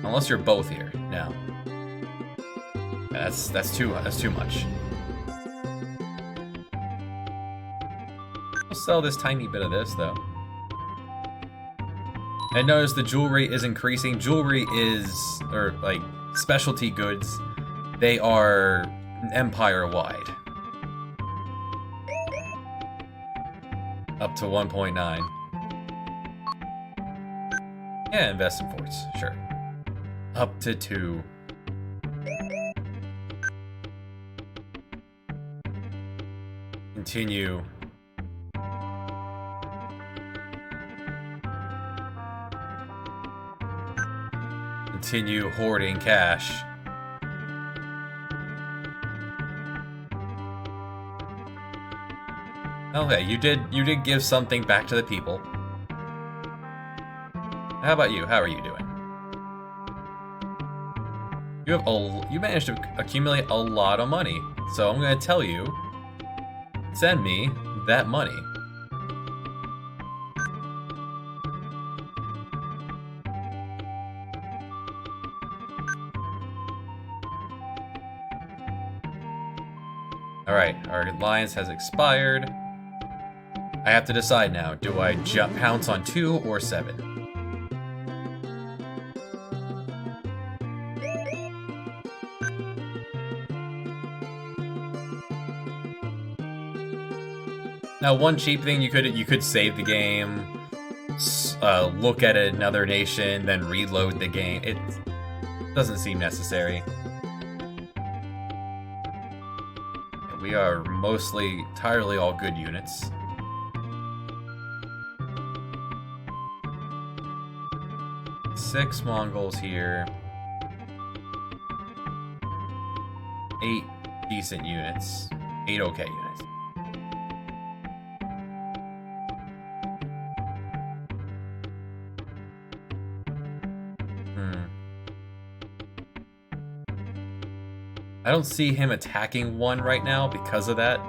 Unless you're both here. No. That's too much. I'll sell this tiny bit of this, though. And notice the jewelry is increasing. Jewelry is, or like, specialty goods. They are empire-wide. Up to 1.9. Yeah, invest in forts, sure. Up to 2. Continue. Continue hoarding cash. Okay, you did give something back to the people. How about you? How are you doing? You managed to accumulate a lot of money. So I'm gonna tell you, send me that money. Alright, our alliance has expired. I have to decide now. Do I pounce on 2 or 7? Now, one cheap thing you could save the game, look at another nation, then reload the game. It doesn't seem necessary. We are mostly entirely all good units. 6 Mongols here. 8 decent units. 8 okay units. I don't see him attacking one right now because of that.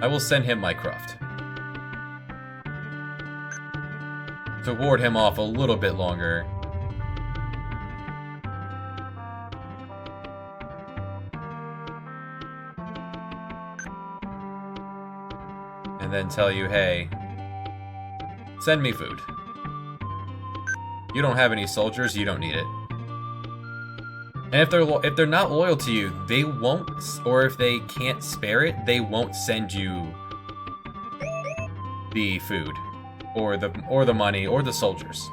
I will send him my cruft to ward him off a little bit longer. And then tell you, hey, send me food. You don't have any soldiers, you don't need it. And if they're not loyal to you, they won't, or if they can't spare it, they won't send you the food, or the money, or the soldiers.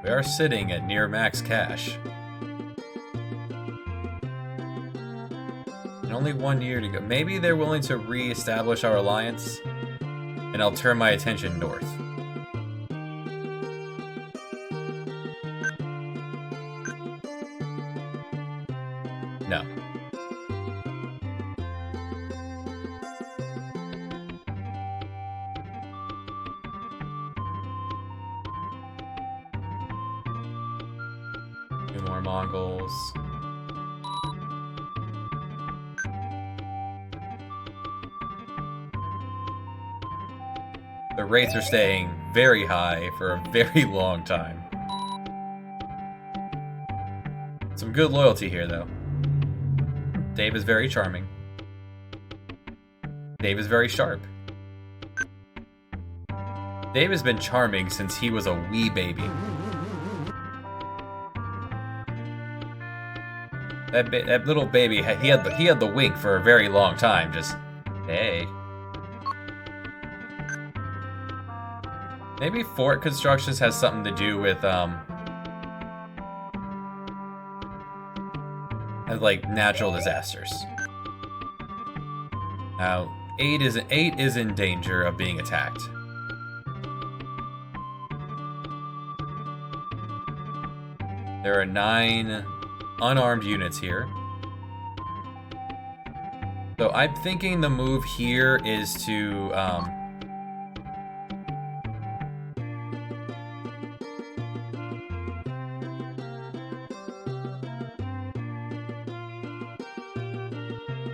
We are sitting at near max cash. And only 1 year to go. Maybe they're willing to re-establish our alliance, and I'll turn my attention north. No. Two more Mongols. The rates are staying very high for a very long time. Some good loyalty here, though. Dave is very charming. Dave is very sharp. Dave has been charming since he was a wee baby. That little baby, he had the wink for a very long time. Just, hey. Maybe fort constructions has something to do with like natural disasters. Now, 8 is in danger of being attacked. There are 9 unarmed units here. So I'm thinking the move here is to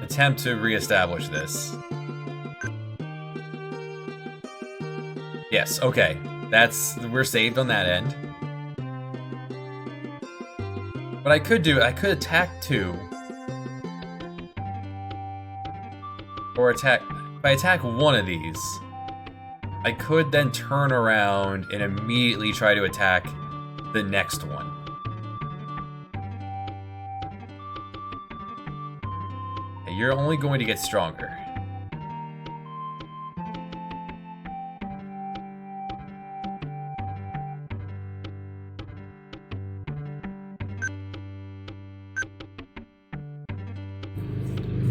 attempt to reestablish this. Yes, okay. We're saved on that end. What I could attack 2. Or if I attack one of these, I could then turn around and immediately try to attack the next one. You're only going to get stronger.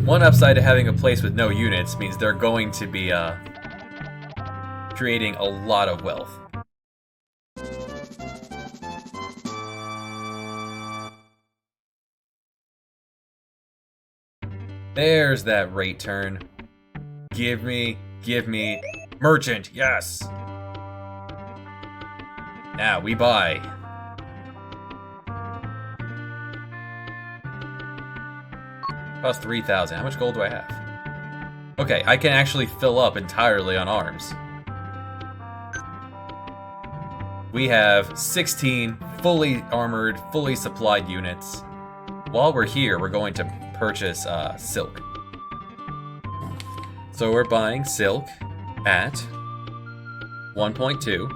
One upside to having a place with no units means they're going to be creating a lot of wealth. There's that rate turn. Give me, merchant, yes! Now we buy. Cost 3,000. How much gold do I have? Okay, I can actually fill up entirely on arms. We have 16 fully armored, fully supplied units. While we're here, we're going to purchase silk. So we're buying silk at 1.2.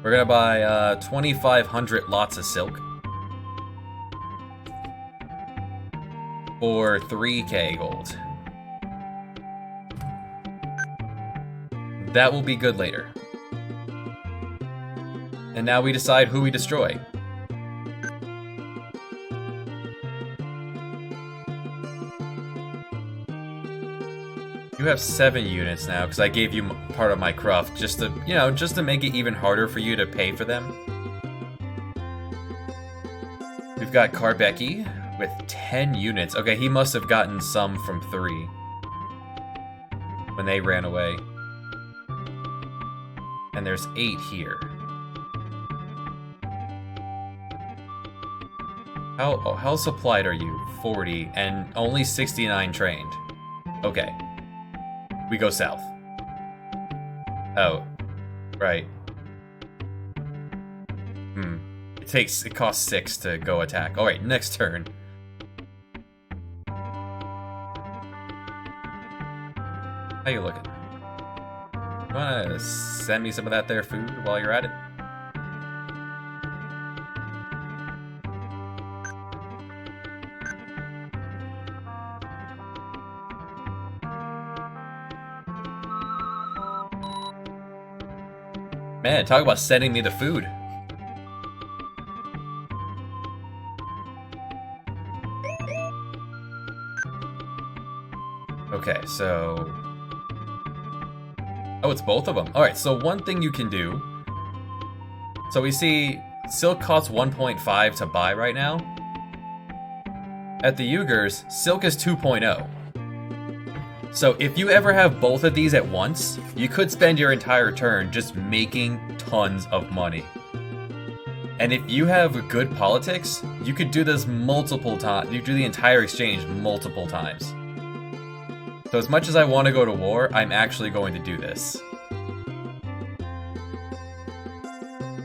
We're gonna buy 2,500 lots of silk for 3k gold. That will be good later. And now we decide who we destroy. You have 7 units now, because I gave you part of my craft, just to, you know, just to make it even harder for you to pay for them. We've got Karbeki with 10 units. Okay, he must have gotten some from 3 when they ran away. And there's 8 here. How supplied are you? 40, and only 69 trained. Okay. We go south. Oh. Right. It costs 6 to go attack. Alright, next turn. How you looking? You wanna send me some of that there food while you're at it? Man, talk about sending me the food. Okay, so... Oh, it's both of them. Alright, so one thing you can do... So we see silk costs 1.5 to buy right now. At the Uyghurs, silk is 2.0. So if you ever have both of these at once, you could spend your entire turn just making tons of money. And if you have good politics, you could do this multiple times. You do the entire exchange multiple times. So as much as I want to go to war, I'm actually going to do this.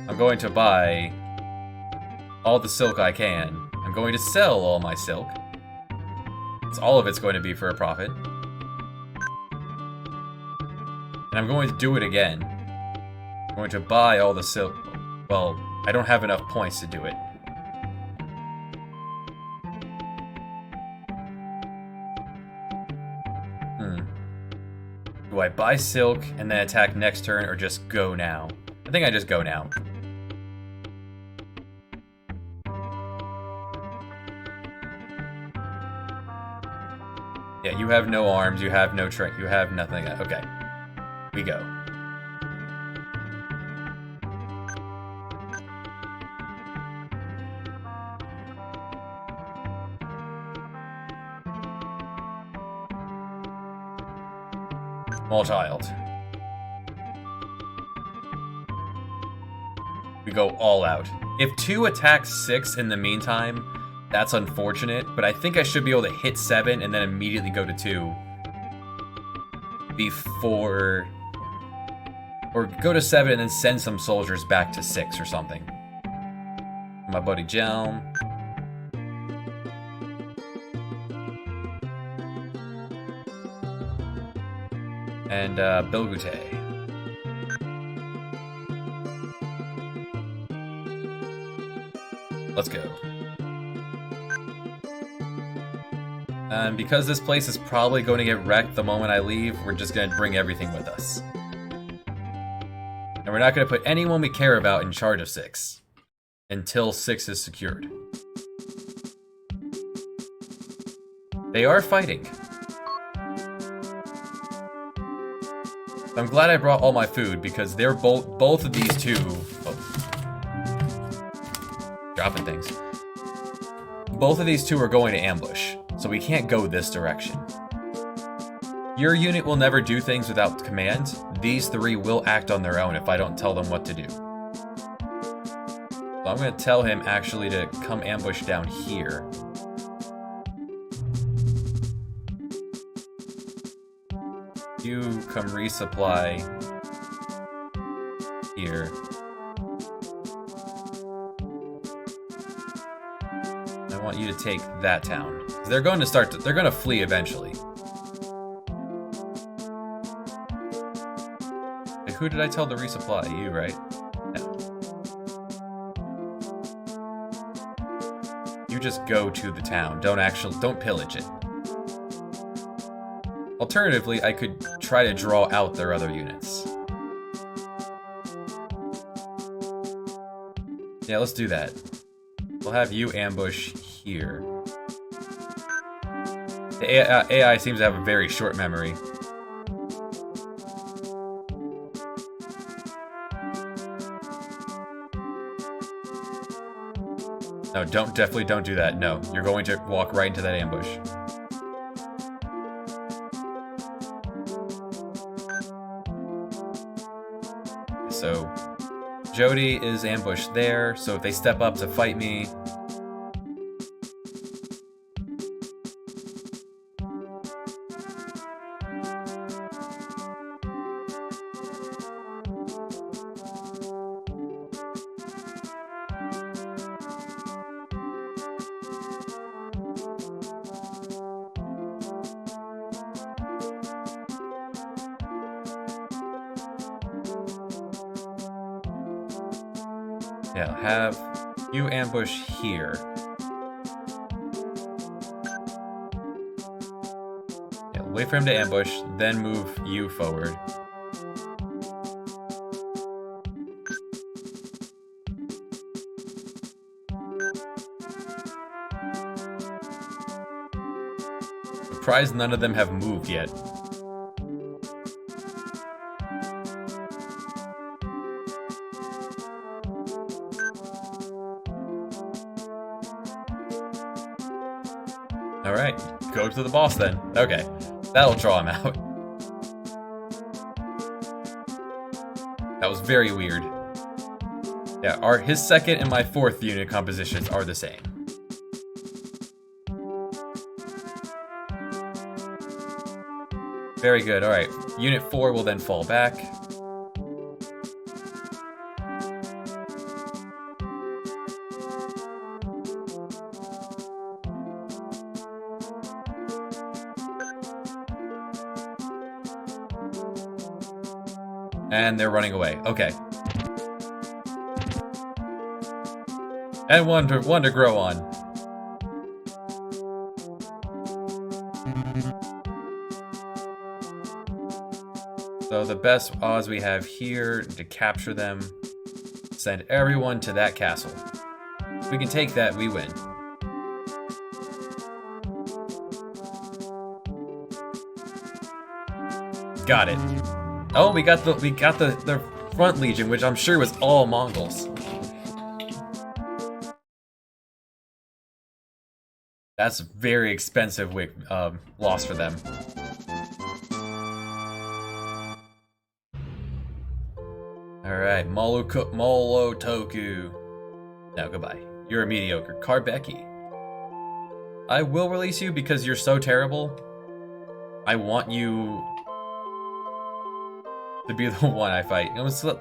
I'm going to buy all the silk I can. I'm going to sell all my silk. All of it's going to be for a profit. And I'm going to do it again. I'm going to buy all the silk. Well, I don't have enough points to do it. Do I buy silk and then attack next turn, or just go now? I think I just go now. Yeah, you have no arms, you have no trick, you have nothing. Okay. We go. Small child. We go all out. If 2 attacks 6 in the meantime, that's unfortunate, but I think I should be able to hit 7 and then immediately go to 2 before... Or go to 7 and then send some soldiers back to 6 or something. My buddy Jelm. And Bilgute. Let's go. And because this place is probably going to get wrecked the moment I leave, we're just going to bring everything with us. And we're not going to put anyone we care about in charge of 6 until 6 is secured. They are fighting. I'm glad I brought all my food because they're both of these two. Oh. Dropping things. Both of these two are going to ambush, so we can't go this direction. Your unit will never do things without command. These 3 will act on their own if I don't tell them what to do. So I'm going to tell him actually to come ambush down here. You come resupply here. I want you to take that town. They're going to they're going to flee eventually. Hey, who did I tell to resupply? You, right? No. You just go to the town. Don't pillage it. Alternatively, I could try to draw out their other units. Yeah, let's do that. We'll have you ambush here. The AI seems to have a very short memory. No, definitely don't do that. No, you're going to walk right into that ambush. So, Jody is ambushed there, so if they step up to fight me... Yeah, have you ambush here. Yeah, wait for him to ambush, then move you forward. Surprised none of them have moved yet. Alright, go to the boss then. Okay, that'll draw him out. That was very weird. Yeah, his second and my fourth unit compositions are the same. Very good, alright. Unit 4 will then fall back. And they're running away. Okay. And one to grow on. So the best odds we have here to capture them, send everyone to that castle. If we can take that, we win. Got it. Oh, we got the front legion, which I'm sure was all Mongols. That's very expensive loss for them. Alright, Molotoku. Now goodbye. You're a mediocre. Karbeki. I will release you because you're so terrible. I want you to be the one I fight. Togu.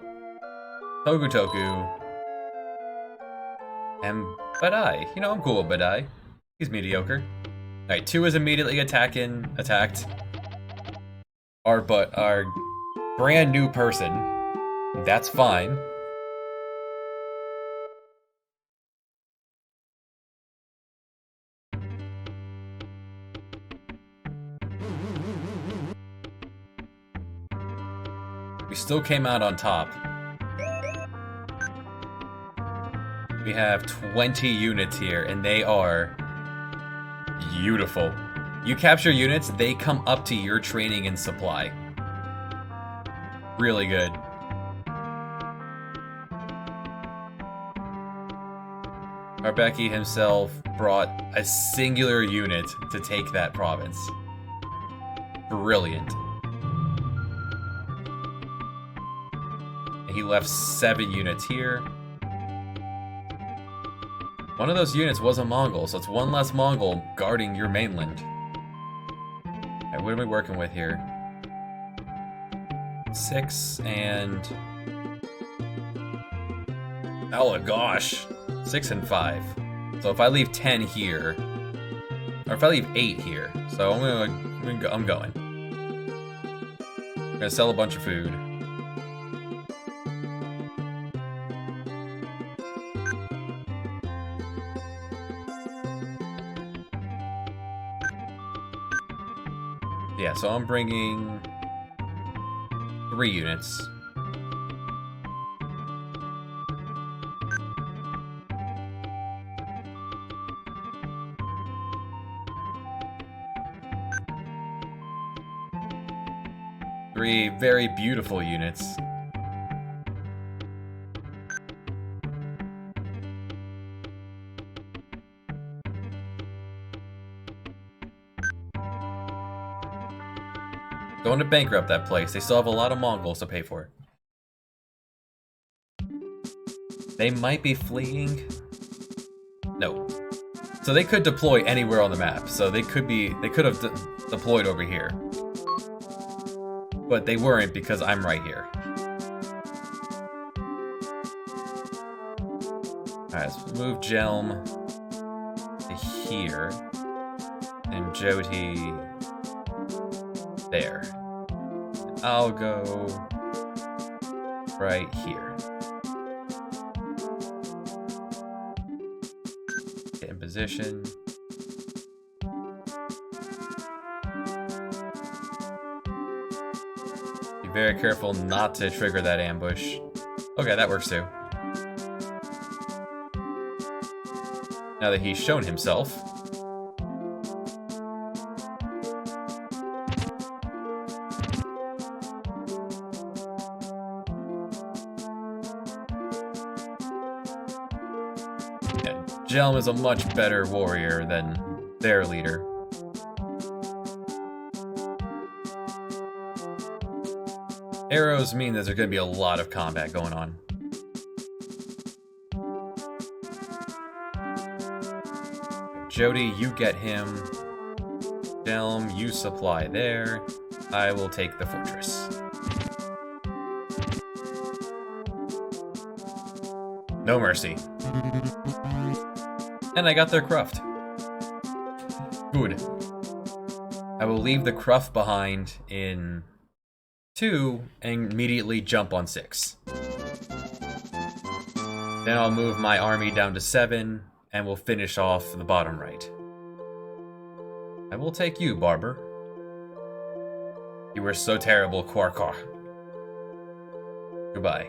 And Badai. You know, I'm cool with Badai. He's mediocre. Alright, 2 is immediately attacked. Our brand new person. That's fine. We still came out on top. We have 20 units here, and they are beautiful. You capture units, they come up to your training and supply. Really good. Arbeki himself brought a singular unit to take that province. Brilliant. And he left 7 units here. One of those units was a Mongol, so it's one less Mongol guarding your mainland. Alright, what are we working with here? 6 and... oh gosh! 6 and 5. So if I leave 10 here, or if I leave 8 here, so I'm going. I'm gonna sell a bunch of food. Yeah, so I'm bringing 3 units. Three very beautiful units. Going to bankrupt that place. They still have a lot of Mongols to pay for. They might be fleeing. No. So they could deploy anywhere on the map. So they could have deployed over here. But they weren't because I'm right here. Alright, let's move Jelm to here. And Joti there. I'll go right here. Get in position. Be very careful not to trigger that ambush. Okay, that works too. Now that he's shown himself. Yeah, Jelm is a much better warrior than their leader. Arrows mean that there's going to be a lot of combat going on. Joti, you get him. Jelm, you supply there. I will take the fortress. No mercy. And I got their cruft. Good. I will leave the cruft behind in 2 and immediately jump on 6. Then I'll move my army down to 7 and we'll finish off the bottom right. I will take you, Barber. You were so terrible, Quarkar. Goodbye.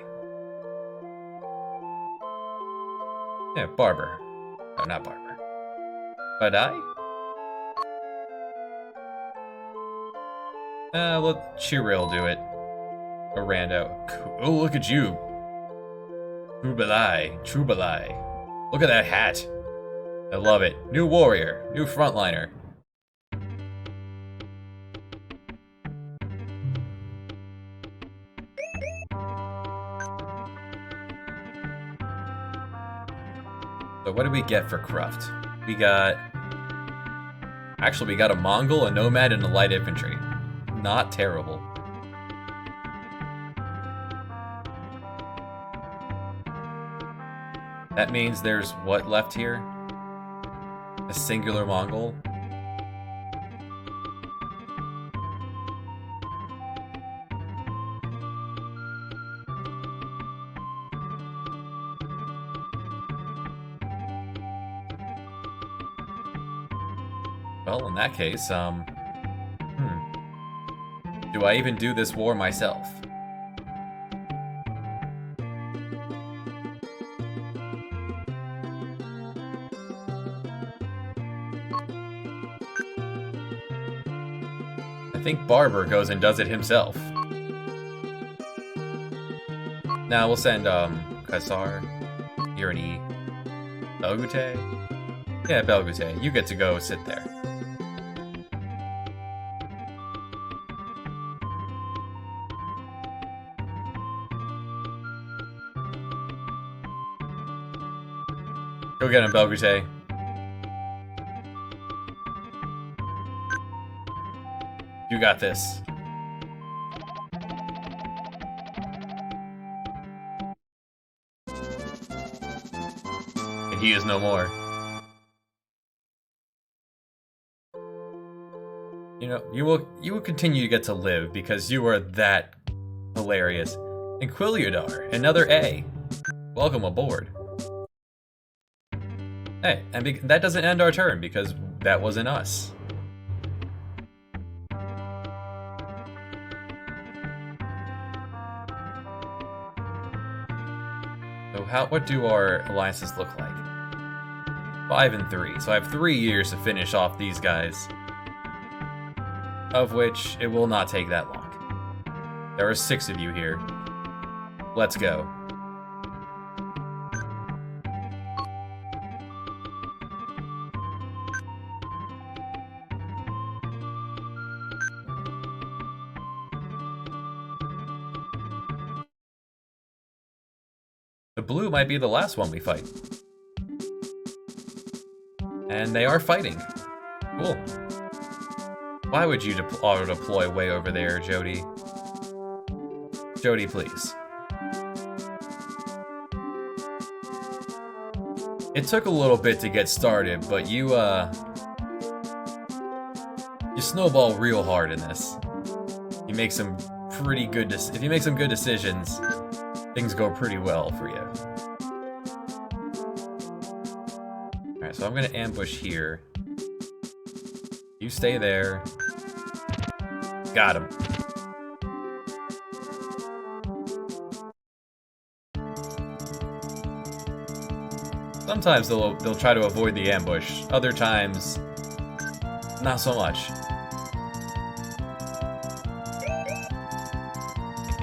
Yeah, Barber. No, not Barber. But let Chiril do it. Or Rando. Oh, look at you. Trubalai. Look at that hat. I love it. New warrior. New frontliner. So what did we get for cruft? We got a Mongol, a nomad, and a light infantry. Not terrible. That means there's what left here? A singular Mongol? Well, in that case, do I even do this war myself? I think Barber goes and does it himself. Now we'll send, Kassar. You're an E. Belgute? Yeah, Belgute. You get to go sit there. Go get him, Belgute. You got this. And he is no more. You know, you will continue to get to live because you are that hilarious. And Quiliodar, another A. Welcome aboard. Hey, and that doesn't end our turn because that wasn't us. So what do our alliances look like? 5 and 3. So I have 3 years to finish off these guys. Of which it will not take that long. There are 6 of you here. Let's go. The blue might be the last one we fight. And they are fighting. Cool. Why would you auto-deploy way over there, Jody? Jody, please. It took a little bit to get started, but you snowball real hard in this. You make some pretty good if you make some good decisions, things go pretty well for you. Alright, so I'm gonna ambush here. You stay there. Got him. Sometimes they'll try to avoid the ambush. Other times, not so much.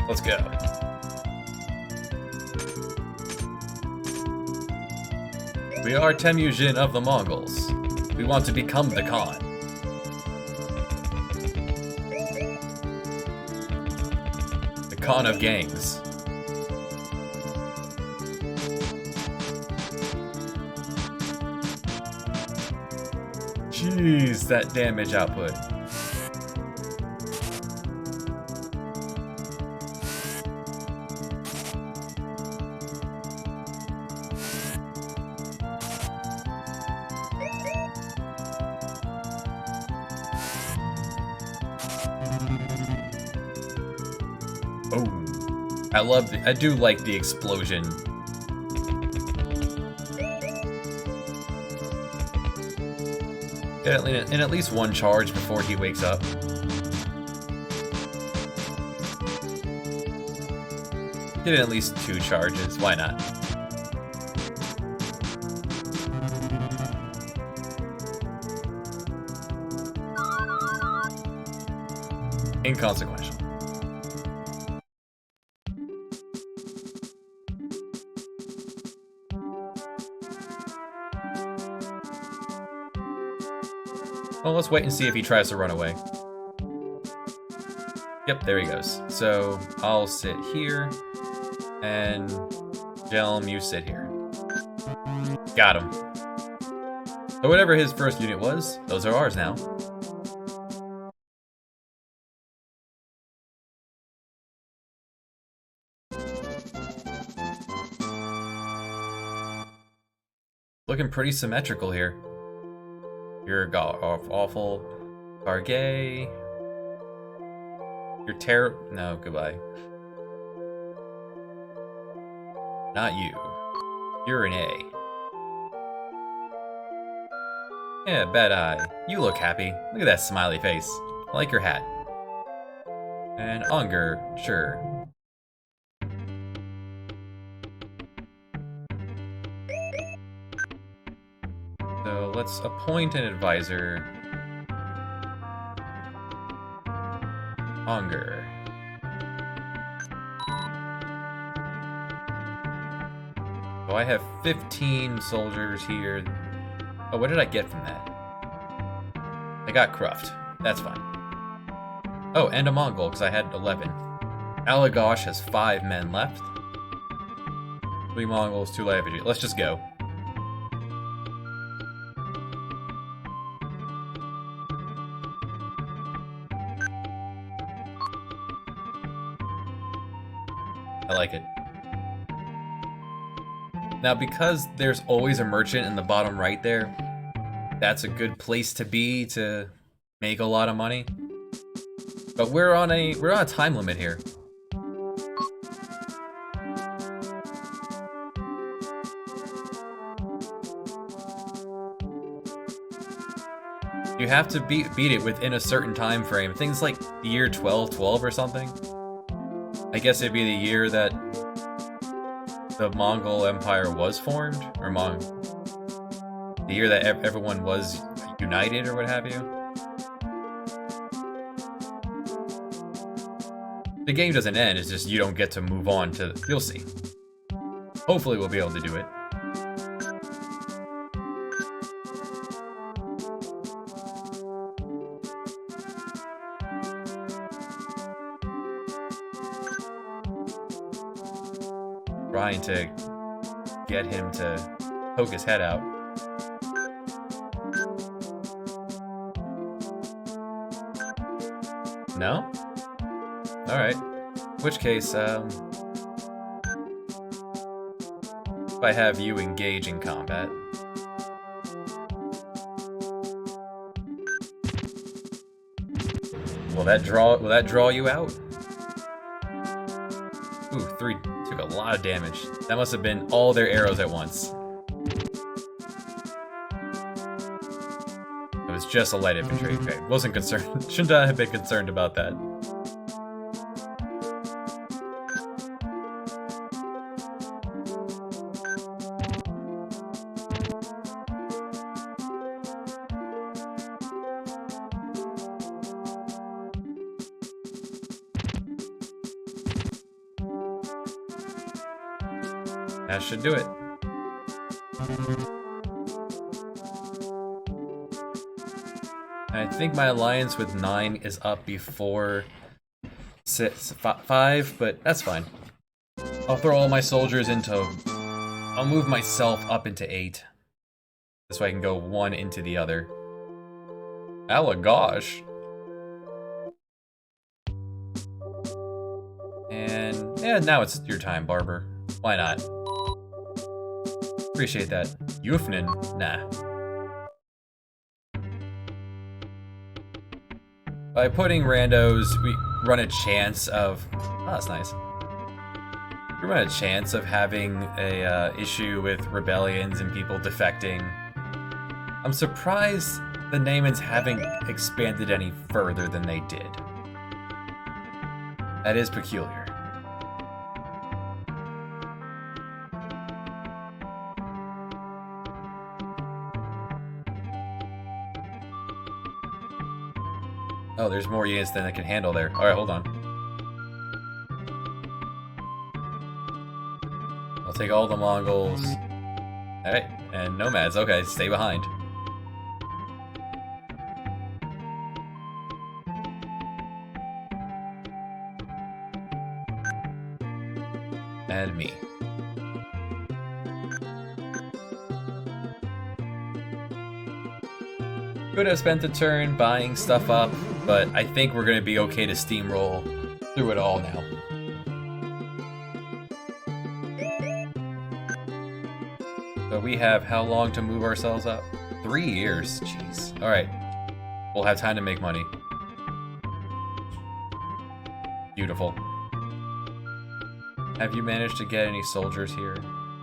Let's go. We are Temujin of the Mongols. We want to become the Khan. The Khan of gangs. Jeez, that damage output. Oh, I do like the explosion. In at least one charge before he wakes up. Get in at least 2 charges, why not? Inconsequential. Well, let's wait and see if he tries to run away. Yep, there he goes. So, I'll sit here, and Jelm, you sit here. Got him. So whatever his first unit was, those are ours now. Looking pretty symmetrical here. You're awful. Bargay. You're no, goodbye. Not you. You're an A. Yeah, Bad Eye. You look happy. Look at that smiley face. I like your hat. And Unger, sure. So let's appoint an advisor. Unger. So I have 15 soldiers here. Oh, what did I get from that? I got Cruft. That's fine. Oh, and a Mongol, because I had 11. Alagosh has 5 men left. 3 Mongols, 2 light infantry. Let's just go. I like it. Now, because there's always a merchant in the bottom right there, that's a good place to be to make a lot of money. But we're on a time limit here. You have to beat it within a certain time frame. Things like the year 1212 or something. I guess it'd be the year that the Mongol Empire was formed, or the year that everyone was united, or what have you. The game doesn't end, it's just you don't get to move on to... You'll see. Hopefully we'll be able to do it. Trying to get him to poke his head out. No? Alright. In which case, if I have you engage in combat. Will that draw you out? Ooh, 3 took a lot of damage. That must have been all their arrows at once. It was just a light infantry. Okay, wasn't concerned. Shouldn't have been concerned about that. That should do it. I think my alliance with 9 is up before 5, but that's fine. I'll throw all my soldiers into... I'll move myself up into 8. This way I can go one into the other. Gosh. And yeah, now it's your time, Barber. Why not? Appreciate that. Yufnin? Nah. By putting randos, we run a chance of... Oh, that's nice. We run a chance of having a issue with rebellions and people defecting. I'm surprised the Naimans haven't expanded any further than they did. That is peculiar. Oh, there's more units than I can handle there. Alright, hold on. I'll take all the Mongols. Alright, and nomads. Okay, stay behind. And me. Could have spent a turn buying stuff up, but I think we're going to be okay to steamroll through it all now. So we have how long to move ourselves up? 3 years, jeez. Alright, we'll have time to make money. Beautiful. Have you managed to get any soldiers here?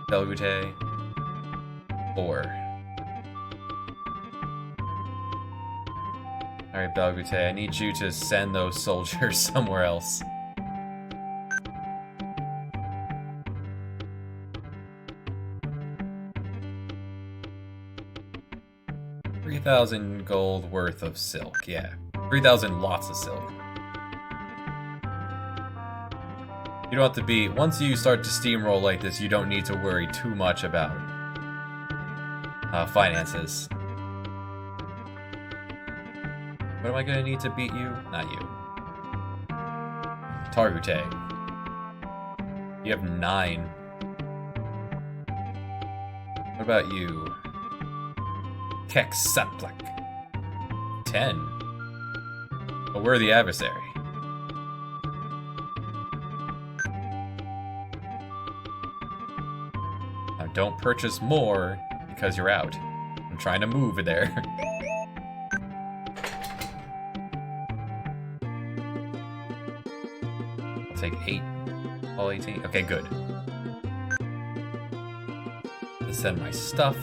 Belgute? 4. Alright, Belgute, I need you to send those soldiers somewhere else. $3,000 gold worth of silk, yeah. 3,000 lots of silk. You don't have to be... Once you start to steamroll like this, you don't need to worry too much about finances. What am I gonna need to beat you? Not you. Targute. You have 9. What about you? Keksaplek. 10. But we're the adversary. Now don't purchase more because you're out. I'm trying to move it there. Take 8, all 18. Okay, good. Let's send my stuff.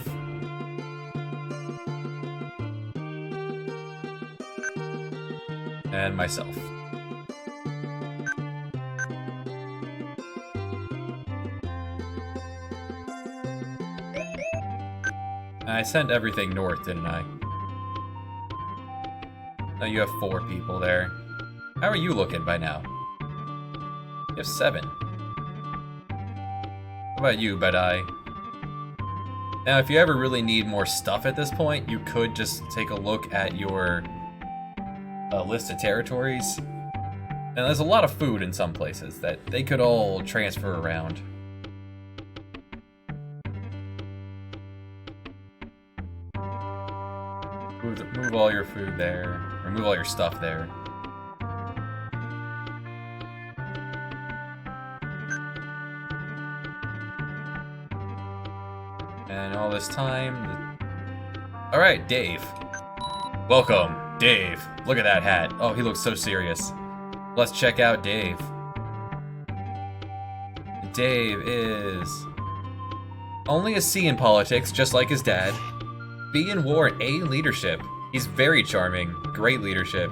And myself. I sent everything north, didn't I? Now you have 4 people there. How are you looking by now? You have 7. How about you, Badai? Now, if you ever really need more stuff at this point, you could just take a look at your list of territories. And there's a lot of food in some places that they could all transfer around. Move all your food there. Or move all your stuff there. And all this time... Alright, Dave. Welcome, Dave. Look at that hat. Oh, he looks so serious. Let's check out Dave. Dave is... only a C in politics, just like his dad. B in war and A in leadership. He's very charming. Great leadership.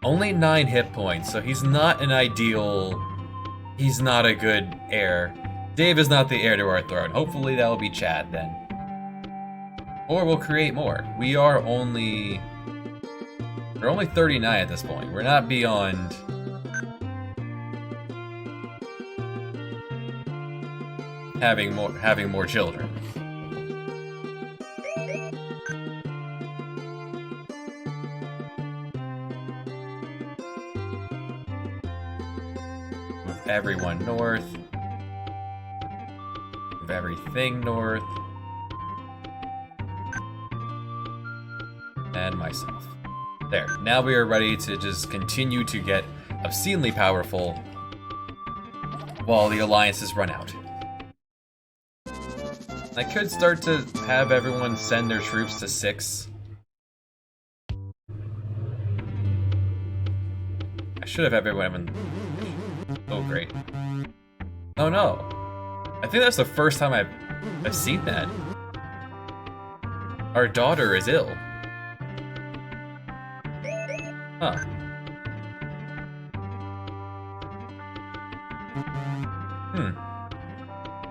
Only 9 hit points, so he's not an ideal... he's not a good heir. Dave is not the heir to our throne. Hopefully that'll be Chad then. Or we'll create more. We're only 39 at this point. We're not beyond... having more children. Move everyone north. Move everything north. And myself. There. Now we are ready to just continue to get obscenely powerful while the alliances run out. I could start to have everyone send their troops to 6. I should have everyone... oh, great. Oh, no. I think that's the first time I've seen that. Our daughter is ill. Huh.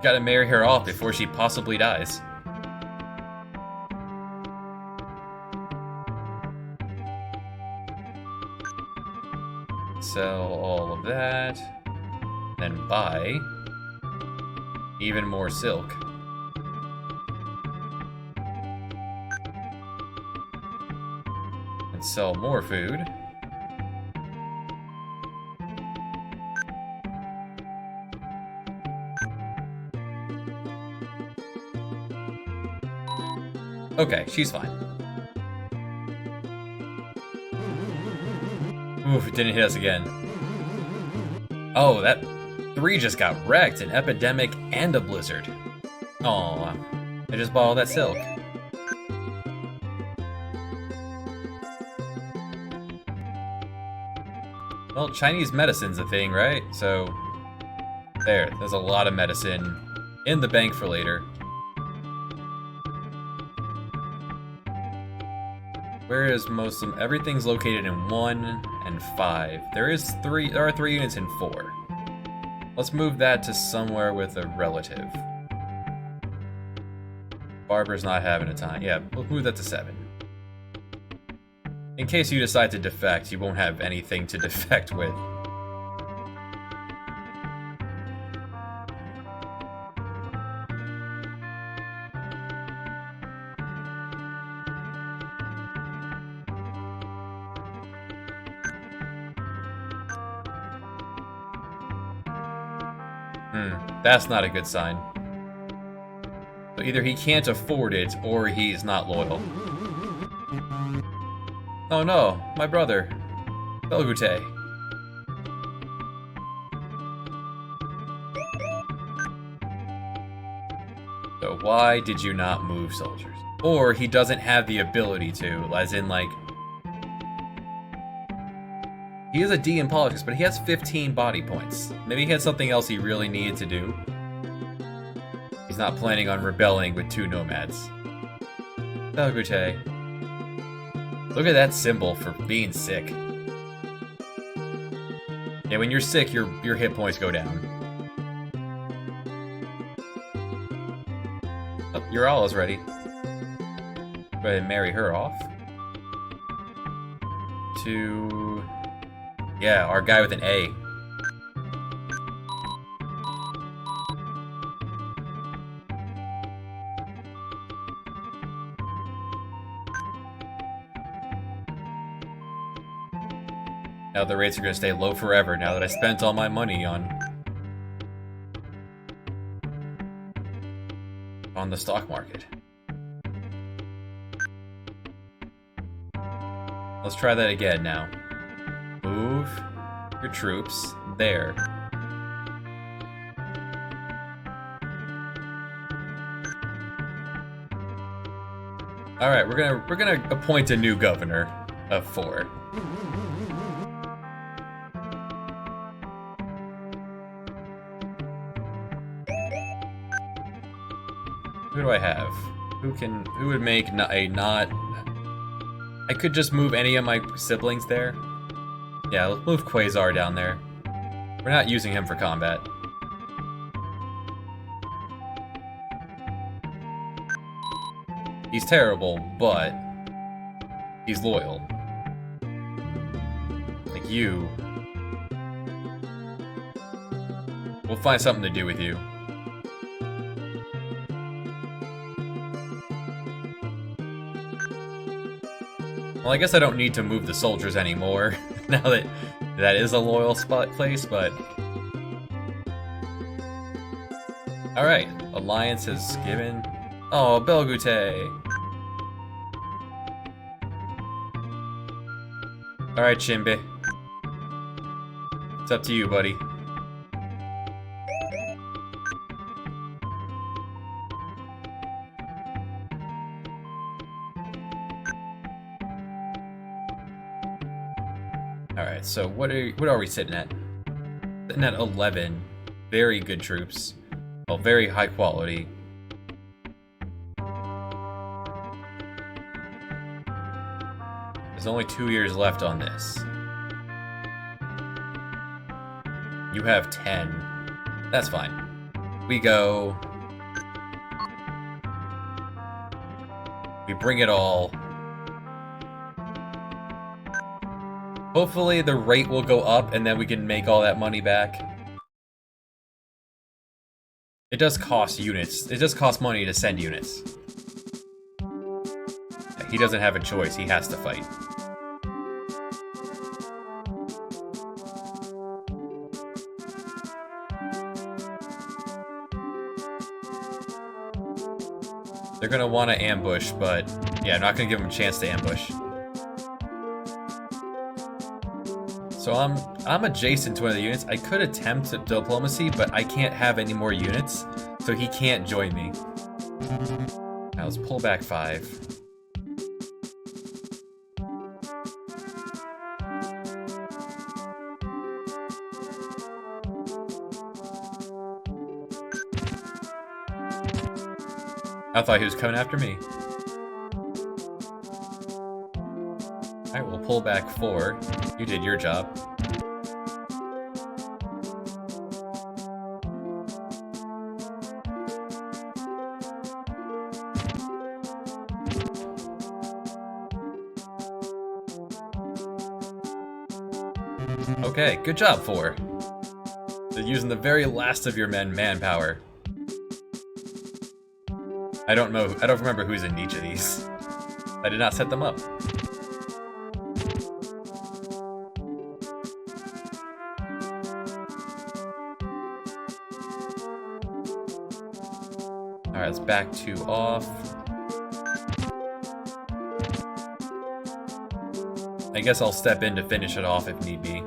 Gotta marry her off before she possibly dies. Sell all of that. Then buy even more silk. And sell more food. Okay, she's fine. Oof, it didn't hit us again. Oh, that 3 just got wrecked. An epidemic and a blizzard. Aw, I just bought all that silk. Well, Chinese medicine's a thing, right? So, there's a lot of medicine in the bank for later. Where is most of them? Everything's located in 1 and 5. There are 3 units in 4. Let's move that to somewhere with a relative. Barber's not having a time. Yeah, we'll move that to 7. In case you decide to defect, you won't have anything to defect with. That's not a good sign. So either he can't afford it, or he's not loyal. Oh no, my brother. Belgute. So why did you not move soldiers? Or he doesn't have the ability to, as in like... he is a D in politics, but he has 15 body points. Maybe he had something else he really needed to do. He's not planning on rebelling with 2 nomads. Belgute. Look at that symbol for being sick. Yeah, when you're sick, your hit points go down. Oh, Urala's ready. Go ahead and marry her off. To... yeah, our guy with an A. Now the rates are going to stay low forever now that I spent all my money on the stock market. Let's try that again now. Move your troops there. All right, we're gonna appoint a new governor of 4. Who do I have? Who would make a not? I could just move any of my siblings there. Yeah, let's move Quasar down there. We're not using him for combat. He's terrible, but he's loyal. Like you. We'll find something to do with you. Well, I guess I don't need to move the soldiers anymore, now that that is a loyal spot place, but... Alright, Alliance has given... Oh, Belgute! Alright, Shinbe. It's up to you, buddy. Alright, so what are we sitting at? Sitting at 11. Very good troops. Well, very high quality. There's only 2 years left on this. You have 10. That's fine. We go. We bring it all. Hopefully the rate will go up and then we can make all that money back. It does cost units. It does cost money to send units. He doesn't have a choice. He has to fight. They're gonna want to ambush, but yeah, I'm not gonna give them a chance to ambush. So I'm adjacent to one of the units. I could attempt diplomacy, but I can't have any more units, so he can't join me. Now let's pull back 5. I thought he was coming after me. Alright, we'll pull back 4. You did your job. Okay, good job, 4. They're using the very last of your manpower. I don't remember who's in each of these. I did not set them up. Alright, let's back 2 off. I guess I'll step in to finish it off if need be.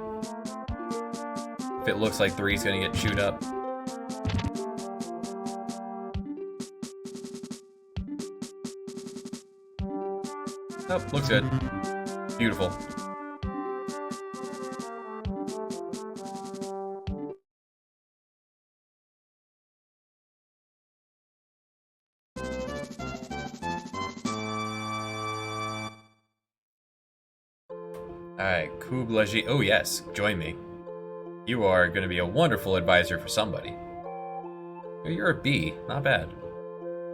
If it looks like 3's gonna get chewed up. Nope, looks good. Beautiful. Alright, Kublaji. Oh yes, join me. You are going to be a wonderful advisor for somebody. You're a B, not bad.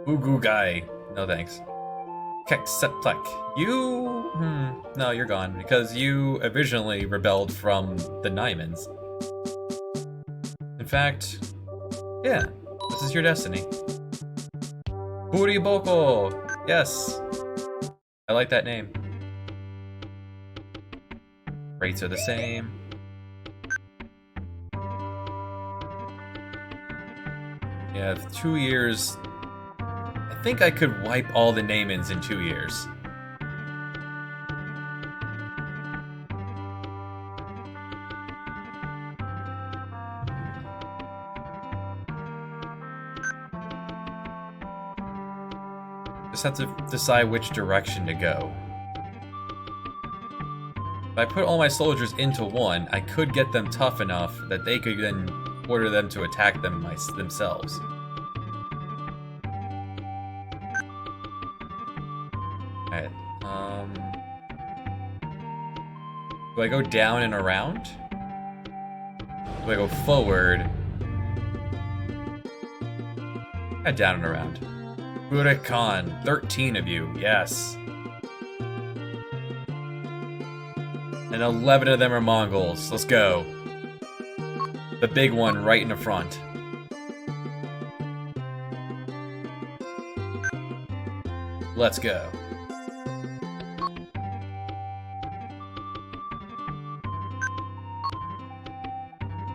Ugu guy. No thanks. Keksetplek. You... no, you're gone, because you originally rebelled from the Naimans. In fact, yeah, this is your destiny. Buriboko! Yes! I like that name. Rates are the same. Yeah, 2 years... I think I could wipe all the Naimans in 2 years. Just have to decide which direction to go. If I put all my soldiers into one, I could get them tough enough that they could then order them to attack them themselves. Alright, do I go down and around? Do I go forward? Down and around. Buddha Khan, 13 of you, yes. And 11 of them are Mongols. Let's go. The big one right in the front. Let's go.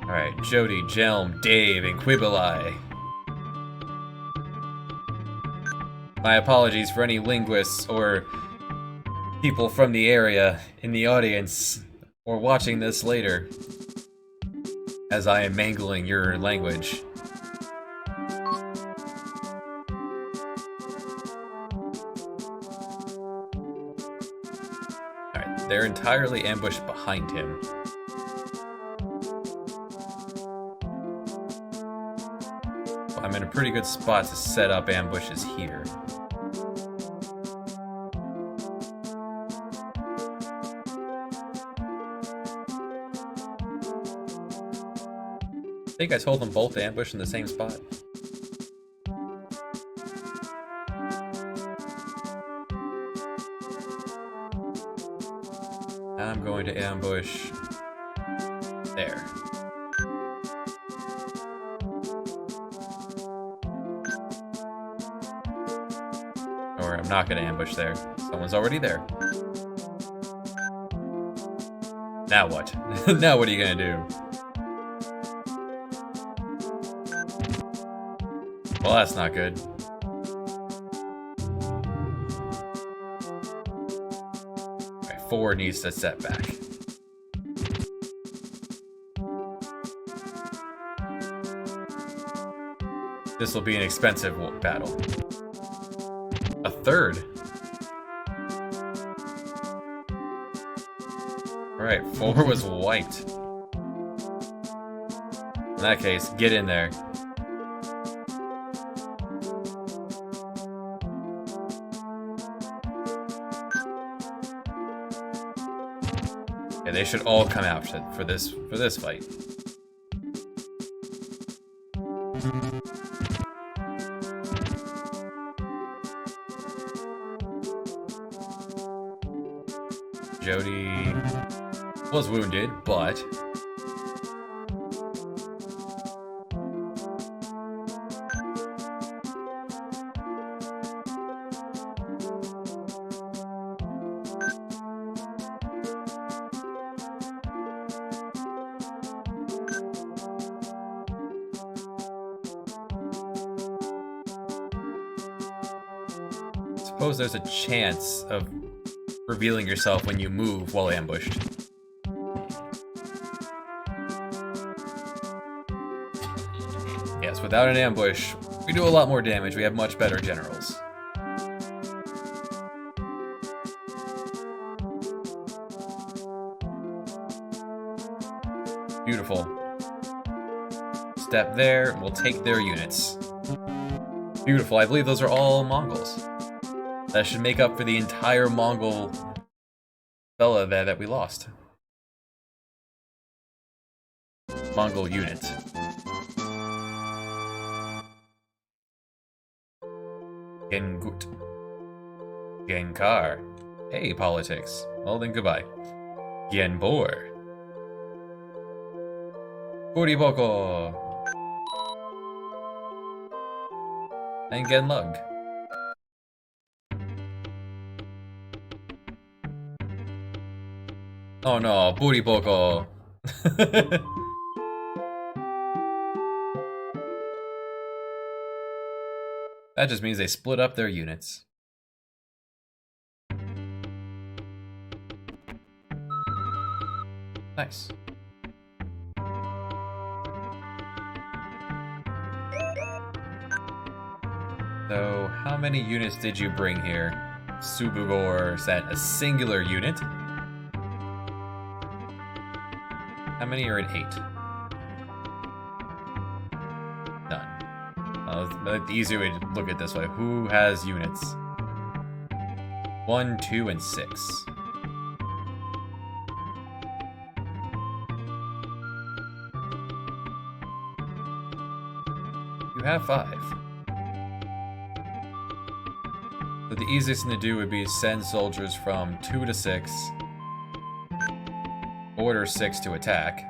Alright, Jody, Jelm, Dave, and Quibbelai. My apologies for any linguists or people from the area in the audience or watching this later, as I am mangling your language. Alright, they're entirely ambushed behind him. I'm in a pretty good spot to set up ambushes here. I think I told them both to ambush in the same spot. I'm going to ambush there. Or I'm not going to ambush there. Someone's already there. Now what? Now what are you going to do? Well, that's not good. Alright, 4 needs to set back. This will be an expensive battle. A third? Alright, 4 was wiped. In that case, get in there. Yeah, they should all come out for this fight. Jody was wounded, but suppose there's a chance of revealing yourself when you move while ambushed. Yes, without an ambush, we do a lot more damage. We have much better generals. Beautiful. Step there, we'll take their units. Beautiful, I believe those are all Mongols. That should make up for the entire Mongol fella there that we lost. Mongol unit. Gengut. Genkar. Hey, politics. Well then, goodbye. Genbor. Kuriboko. And Genlug. Oh no, Buriboko. That just means they split up their units. Nice. So how many units did you bring here? Subugor sent a singular unit. How many are in 8? None. The easier way to look at it this way. Who has units? 1, 2, and 6. You have 5. So the easiest thing to do would be send soldiers from 2 to 6. Order 6 to attack.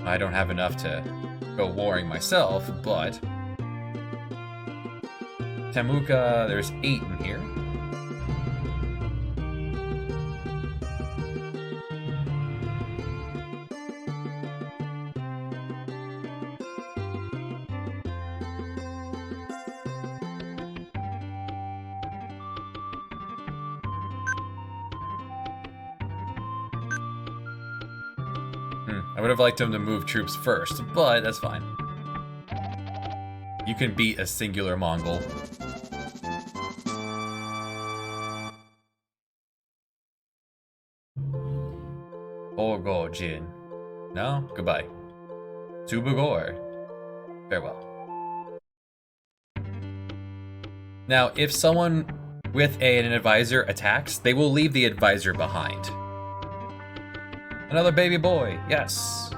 I don't have enough to go warring myself, but Temuka, there's 8 in here. I would have liked him to move troops first, but that's fine. You can beat a singular Mongol. Orgo Jin. No? Goodbye. Subugor. Farewell. Now, if someone with an advisor attacks, they will leave the advisor behind. Another baby boy, yes.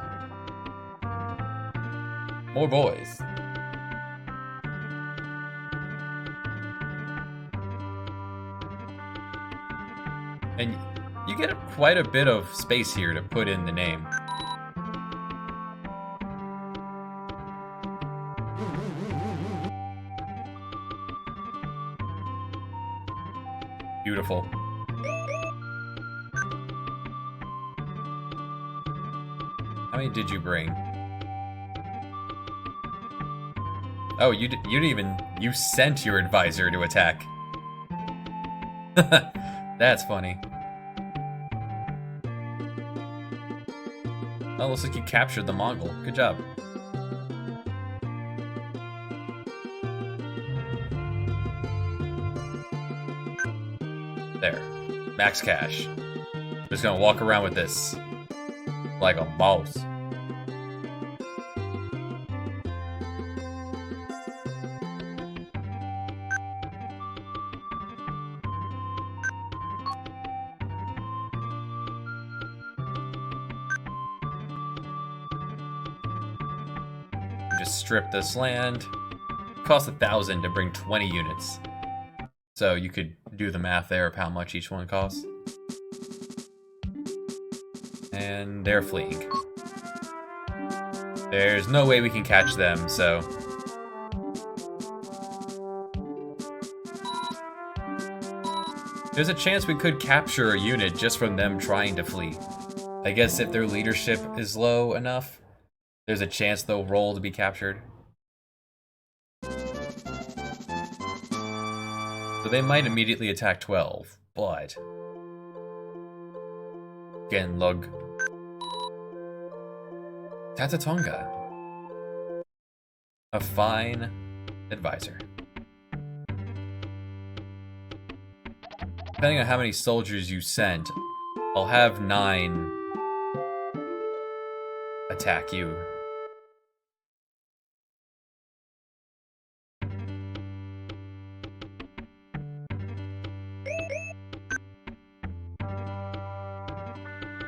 More boys. And you get quite a bit of space here to put in the name. Beautiful. How many did you bring? Oh, you didn't even... You sent your advisor to attack. That's funny. Oh, looks like you captured the Mongol. Good job. There. Max cash. I'm just gonna walk around with this. Like a boss. Just strip this land. Cost 1,000 to bring 20 units. So you could do the math there of how much each one costs. And they're fleeing. There's no way we can catch them, so... There's a chance we could capture a unit just from them trying to flee. I guess if their leadership is low enough, there's a chance they'll roll to be captured. So they might immediately attack 12, but... Genlug. Tatatonga. A fine advisor. Depending on how many soldiers you sent, I'll have 9 attack you.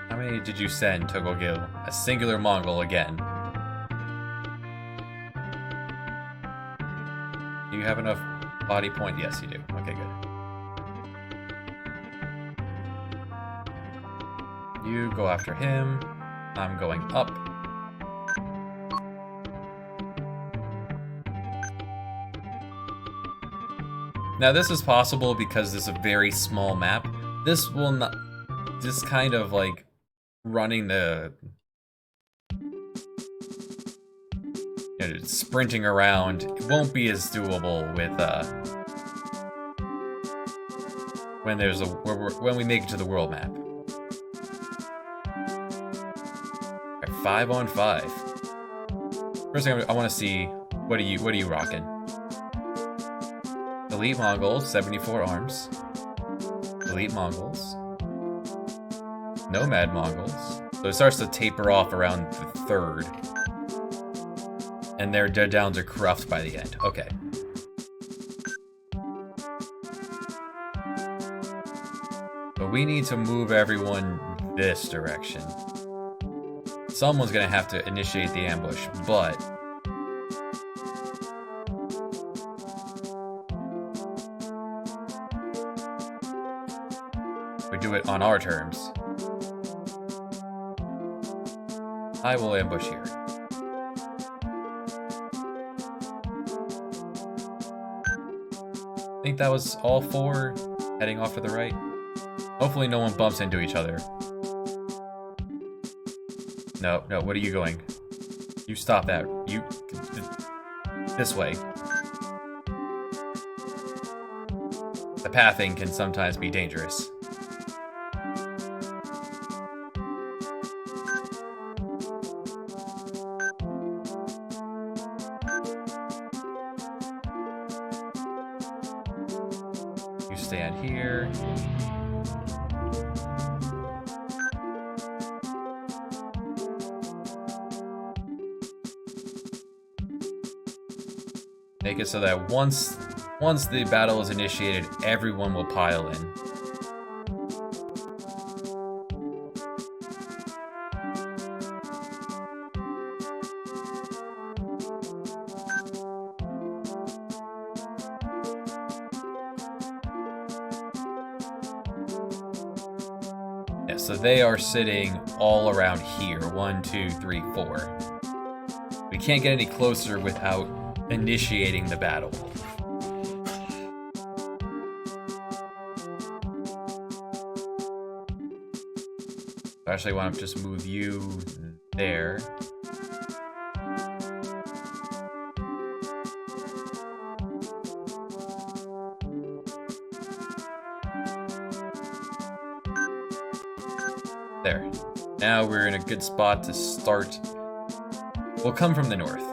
How many did you send, Togogil? A singular Mongol again. Do you have enough body point? Yes, you do. Okay, good. You go after him. I'm going up. Now this is possible because this is a very small map. This will not... This kind of like... running the... sprinting around, it won't be as doable with, when there's a... when we make it to the world map. 5 on 5. First thing I want to see What are you rocking? Elite Mongols, 74 arms. Elite Mongols. Nomad Mongols. So it starts to taper off around the 3rd. And they're down to Cruft by the end. Okay. But we need to move everyone this direction. Someone's gonna have to initiate the ambush, but we do it on our terms. I will ambush here. I think that was all 4 heading off to the right. Hopefully no one bumps into each other. No, what are you going? You stop that. You... This way. The pathing can sometimes be dangerous. You stand here. Make it so that once the battle is initiated, everyone will pile in. Yeah, so they are sitting all around here. 1, 2, 3, 4. We can't get any closer without initiating the battle. I actually want to just move you there. There. Now we're in a good spot to start. We'll come from the north.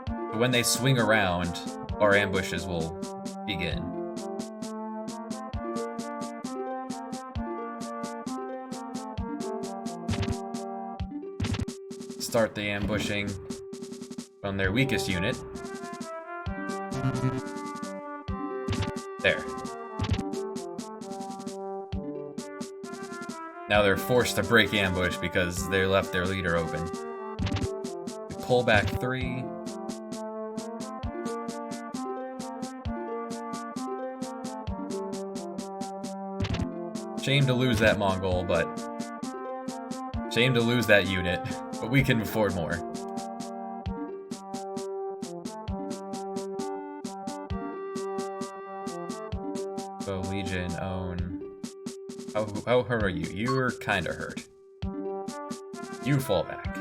But when they swing around, our ambushes will begin. Start the ambushing on their weakest unit. There. Now they're forced to break ambush because they left their leader open. We pull back 3. Shame to lose that Mongol, but... Shame to lose that unit, but we can afford more. So Legion, own... How hurt are you? You're kinda hurt. You fall back.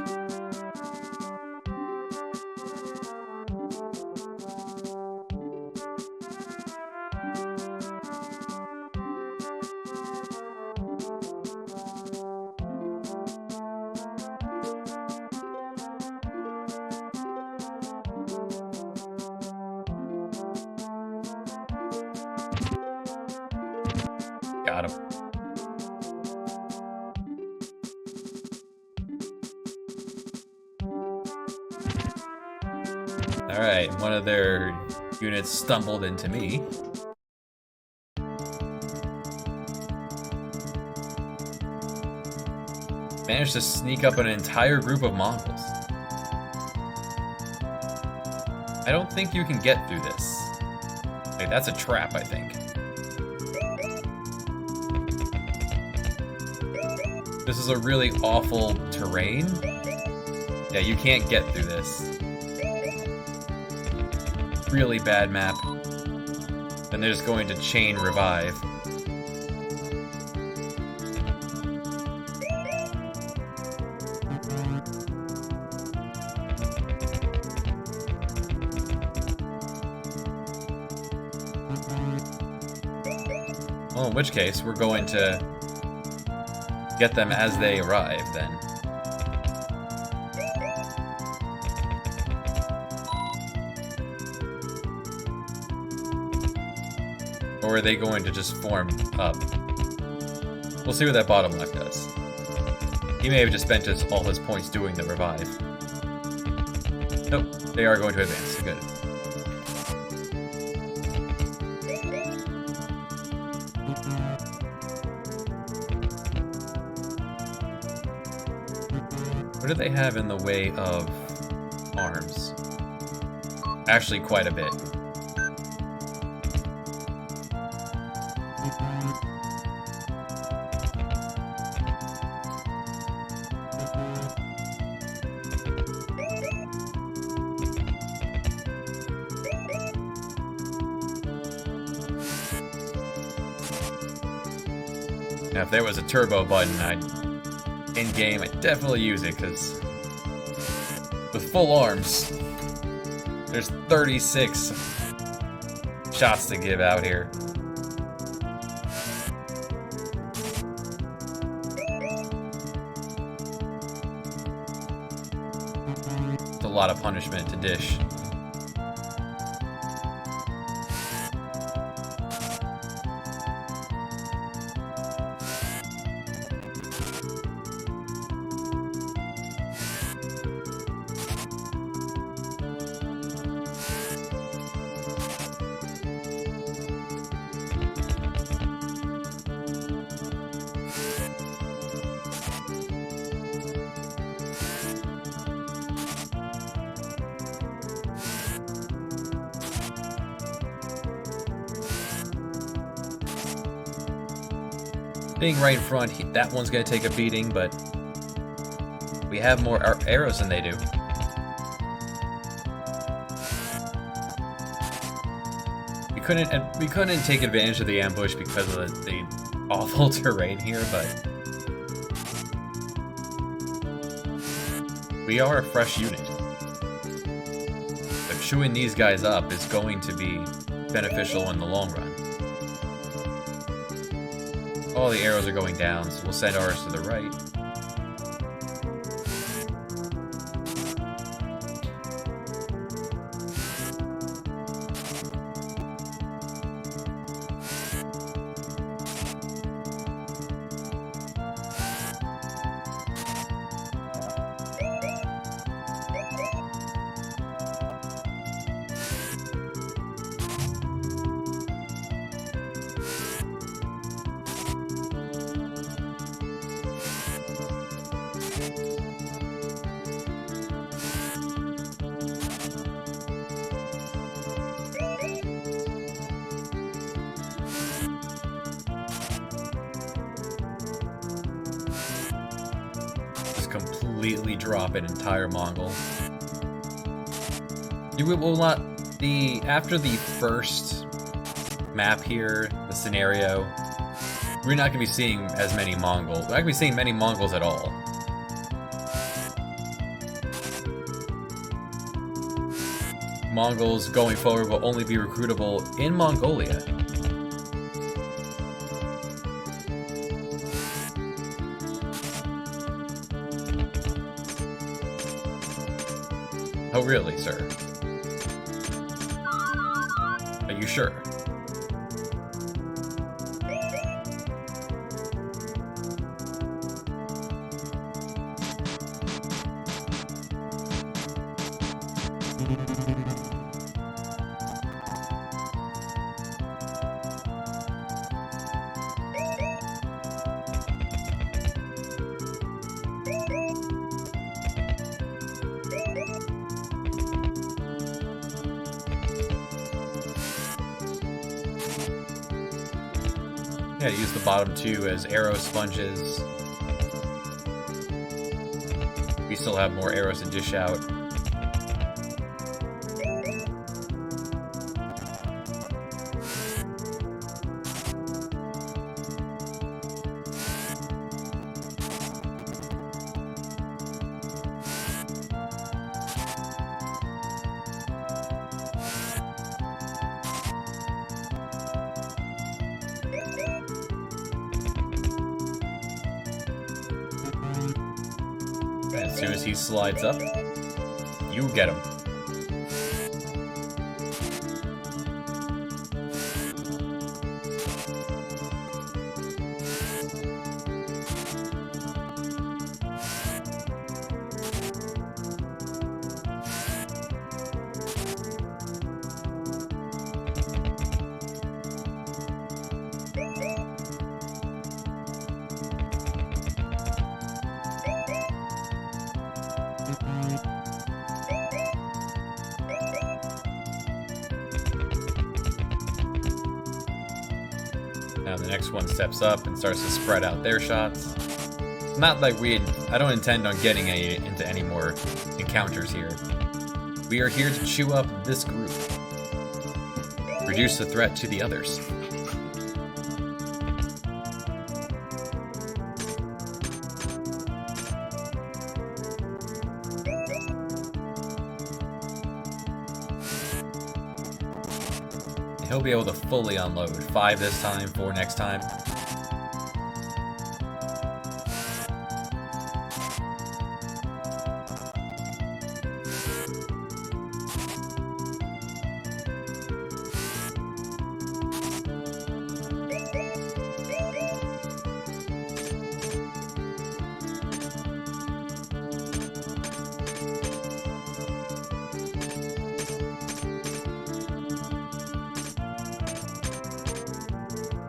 Got him. Alright, one of their units stumbled into me. Managed to sneak up an entire group of Mongols. I don't think you can get through this. Wait, that's a trap, I think. This is a really awful terrain. Yeah, you can't get through this. Really bad map. And they're just going to chain revive. Well, in which case, we're going to get them as they arrive, then. Or are they going to just form up? We'll see what that bottom left does. He may have just spent all his points doing the revive. Nope, they are going to advance. Good. What do they have in the way of arms? Actually, quite a bit. Now, if there was a turbo button, in-game, I'd definitely use it, because with full arms, there's 36 shots to give out here. It's a lot of punishment to dish. Being right in front, that one's going to take a beating, but we have more arrows than they do. We couldn't take advantage of the ambush because of the awful terrain here, but we are a fresh unit. But chewing these guys up is going to be beneficial in the long run. All the arrows are going down, so we'll send ours to the right. Completely drop an entire Mongol. You will not after the first map here, the scenario, we're not going to be seeing as many Mongols. We're not going to be seeing many Mongols at all. Mongols going forward will only be recruitable in Mongolia. Oh, really, sir? Are you sure? Yeah, use the bottom two as arrow sponges. We still have more arrows to dish out. As soon as he slides up, you get him. Now the next one steps up and starts to spread out their shots. Not like I don't intend on getting into any more encounters here. We are here to chew up this group. Reduce the threat to the others. He'll be able to fully unload. 5 this time, 4 next time.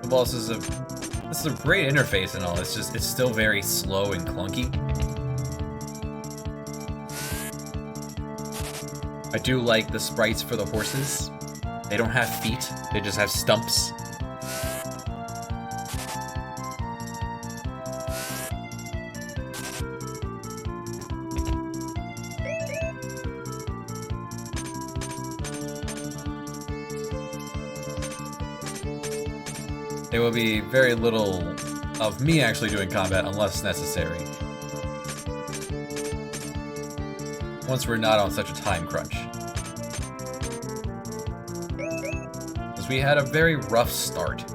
Well, this is a great interface and all. It's still very slow and clunky. I do like the sprites for the horses. They don't have feet, they just have stumps. There will be very little of me actually doing combat unless necessary. Once we're not on such a time crunch. Because we had a very rough start.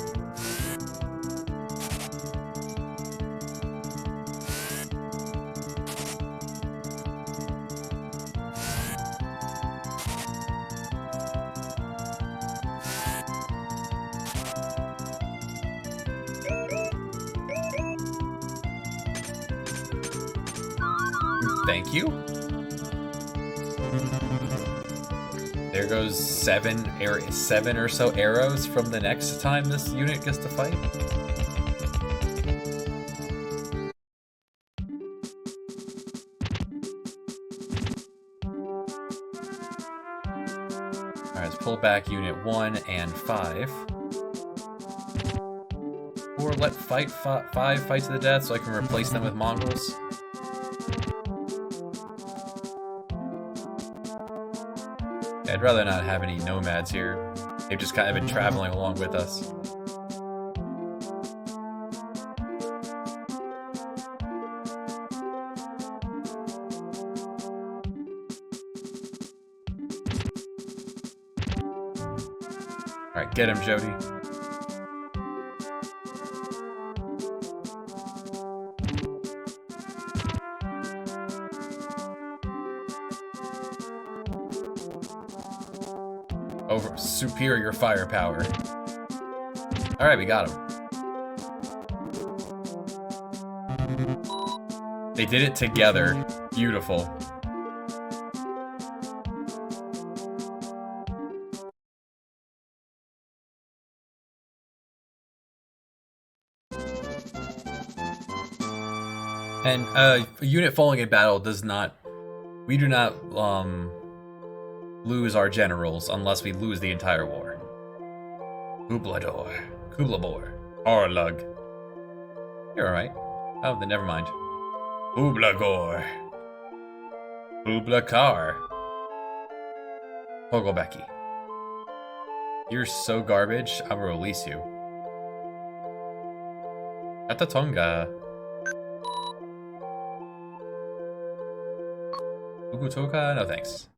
Thank you. There goes 7 or so arrows from the next time this unit gets to fight. Alright, let's pull back unit 1 and 5. Or let 5 fight to the death so I can replace them with Mongols. I'd rather not have any nomads here. They've just kind of been traveling along with us. Alright, get him, Jody. Over superior firepower. Alright, we got him. They did it together. Beautiful. And a unit falling in battle does not... We do not, lose our generals unless we lose the entire war. Kublador. Kublabor. Arlug. You're alright. Oh, then never mind. Kublagor. Kublakar. Pogobeki. You're so garbage, I will release you. Atatonga. Ugutoka? No thanks.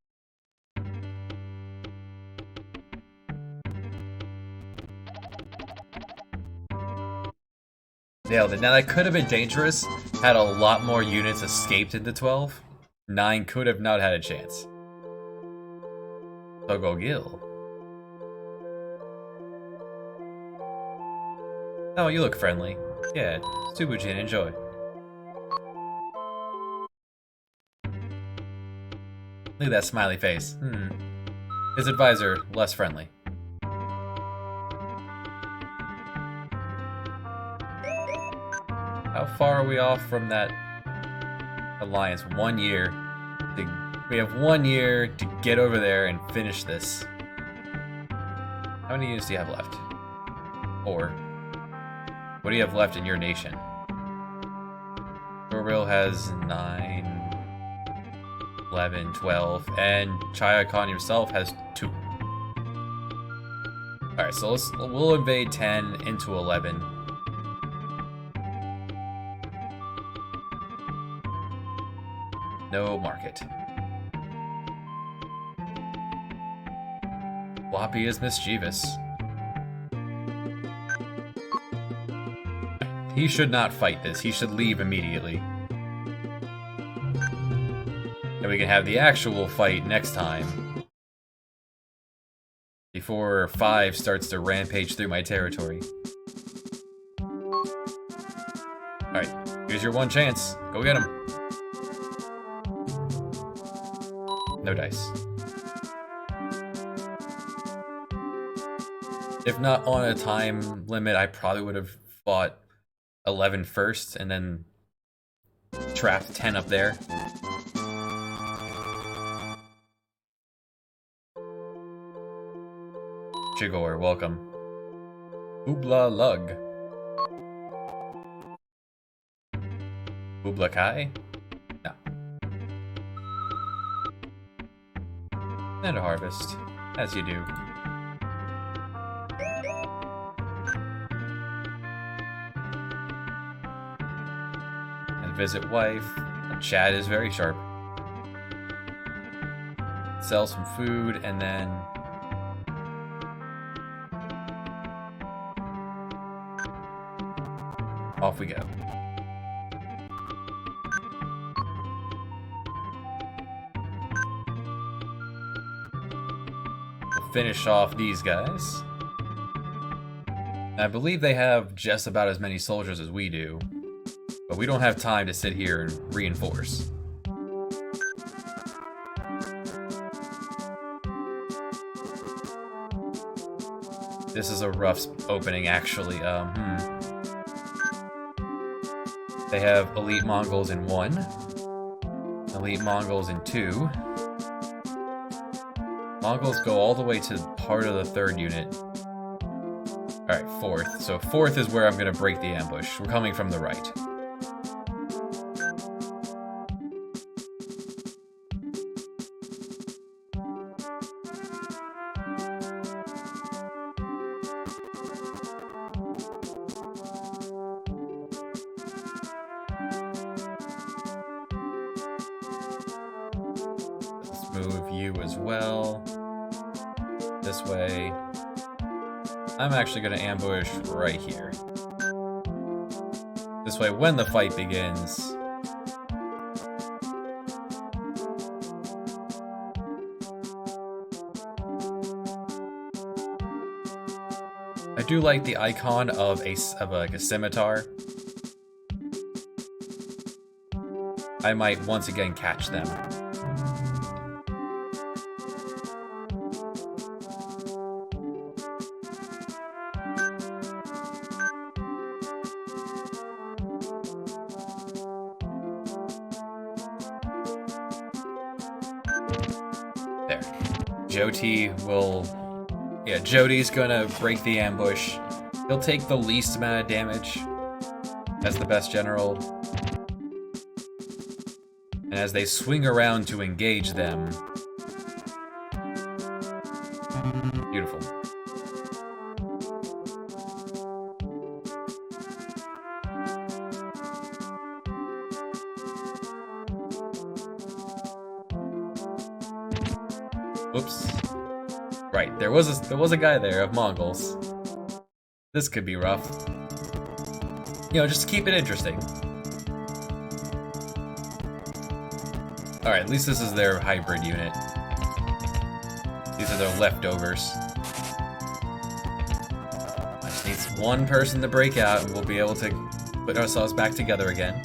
Nailed it. Now that could have been dangerous had a lot more units escaped into 12. 9 could have not had a chance. Togo Gil. Oh, you look friendly. Yeah, Subujin, enjoy. Look at that smiley face. His advisor, less friendly. How far are we off from that alliance? 1 year. We have 1 year to get over there and finish this. How many units do you have left? 4. What do you have left in your nation? Torbil has 9, 11, 12, and Chaya Khan himself has 2. Alright, so we'll invade 10 into 11. No market. Floppy is mischievous. He should not fight this. He should leave immediately. And we can have the actual fight next time. Before 5 starts to rampage through my territory. Alright, here's your one chance. Go get him. No dice. If not on a time limit, I probably would have fought 11 first and then trapped 10 up there. Chigor, welcome. Oobla Lug. Oobla Kai? No. And a harvest, as you do. And visit wife. Chad is very sharp. Sell some food and then off we go. We'll finish off these guys. I believe they have just about as many soldiers as we do, but we don't have time to sit here and reinforce. This is a rough opening, actually. They have elite Mongols in 1, elite Mongols in 2. Mongols go all the way to part of the 3rd unit. Alright, 4th. So 4th is where I'm going to break the ambush. We're coming from the right. Move you as well. This way. I'm actually going to ambush right here. This way, when the fight begins, I do like the icon of like a scimitar. I might once again catch them. There. Joti will... Yeah, Joti's gonna break the ambush. He'll take the least amount of damage as the best general. And as they swing around to engage them... Beautiful. Oops. Right, there was a guy there of Mongols. This could be rough. You know, just to keep it interesting. Alright, at least this is their hybrid unit. These are their leftovers. I just need one person to break out and we'll be able to put ourselves back together again.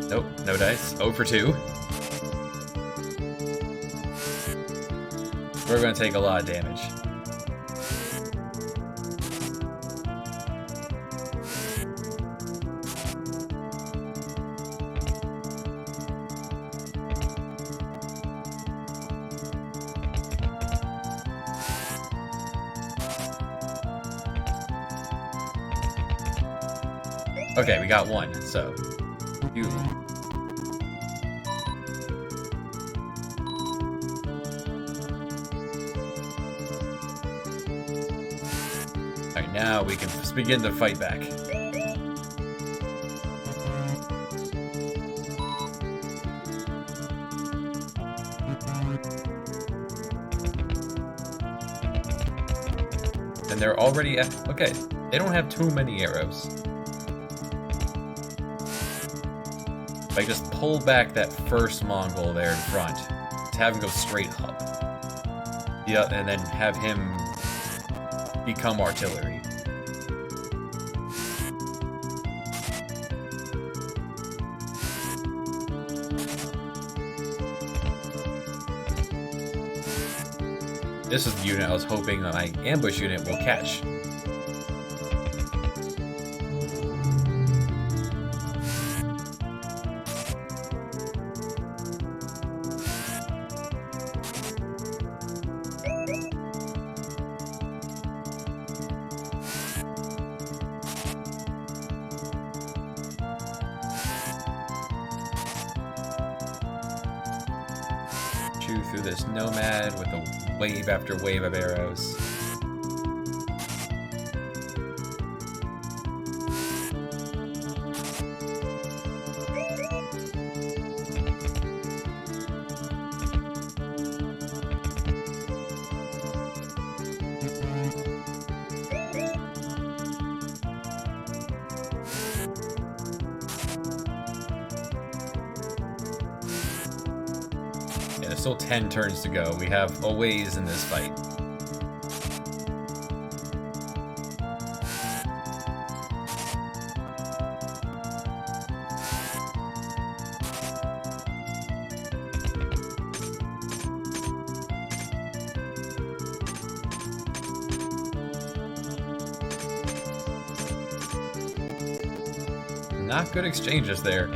Nope, no dice. 0 for 2. We're gonna take a lot of damage. Okay, we got one, so... You... Alright, now we can begin to fight back. And they're already at... Okay, they don't have too many arrows. If I just pull back that first Mongol there in front, to have him go straight up. Yeah, and then have him become artillery. This is the unit I was hoping that my ambush unit will catch. Chew through this nomad with a wave after wave of arrows. Yeah, there's still 10 turns to go. We have a ways in this fight. Not good exchanges there.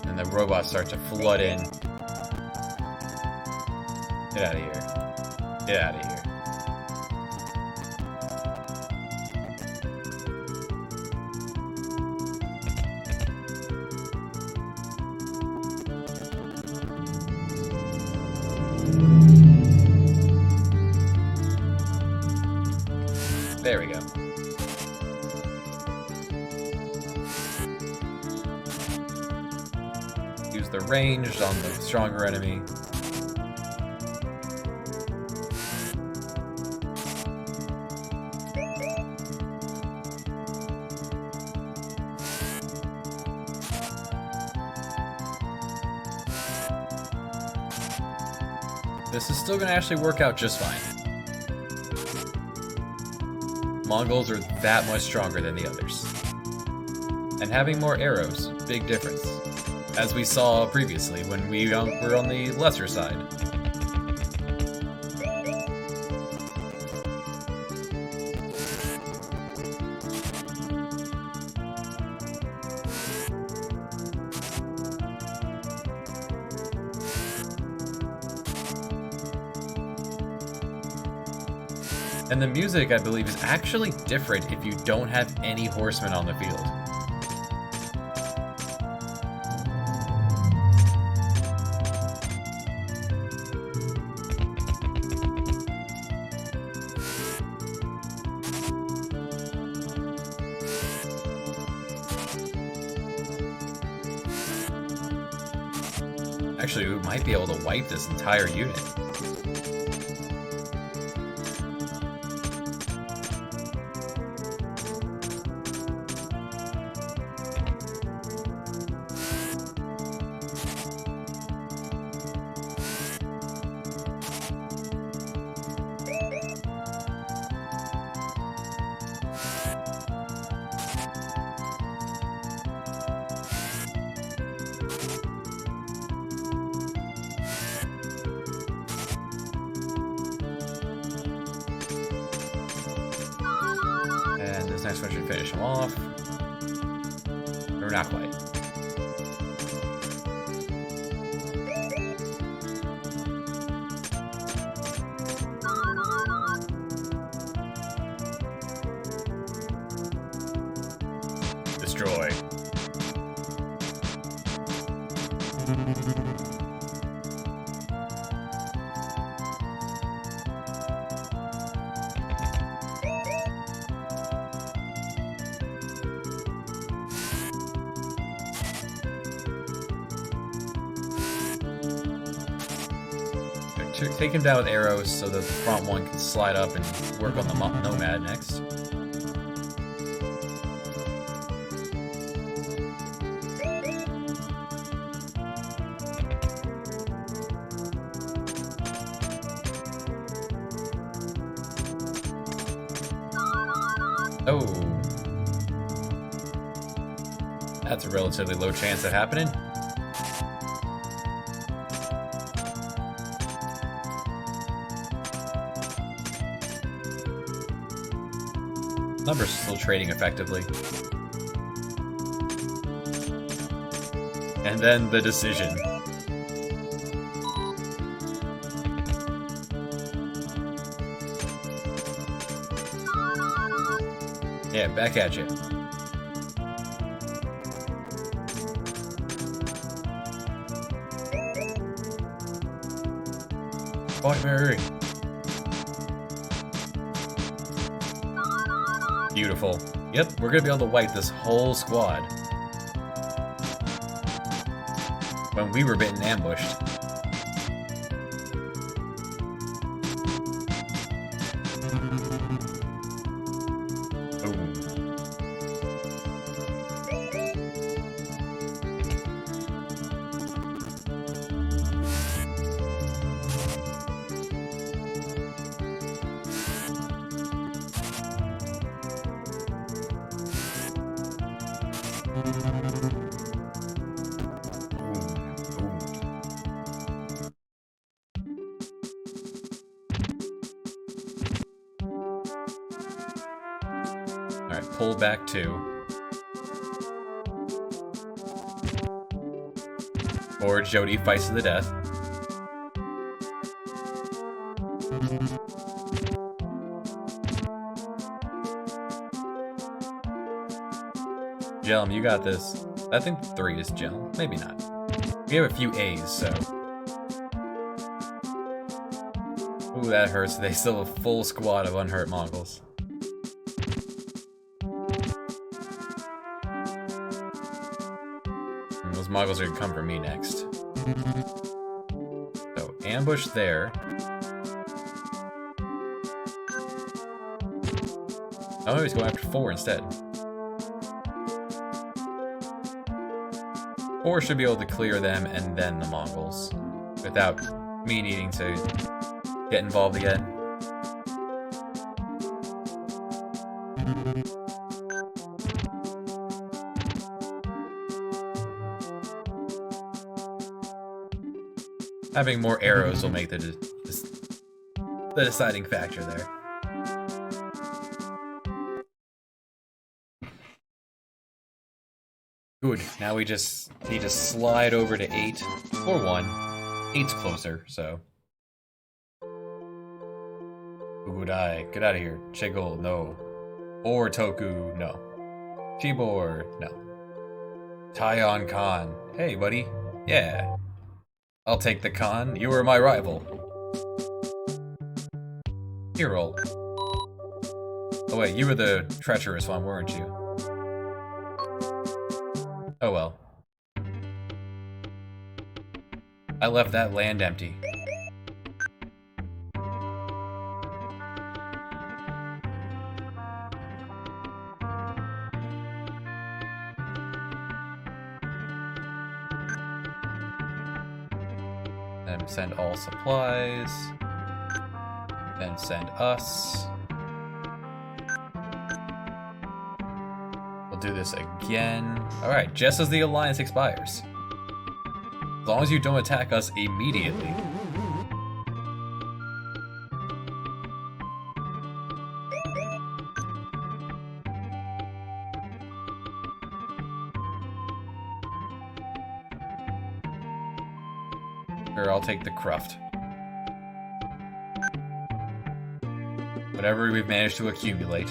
And the robots start to flood in. Get out of here. Get out of here. There we go. Use the range on the stronger enemy. This is still going to actually work out just fine. Mongols are that much stronger than the others. And having more arrows, big difference. As we saw previously when we were on the lesser side. And the music, I believe, is actually different if you don't have any horsemen on the field. Actually, we might be able to wipe this entire unit. next one should finish him off. Or not quite. Destroy. Take him down with arrows so the front one can slide up and work on the Nomad next. Oh. That's a relatively low chance of happening. Numbers still trading effectively. And then the decision. Yeah, back at you. Fight Mary. Beautiful. Yep, we're gonna be able to wipe this whole squad. When we were bitten ambushed. Alright, pull back 2. Or Jody fights to the death. Jelm, you got this. I think 3 is Jelm. Maybe not. We have a few A's, so... Ooh, that hurts. They still have a full squad of unhurt Mongols. And those Mongols are gonna come for me next. So, ambush there. Oh, he's going after 4 instead. 4 should be able to clear them and then the Mongols, without me needing to get involved again. Having more arrows will make the deciding factor there. Good, now we just need to slide over to 8, or 1. 8's closer, so. Ugudai, get out of here. Chigol, no. Or Toku, no. Chibor, no. Taion Khan, hey buddy, yeah. I'll take the Khan, you were my rival. Here, roll. Oh wait, you were the treacherous one, weren't you? Oh well. I left that land empty. Then send all supplies. Then send us. Do this again. Alright, just as the alliance expires. As long as you don't attack us immediately. Sure, I'll take the cruft. Whatever we've managed to accumulate.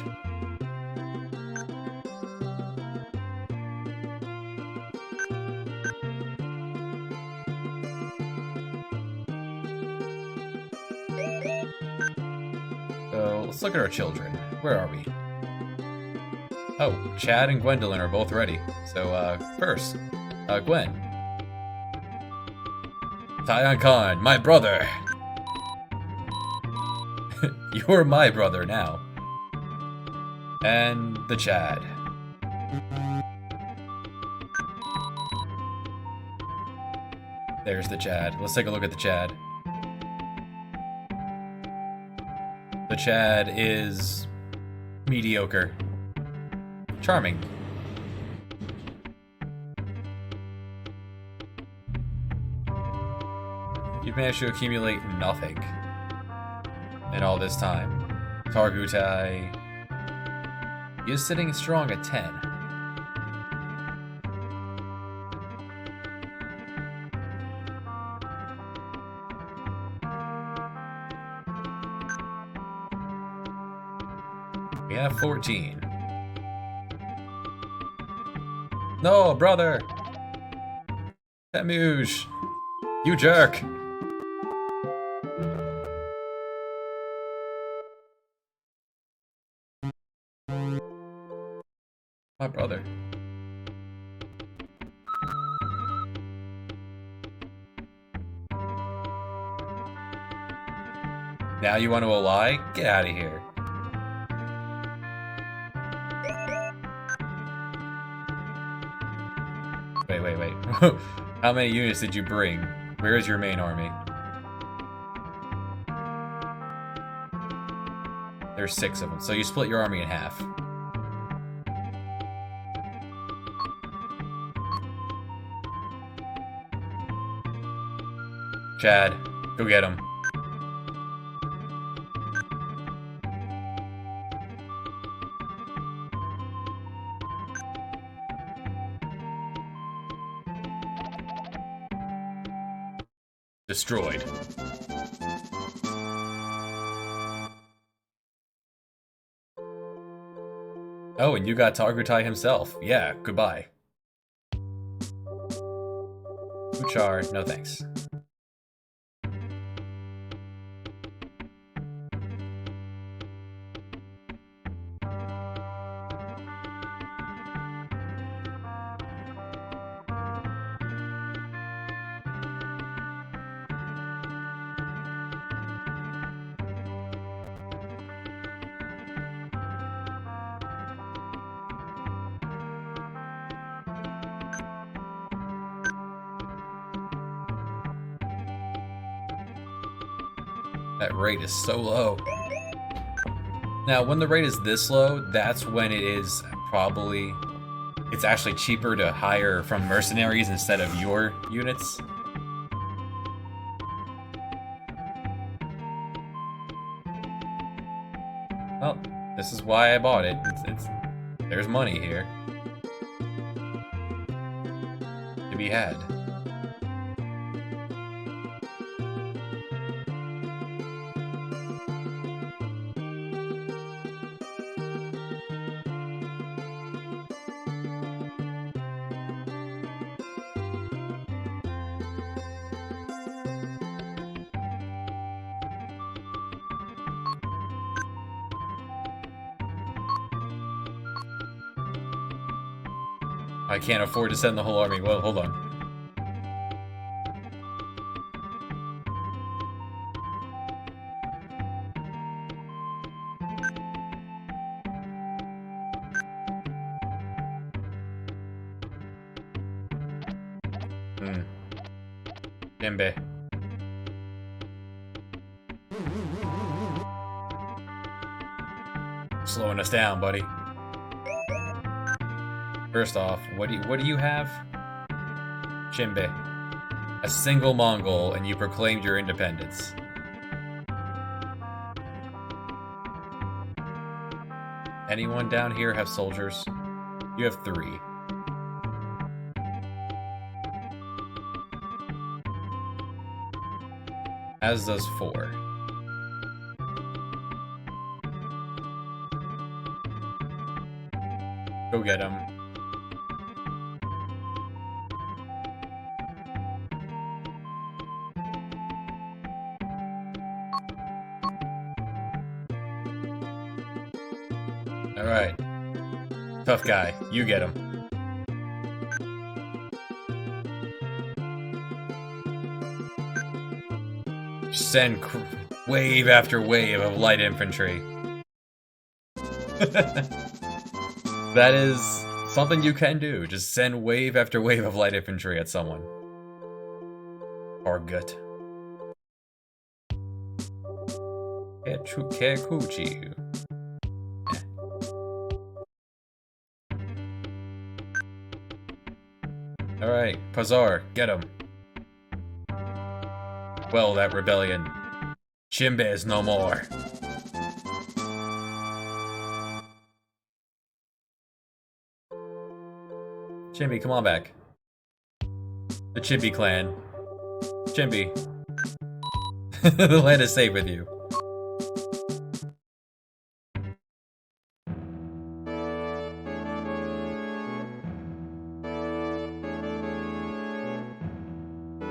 So, let's look at our children. Where are we? Oh, Chad and Gwendolyn are both ready. So, first, Gwen. Tyon Khan, my brother! You're my brother now. And the Chad. There's the Chad. Let's take a look at the Chad. The Chad is mediocre. Charming. You've managed to accumulate nothing in all this time. Targutai is sitting strong at 10. We have 14. No, brother! Temuge! You jerk! My brother. Now you want to lie? Get out of here. Wait. How many units did you bring? Where is your main army? There's 6 of them, so you split your army in half. Chad, go get him. Destroyed. Oh, and you got Targutai himself. Yeah, goodbye. Uchar, no thanks. That rate is so low. Now, when the rate is this low, that's when it is probably... It's actually cheaper to hire from mercenaries instead of your units. Well, this is why I bought it. There's money here to be had. I can't afford to send the whole army. Well, hold on. Jimbe. Slowing us down, buddy. First off, what do you have? Jimbe. A single Mongol, and you proclaimed your independence. Anyone down here have soldiers? You have 3. As does 4. Go get him. Alright. Tough guy. You get him. Send wave after wave of light infantry. That is something you can do. Just send wave after wave of light infantry at someone. Or good. Kekuchi. Alright, Pazar, get him. Well, that rebellion. Chimbe is no more. Chimby, come on back. The Chimby clan. Chimby. The land is safe with you.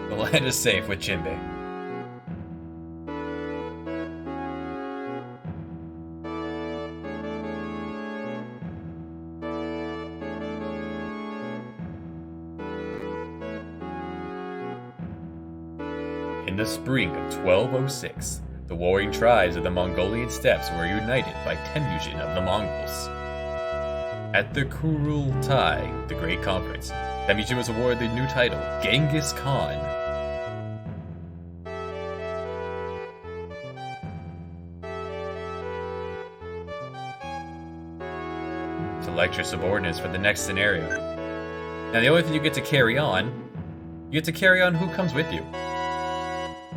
The land is safe with Chimby. In the spring of 1206, the warring tribes of the Mongolian steppes were united by Temujin of the Mongols. At the Kurultai, the Great Conference, Temujin was awarded the new title, Genghis Khan. Select your subordinates for the next scenario. Now the only thing you get to carry on who comes with you.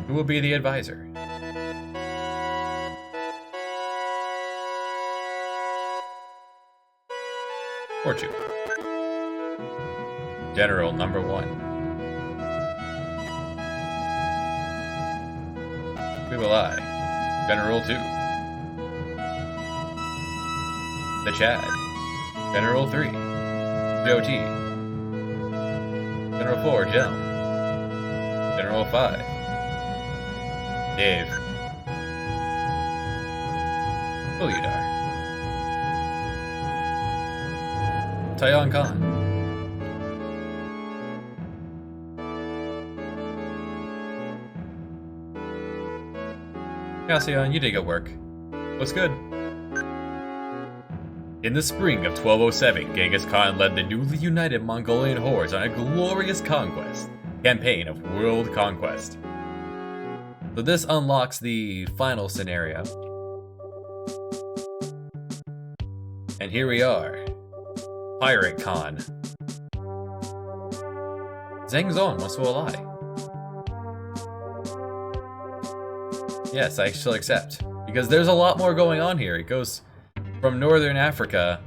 Who will be the advisor? Fortune. General number 1. KOEI. General 2. The Chad. General 3. Joti. General 4. Gel. General 5. Dave. Uludar. Taiyan Khan. Cassian, you did good work. What's good? In the spring of 1207, Genghis Khan led the newly united Mongolian hordes on a glorious conquest, campaign of world conquest. So this unlocks the final scenario. And here we are. Pirate Khan. Zhang Zong wants to ally. Yes, I shall accept. Because there's a lot more going on here. It goes from Northern Africa.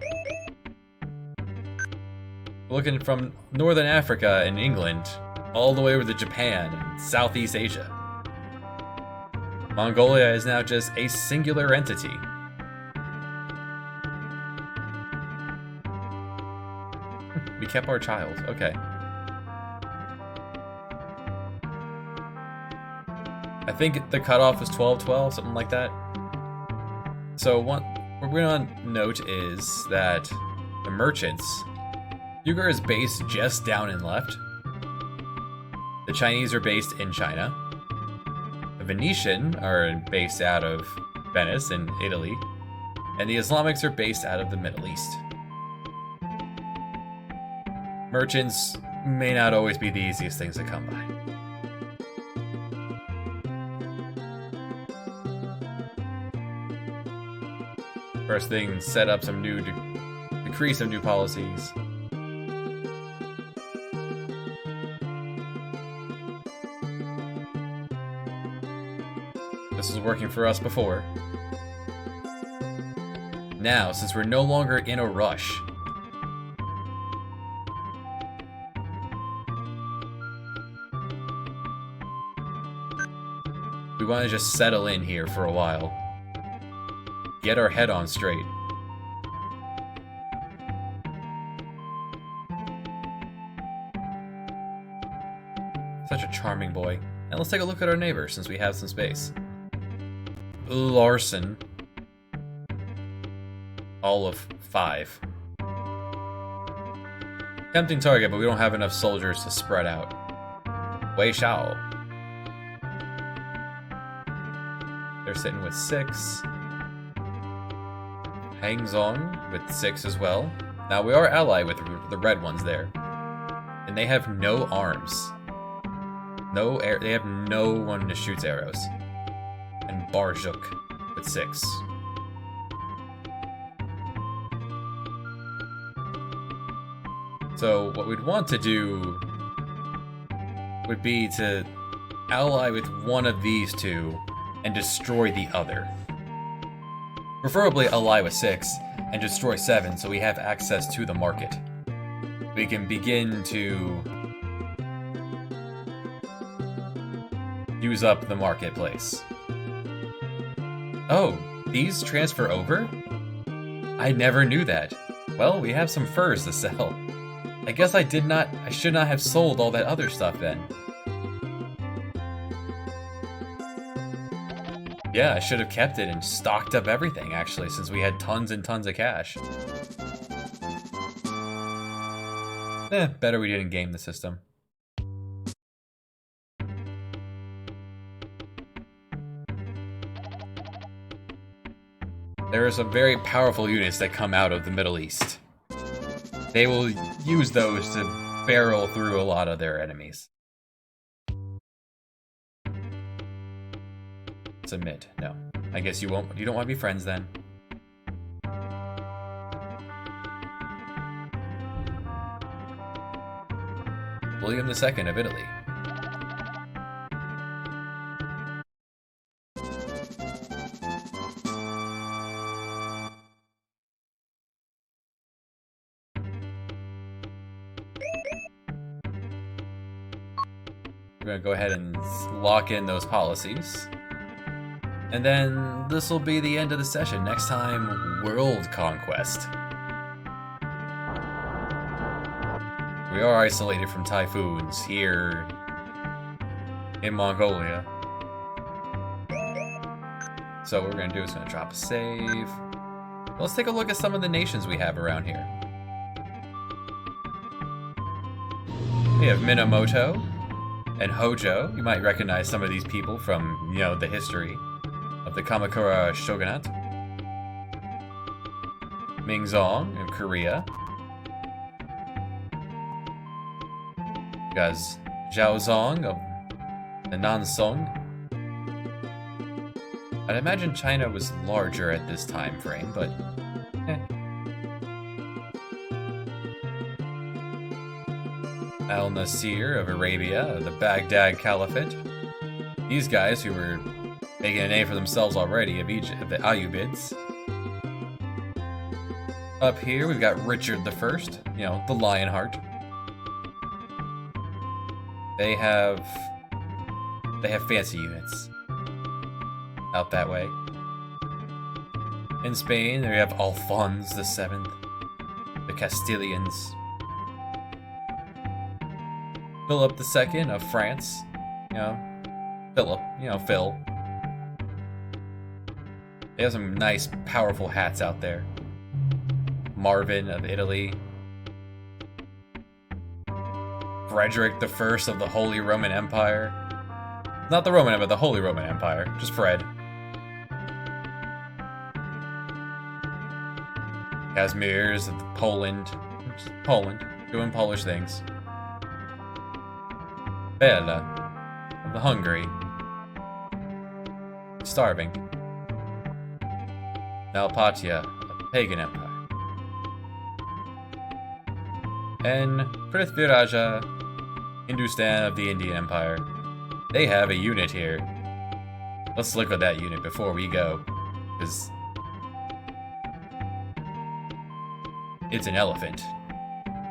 Looking from Northern Africa and England all the way over to Japan and Southeast Asia. Mongolia is now just a singular entity. We kept our child. Okay. I think the cutoff is 1212, something like that. So what we're going to note is that the merchants, Uyghur is based just down and left. The Chinese are based in China. The Venetian are based out of Venice in Italy, and the Islamics are based out of the Middle East. Merchants may not always be the easiest things to come by. First thing, set up some new, decree some new policies. This was working for us before. Now, since we're no longer in a rush, We want to just settle in here for a while. Get our head on straight. Such a charming boy. And let's take a look at our neighbor since we have some space. Larson. All of 5. Tempting target, but we don't have enough soldiers to spread out. Wei Shao. They're sitting with 6. Hang Zong with 6 as well. Now we are allied with the red ones there. And they have no arms. No air. They have no one that shoots arrows. And Barjuk with 6. So what we'd want to do would be to ally with one of these two and destroy the other. Preferably ally with 6 and destroy 7 so we have access to the market. We can begin to use up the marketplace. Oh, these transfer over? I never knew that. Well, we have some furs to sell. I guess I should not have sold all that other stuff then. Yeah, I should have kept it and stocked up everything, actually, since we had tons and tons of cash. Better we didn't game the system. There are some very powerful units that come out of the Middle East. They will use those to barrel through a lot of their enemies. Submit. No. I guess you don't want to be friends then. William II of Italy. We're going to go ahead and lock in those policies. And then this will be the end of the session. Next time, World Conquest. We are isolated from typhoons here in Mongolia. So what we're going to do is going to drop a save. Let's take a look at some of the nations we have around here. We have Minamoto and Hojo. You might recognize some of these people from, you know, the history of the Kamakura Shogunate. Mingzong in Korea. You guys, Zhaozong of the Nansong. I'd imagine China was larger at this time frame, but Al-Nasir of Arabia, the Baghdad Caliphate. These guys who were making a name for themselves already of Egypt, the Ayyubids. Up here we've got Richard I, you know, the Lionheart. They have fancy units out that way. In Spain, we have Alphonse VII, the Castilians. Philip II of France, you know, Philip, you know, Phil. They have some nice, powerful hats out there. Marvin of Italy. Frederick I of the Holy Roman Empire. Not the Roman Empire, the Holy Roman Empire. Just Fred. Kazimierz of Poland. Just Poland. Doing Polish things. Bela of the Hungary. Starving. Nalpatia of the Pagan Empire. And Prithviraja, Hindustan of the Indian Empire. They have a unit here. Let's look at that unit before we go, because it's an elephant.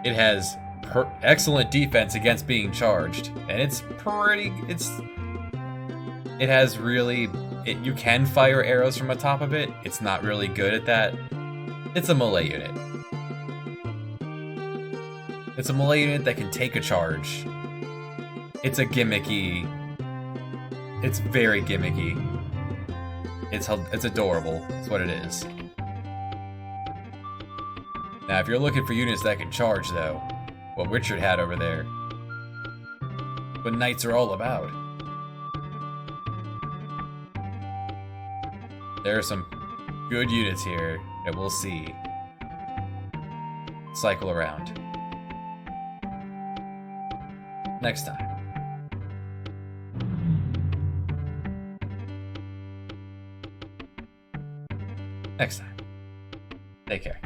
It has excellent defense against being charged, and it's It has really... you can fire arrows from the top of it. It's not really good at that. It's a melee unit. It's a melee unit that can take a charge. It's a gimmicky... It's very gimmicky. It's adorable. That's what it is. Now, if you're looking for units that can charge, though, what Richard had over there, what knights are all about. There are some good units here that we'll see cycle around. Next time. Next time. Take care.